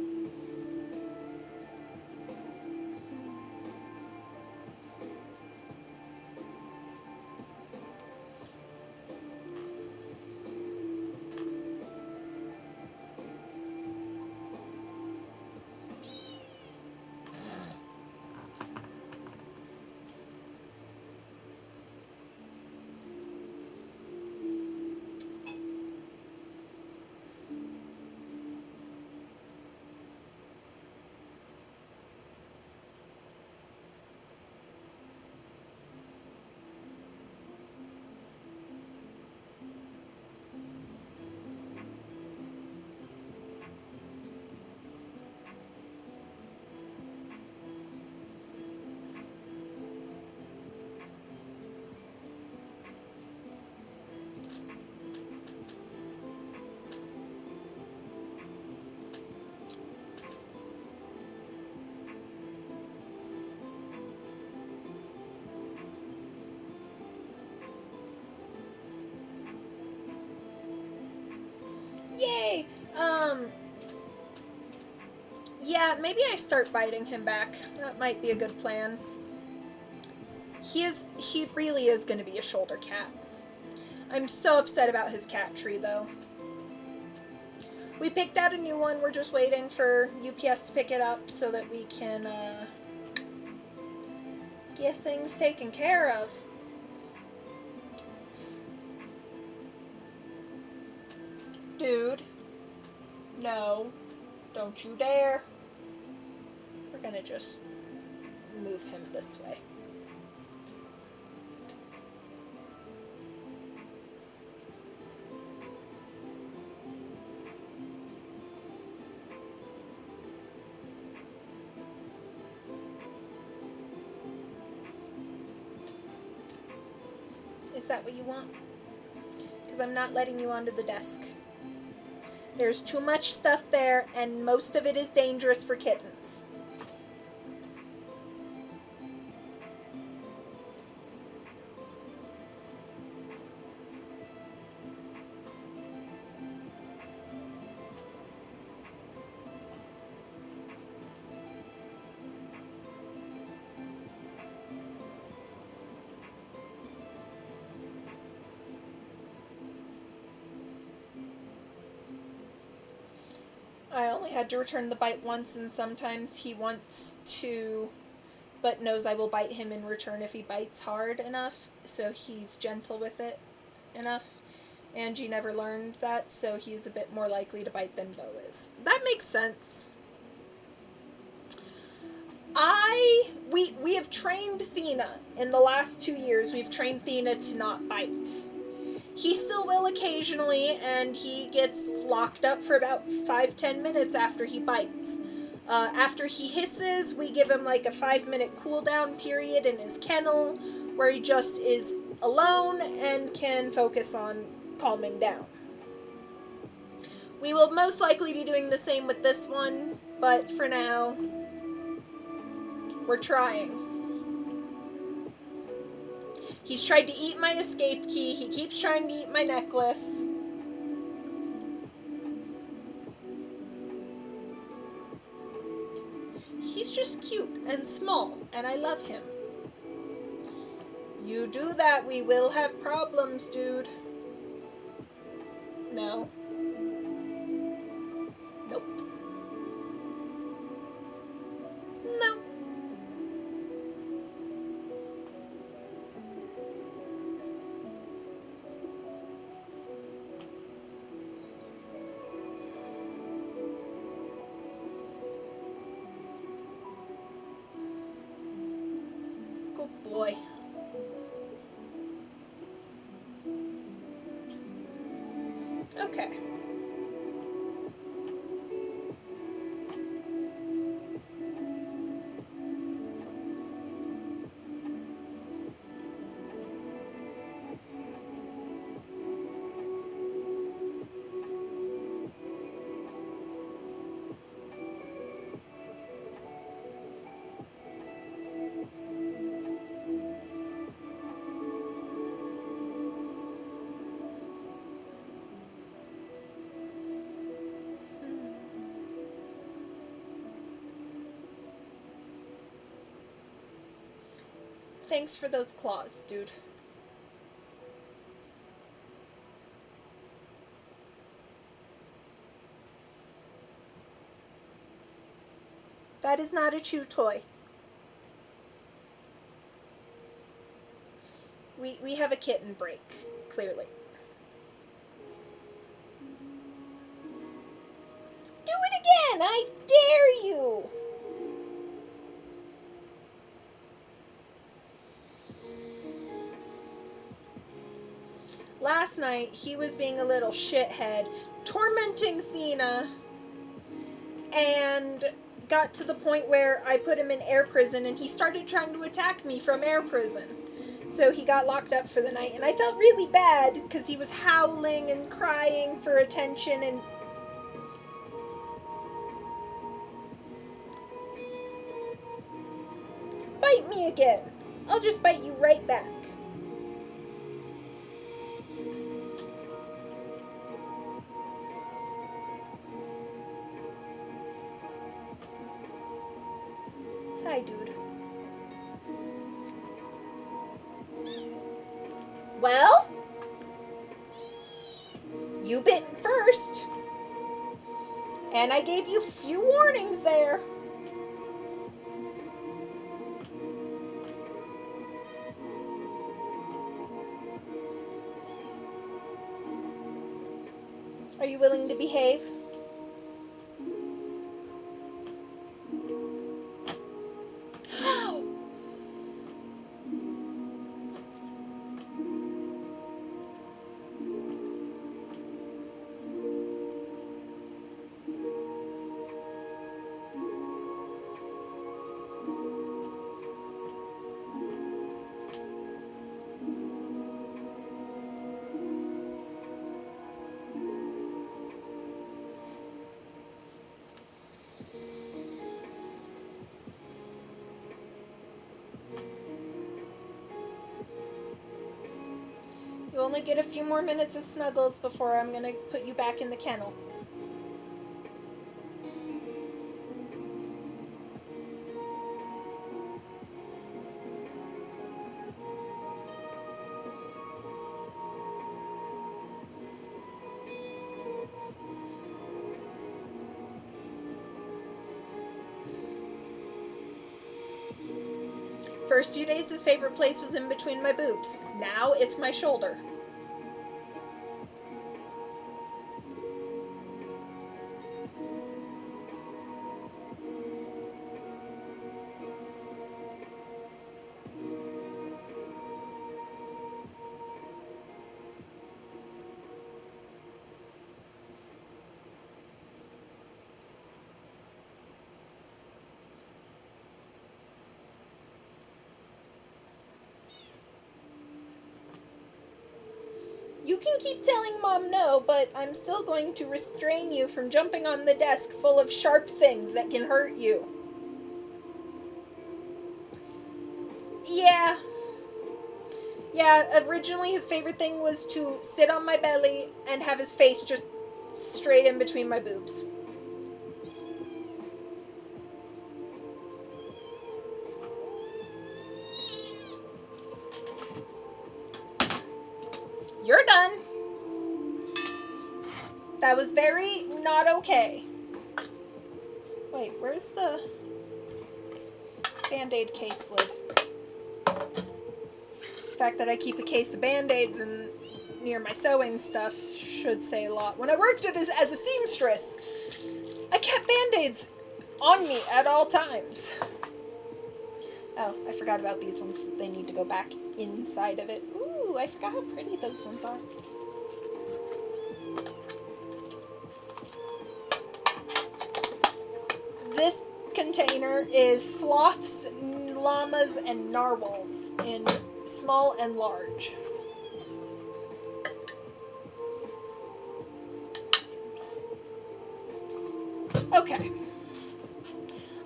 Yay! Yeah, maybe I start biting him back. That might be a good plan. He really is going to be a shoulder cat. I'm so upset about his cat tree, though. We picked out a new one. We're just waiting for UPS to pick it up so that we can, get things taken care of. Dude. No. Don't you dare. We're gonna just move him this way. Is that what you want? Because I'm not letting you onto the desk. There's too much stuff there, and most of it is dangerous for kittens. I only had to return the bite once, and sometimes he wants to, but knows I will bite him in return if he bites hard enough, so he's gentle with it enough. Angie never learned that, so he's a bit more likely to bite than Bo is. That makes sense. We have trained Thena. In the last 2 years, we've trained Thena to not bite. He still will occasionally, and he gets locked up for about 5-10 minutes after he bites. After he hisses, we give him like a 5-minute cooldown period in his kennel, where he just is alone and can focus on calming down. We will most likely be doing the same with this one, but for now, we're trying. He's tried to eat my escape key. He keeps trying to eat my necklace. He's just cute and small, and I love him. You do that, we will have problems, dude. No. Nope. No. Good boy. Okay. Thanks for those claws, dude. That is not a chew toy. We have a kitten break, clearly. Do it again! I dare you! Last night, he was being a little shithead, tormenting Thena, and got to the point where I put him in air prison and he started trying to attack me from air prison. So he got locked up for the night, and I felt really bad because he was howling and crying for attention and... Bite me again. I'll just bite you right back. Hi, dude. Well? You bitten first. And I gave you a few warnings there. Are you willing to behave? You only get a few more minutes of snuggles before I'm gonna put you back in the kennel. First few days, his favorite place was in between my boobs. Now it's my shoulder. You can keep telling Mom no, but I'm still going to restrain you from jumping on the desk full of sharp things that can hurt you. Yeah. Yeah, originally his favorite thing was to sit on my belly and have his face just straight in between my boobs. You're done. That was very not okay. Wait, where's the Band-Aid case lid? The fact that I keep a case of Band-Aids and near my sewing stuff should say a lot. When I worked as a seamstress, I kept Band-Aids on me at all times. Oh, I forgot about these ones. They need to go back inside of it. Ooh, I forgot how pretty those ones are. there is sloths, llamas, and narwhals in small and large. Okay.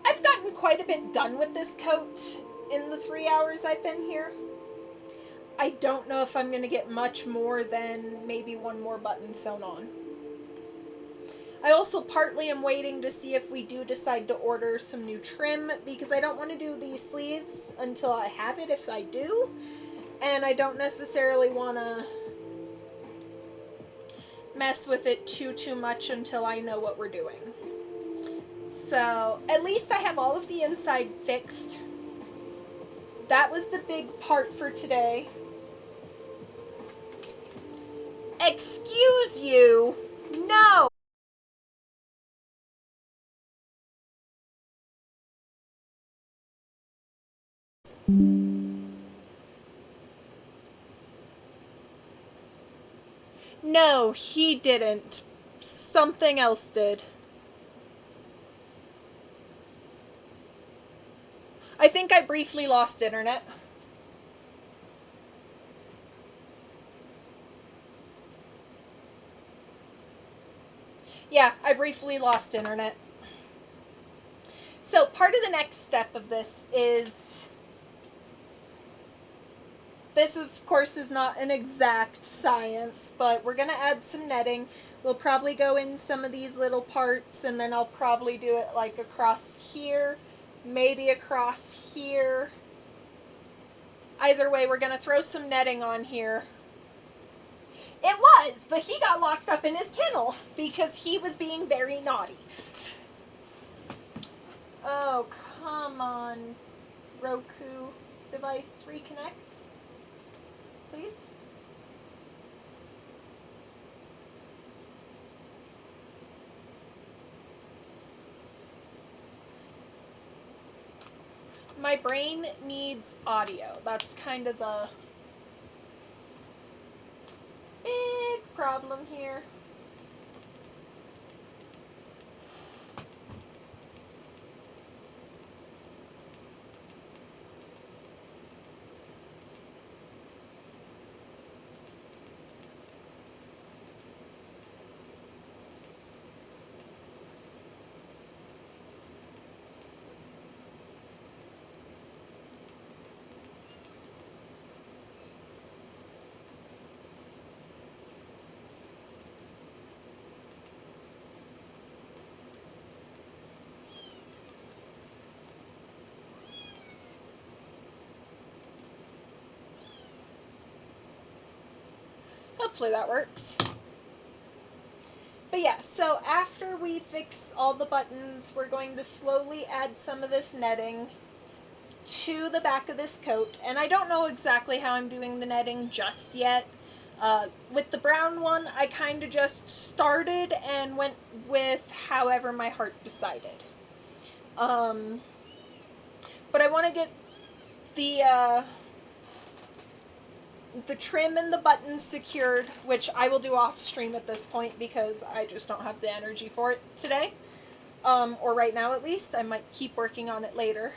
I've gotten quite a bit done with this coat in the 3 hours I've been here. I don't know if I'm going to get much more than maybe one more button sewn on. I also partly am waiting to see if we do decide to order some new trim, because I don't want to do these sleeves until I have it if I do. And I don't necessarily want to mess with it too much until I know what we're doing. So, at least I have all of the inside fixed. That was the big part for today. Excuse you! No! No, he didn't. Something else did. I think I briefly lost internet. Yeah, I briefly lost internet. So part of the next step of this is, this of course is not an exact science, but we're going to add some netting. We'll probably go in some of these little parts, and then I'll probably do it like across here, maybe across here. Either way, we're going to throw some netting on here. It was, but he got locked up in his kennel because he was being very naughty. Oh, come on, Roku device, reconnect, please. My brain needs audio. That's kind of the big problem here. Hopefully that works. But yeah, so after we fix all the buttons, we're going to slowly add some of this netting to the back of this coat. And I don't know exactly how I'm doing the netting just yet. With the brown one, I kind of just started and went with however my heart decided. But I want to get the trim and the buttons secured, which I will do off stream at this point because I just don't have the energy for it today. Or right now at least. I might keep working on it later.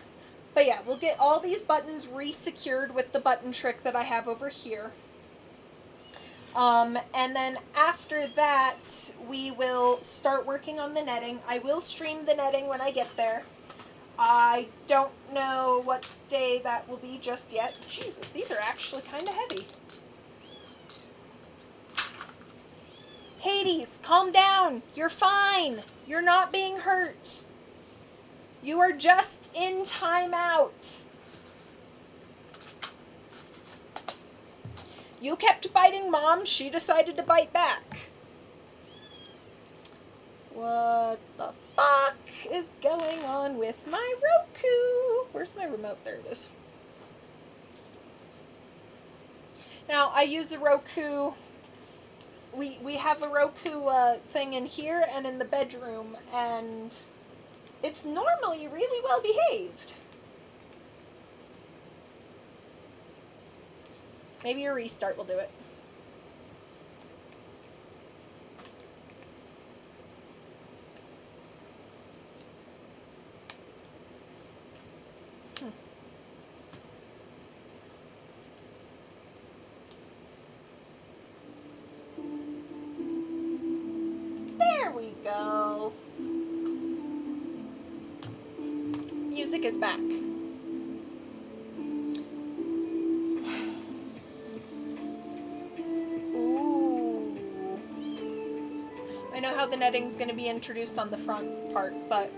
But yeah, we'll get all these buttons re-secured with the button trick that I have over here. And then after that, we will start working on the netting. I will stream the netting when I get there. I don't know what day that will be just yet. Jesus, these are actually kind of heavy. Hades, calm down. You're fine. You're not being hurt. You are just in timeout. You kept biting Mom. She decided to bite back. What the fuck is going on with my Roku? Where's my remote? There it is. Now, I use a Roku. We have a Roku thing in here and in the bedroom, and it's normally really well behaved. Maybe a restart will do it. music is back. Ooh. I know how the netting's going to be introduced on the front part, but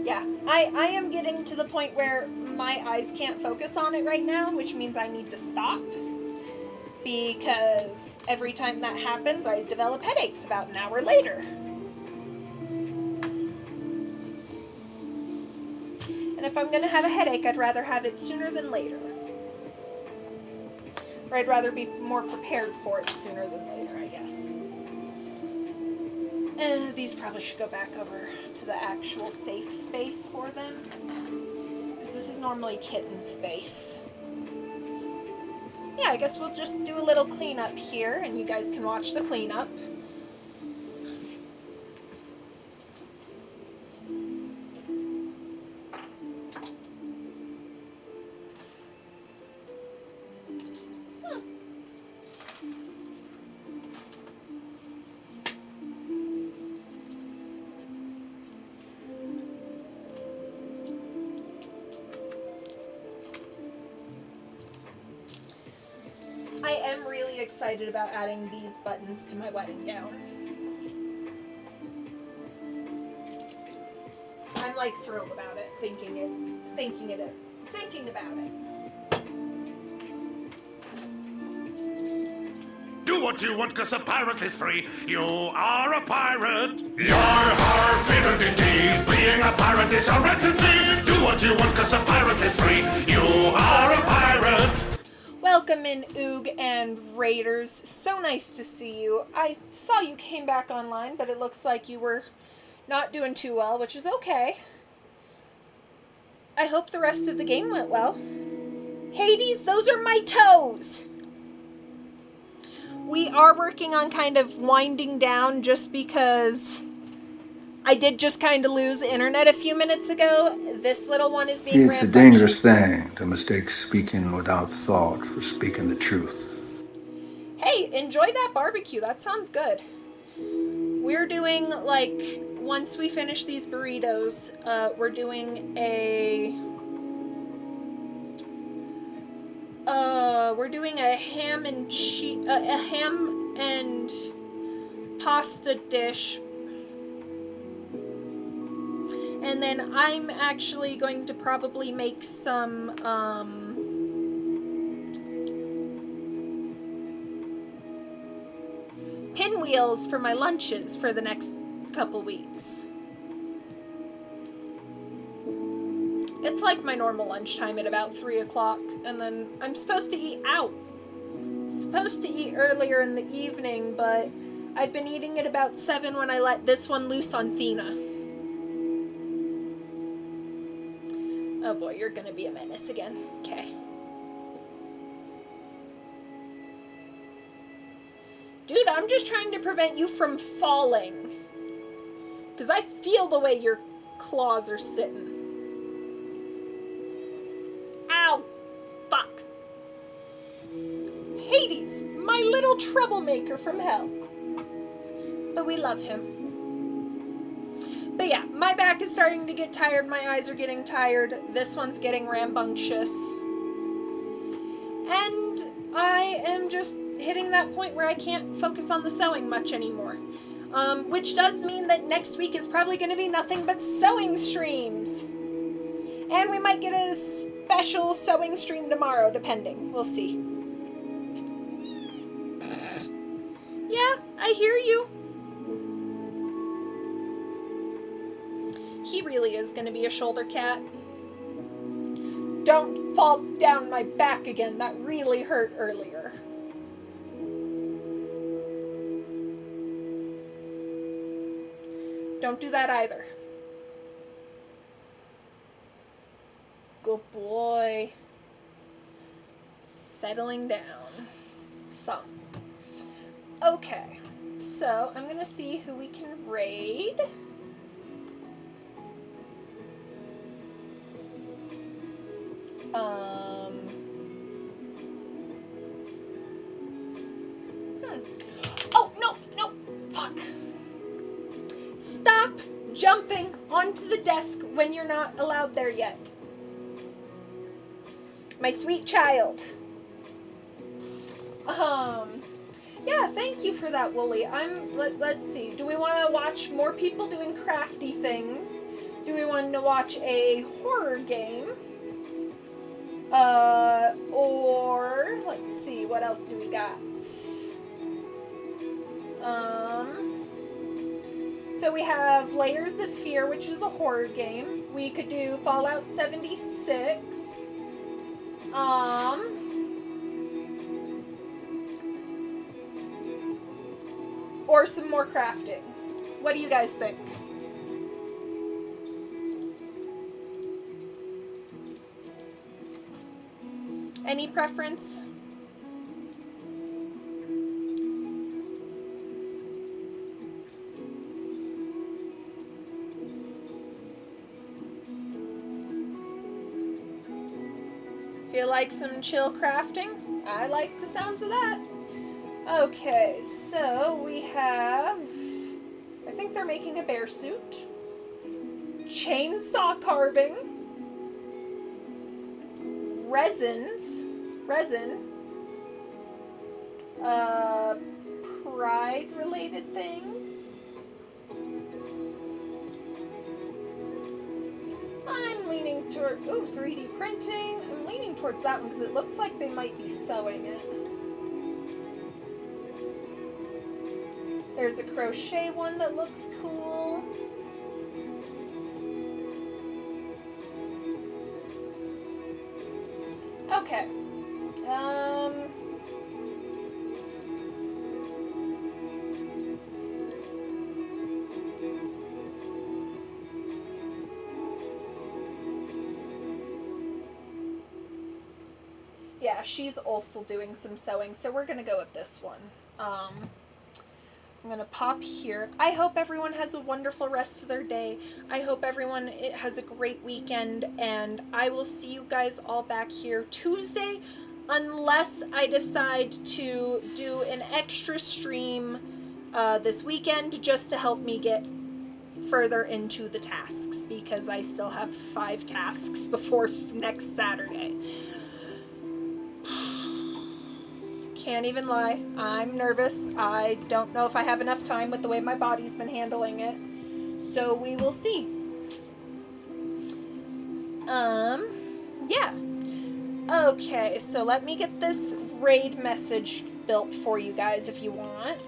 yeah, I am getting to the point where my eyes can't focus on it right now, which means I need to stop, because every time that happens, I develop headaches about an hour later. And if I'm going to have a headache, I'd rather have it sooner than later. Or I'd rather be more prepared for it sooner than later, I guess. These probably should go back over to the actual safe space for them, because this is normally kitten space. Yeah, I guess we'll just do a little cleanup here, and you guys can watch the cleanup. I am really excited about adding these buttons to my wedding gown. I'm like thrilled about it, thinking about it. Do what you want, 'cause a pirate is free. You are a pirate. You're our favorite indeed. Being a pirate is a right indeed. Do what you want, 'cause a pirate is free. You are a pirate. Welcome in, Oog and Raiders. So nice to see you. I saw you came back online, but it looks like you were not doing too well, which is okay. I hope the rest of the game went well. Hades, those are my toes! We are working on kind of winding down, just because I did just kind of lose internet a few minutes ago. This little one is being It's a rambunctious. dangerous thing to mistake speaking without thought for speaking the truth. Hey, enjoy that barbecue. That sounds good. We're doing, like, once we finish these burritos, we're doing a ham and a ham and pasta dish. And then I'm actually going to probably make some, pinwheels for my lunches for the next couple weeks. It's like my normal lunchtime at about 3 o'clock, and then I'm supposed to eat out. Supposed to eat earlier in the evening, but I've been eating at about 7 when I let this one loose on Thena. Oh boy, you're gonna be a menace again. Okay. Dude, I'm just trying to prevent you from falling. Because I feel the way your claws are sitting. Ow! Fuck. Hades, my little troublemaker from hell. But we love him. But yeah, my back is starting to get tired. My eyes are getting tired. This one's getting rambunctious. And I am just hitting that point where I can't focus on the sewing much anymore. Which does mean that next week is probably going to be nothing but sewing streams. And we might get a special sewing stream tomorrow, depending. We'll see. Yeah, I hear you. He really is going to be a shoulder cat. Don't fall down my back again. That really hurt earlier. Don't do that either. Good boy. Settling down. Some. Okay. So, I'm going to see who we can raid. Oh, no, no, fuck. Stop jumping onto the desk when you're not allowed there yet. My sweet child. Yeah, thank you for that, Wooly. Let's see. Do we want to watch more people doing crafty things? Do we want to watch a horror game? Or let's see, what else do we got? So we have Layers of Fear, which is a horror game. We could do Fallout 76. Or some more crafting. What do you guys think? Any preference? Feel like some chill crafting? I like the sounds of that. Okay, so we have, I think they're making a bear suit. Chainsaw carving. Resin. Pride related things. I'm leaning toward, 3D printing. I'm leaning towards that one because it looks like they might be sewing it. There's a crochet one that looks cool. Okay. Yeah, she's also doing some sewing, so we're gonna go with this one. I'm gonna pop here. I hope everyone has a wonderful rest of their day. I hope everyone has a great weekend, and I will see you guys all back here Tuesday, unless I decide to do an extra stream this weekend just to help me get further into the tasks, because I still have 5 tasks before next Saturday. Can't even lie. I'm nervous. I don't know if I have enough time with the way my body's been handling it. So we will see. Yeah. Okay, so let me get this raid message built for you guys if you want.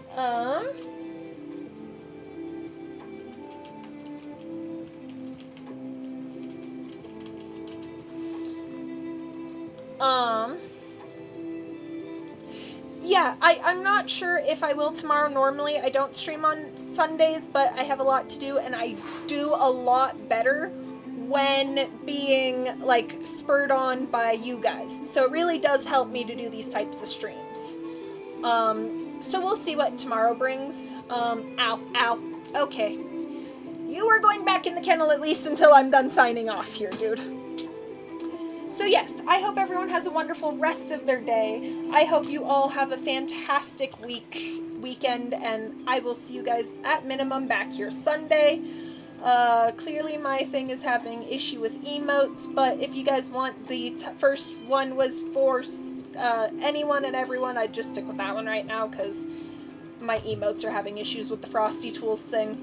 Yeah, I'm not sure if I will tomorrow. Normally I don't stream on Sundays, but I have a lot to do, and I do a lot better when being like spurred on by you guys. So it really does help me to do these types of streams. So we'll see what tomorrow brings. Ow. Okay. You are going back in the kennel at least until I'm done signing off here, dude. So yes, I hope everyone has a wonderful rest of their day. I hope you all have a fantastic weekend, and I will see you guys at minimum back here Sunday. Clearly my thing is having issue with emotes, but if you guys want, the first one was for anyone and everyone. I'd just stick with that one right now because my emotes are having issues with the Frosty Tools thing.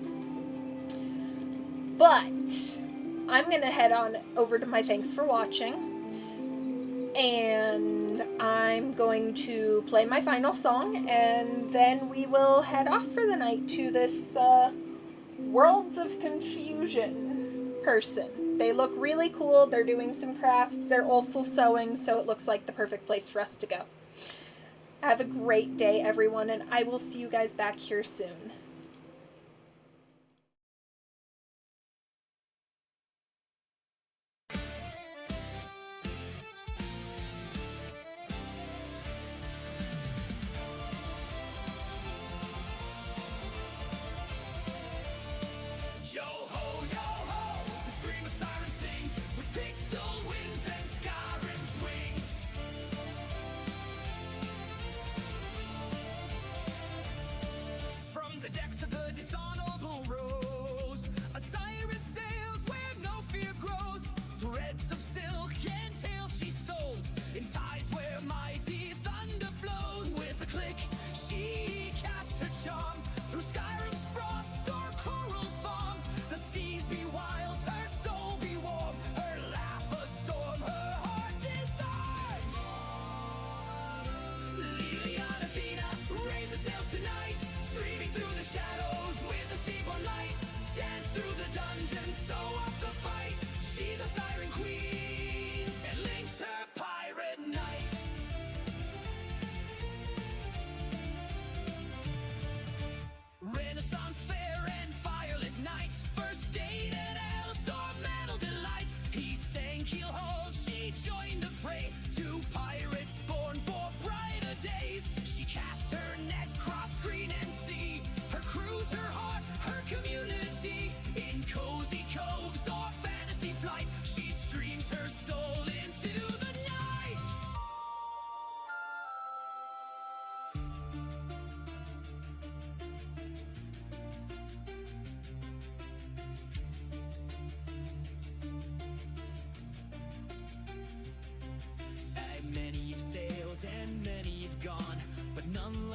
But I'm gonna head on over to my thanks for watching. And I'm going to play my final song, and then we will head off for the night to this Worlds of Confusion person. They look really cool. They're doing some crafts. They're also sewing, so it looks like the perfect place for us to go. Have a great day, everyone, and I will see you guys back here soon. From the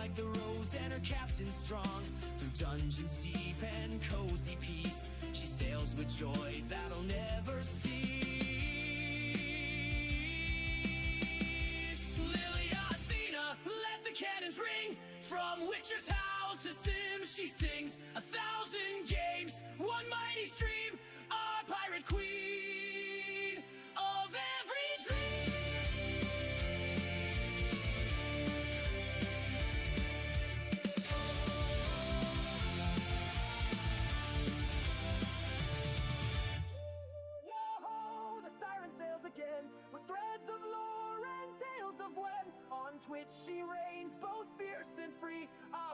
like the rose and her captain strong. Through dungeons deep and cozy peace, she sails with joy that'll never cease. Lilia Athena, let the cannons ring. From Witcher's Howl to Sims, she sings 1,000 games, one mighty stream, our pirate queen of every dream. Yo-ho, the siren sails again, with threads of lore and tales of when. On Twitch she reigns, both fierce and free, a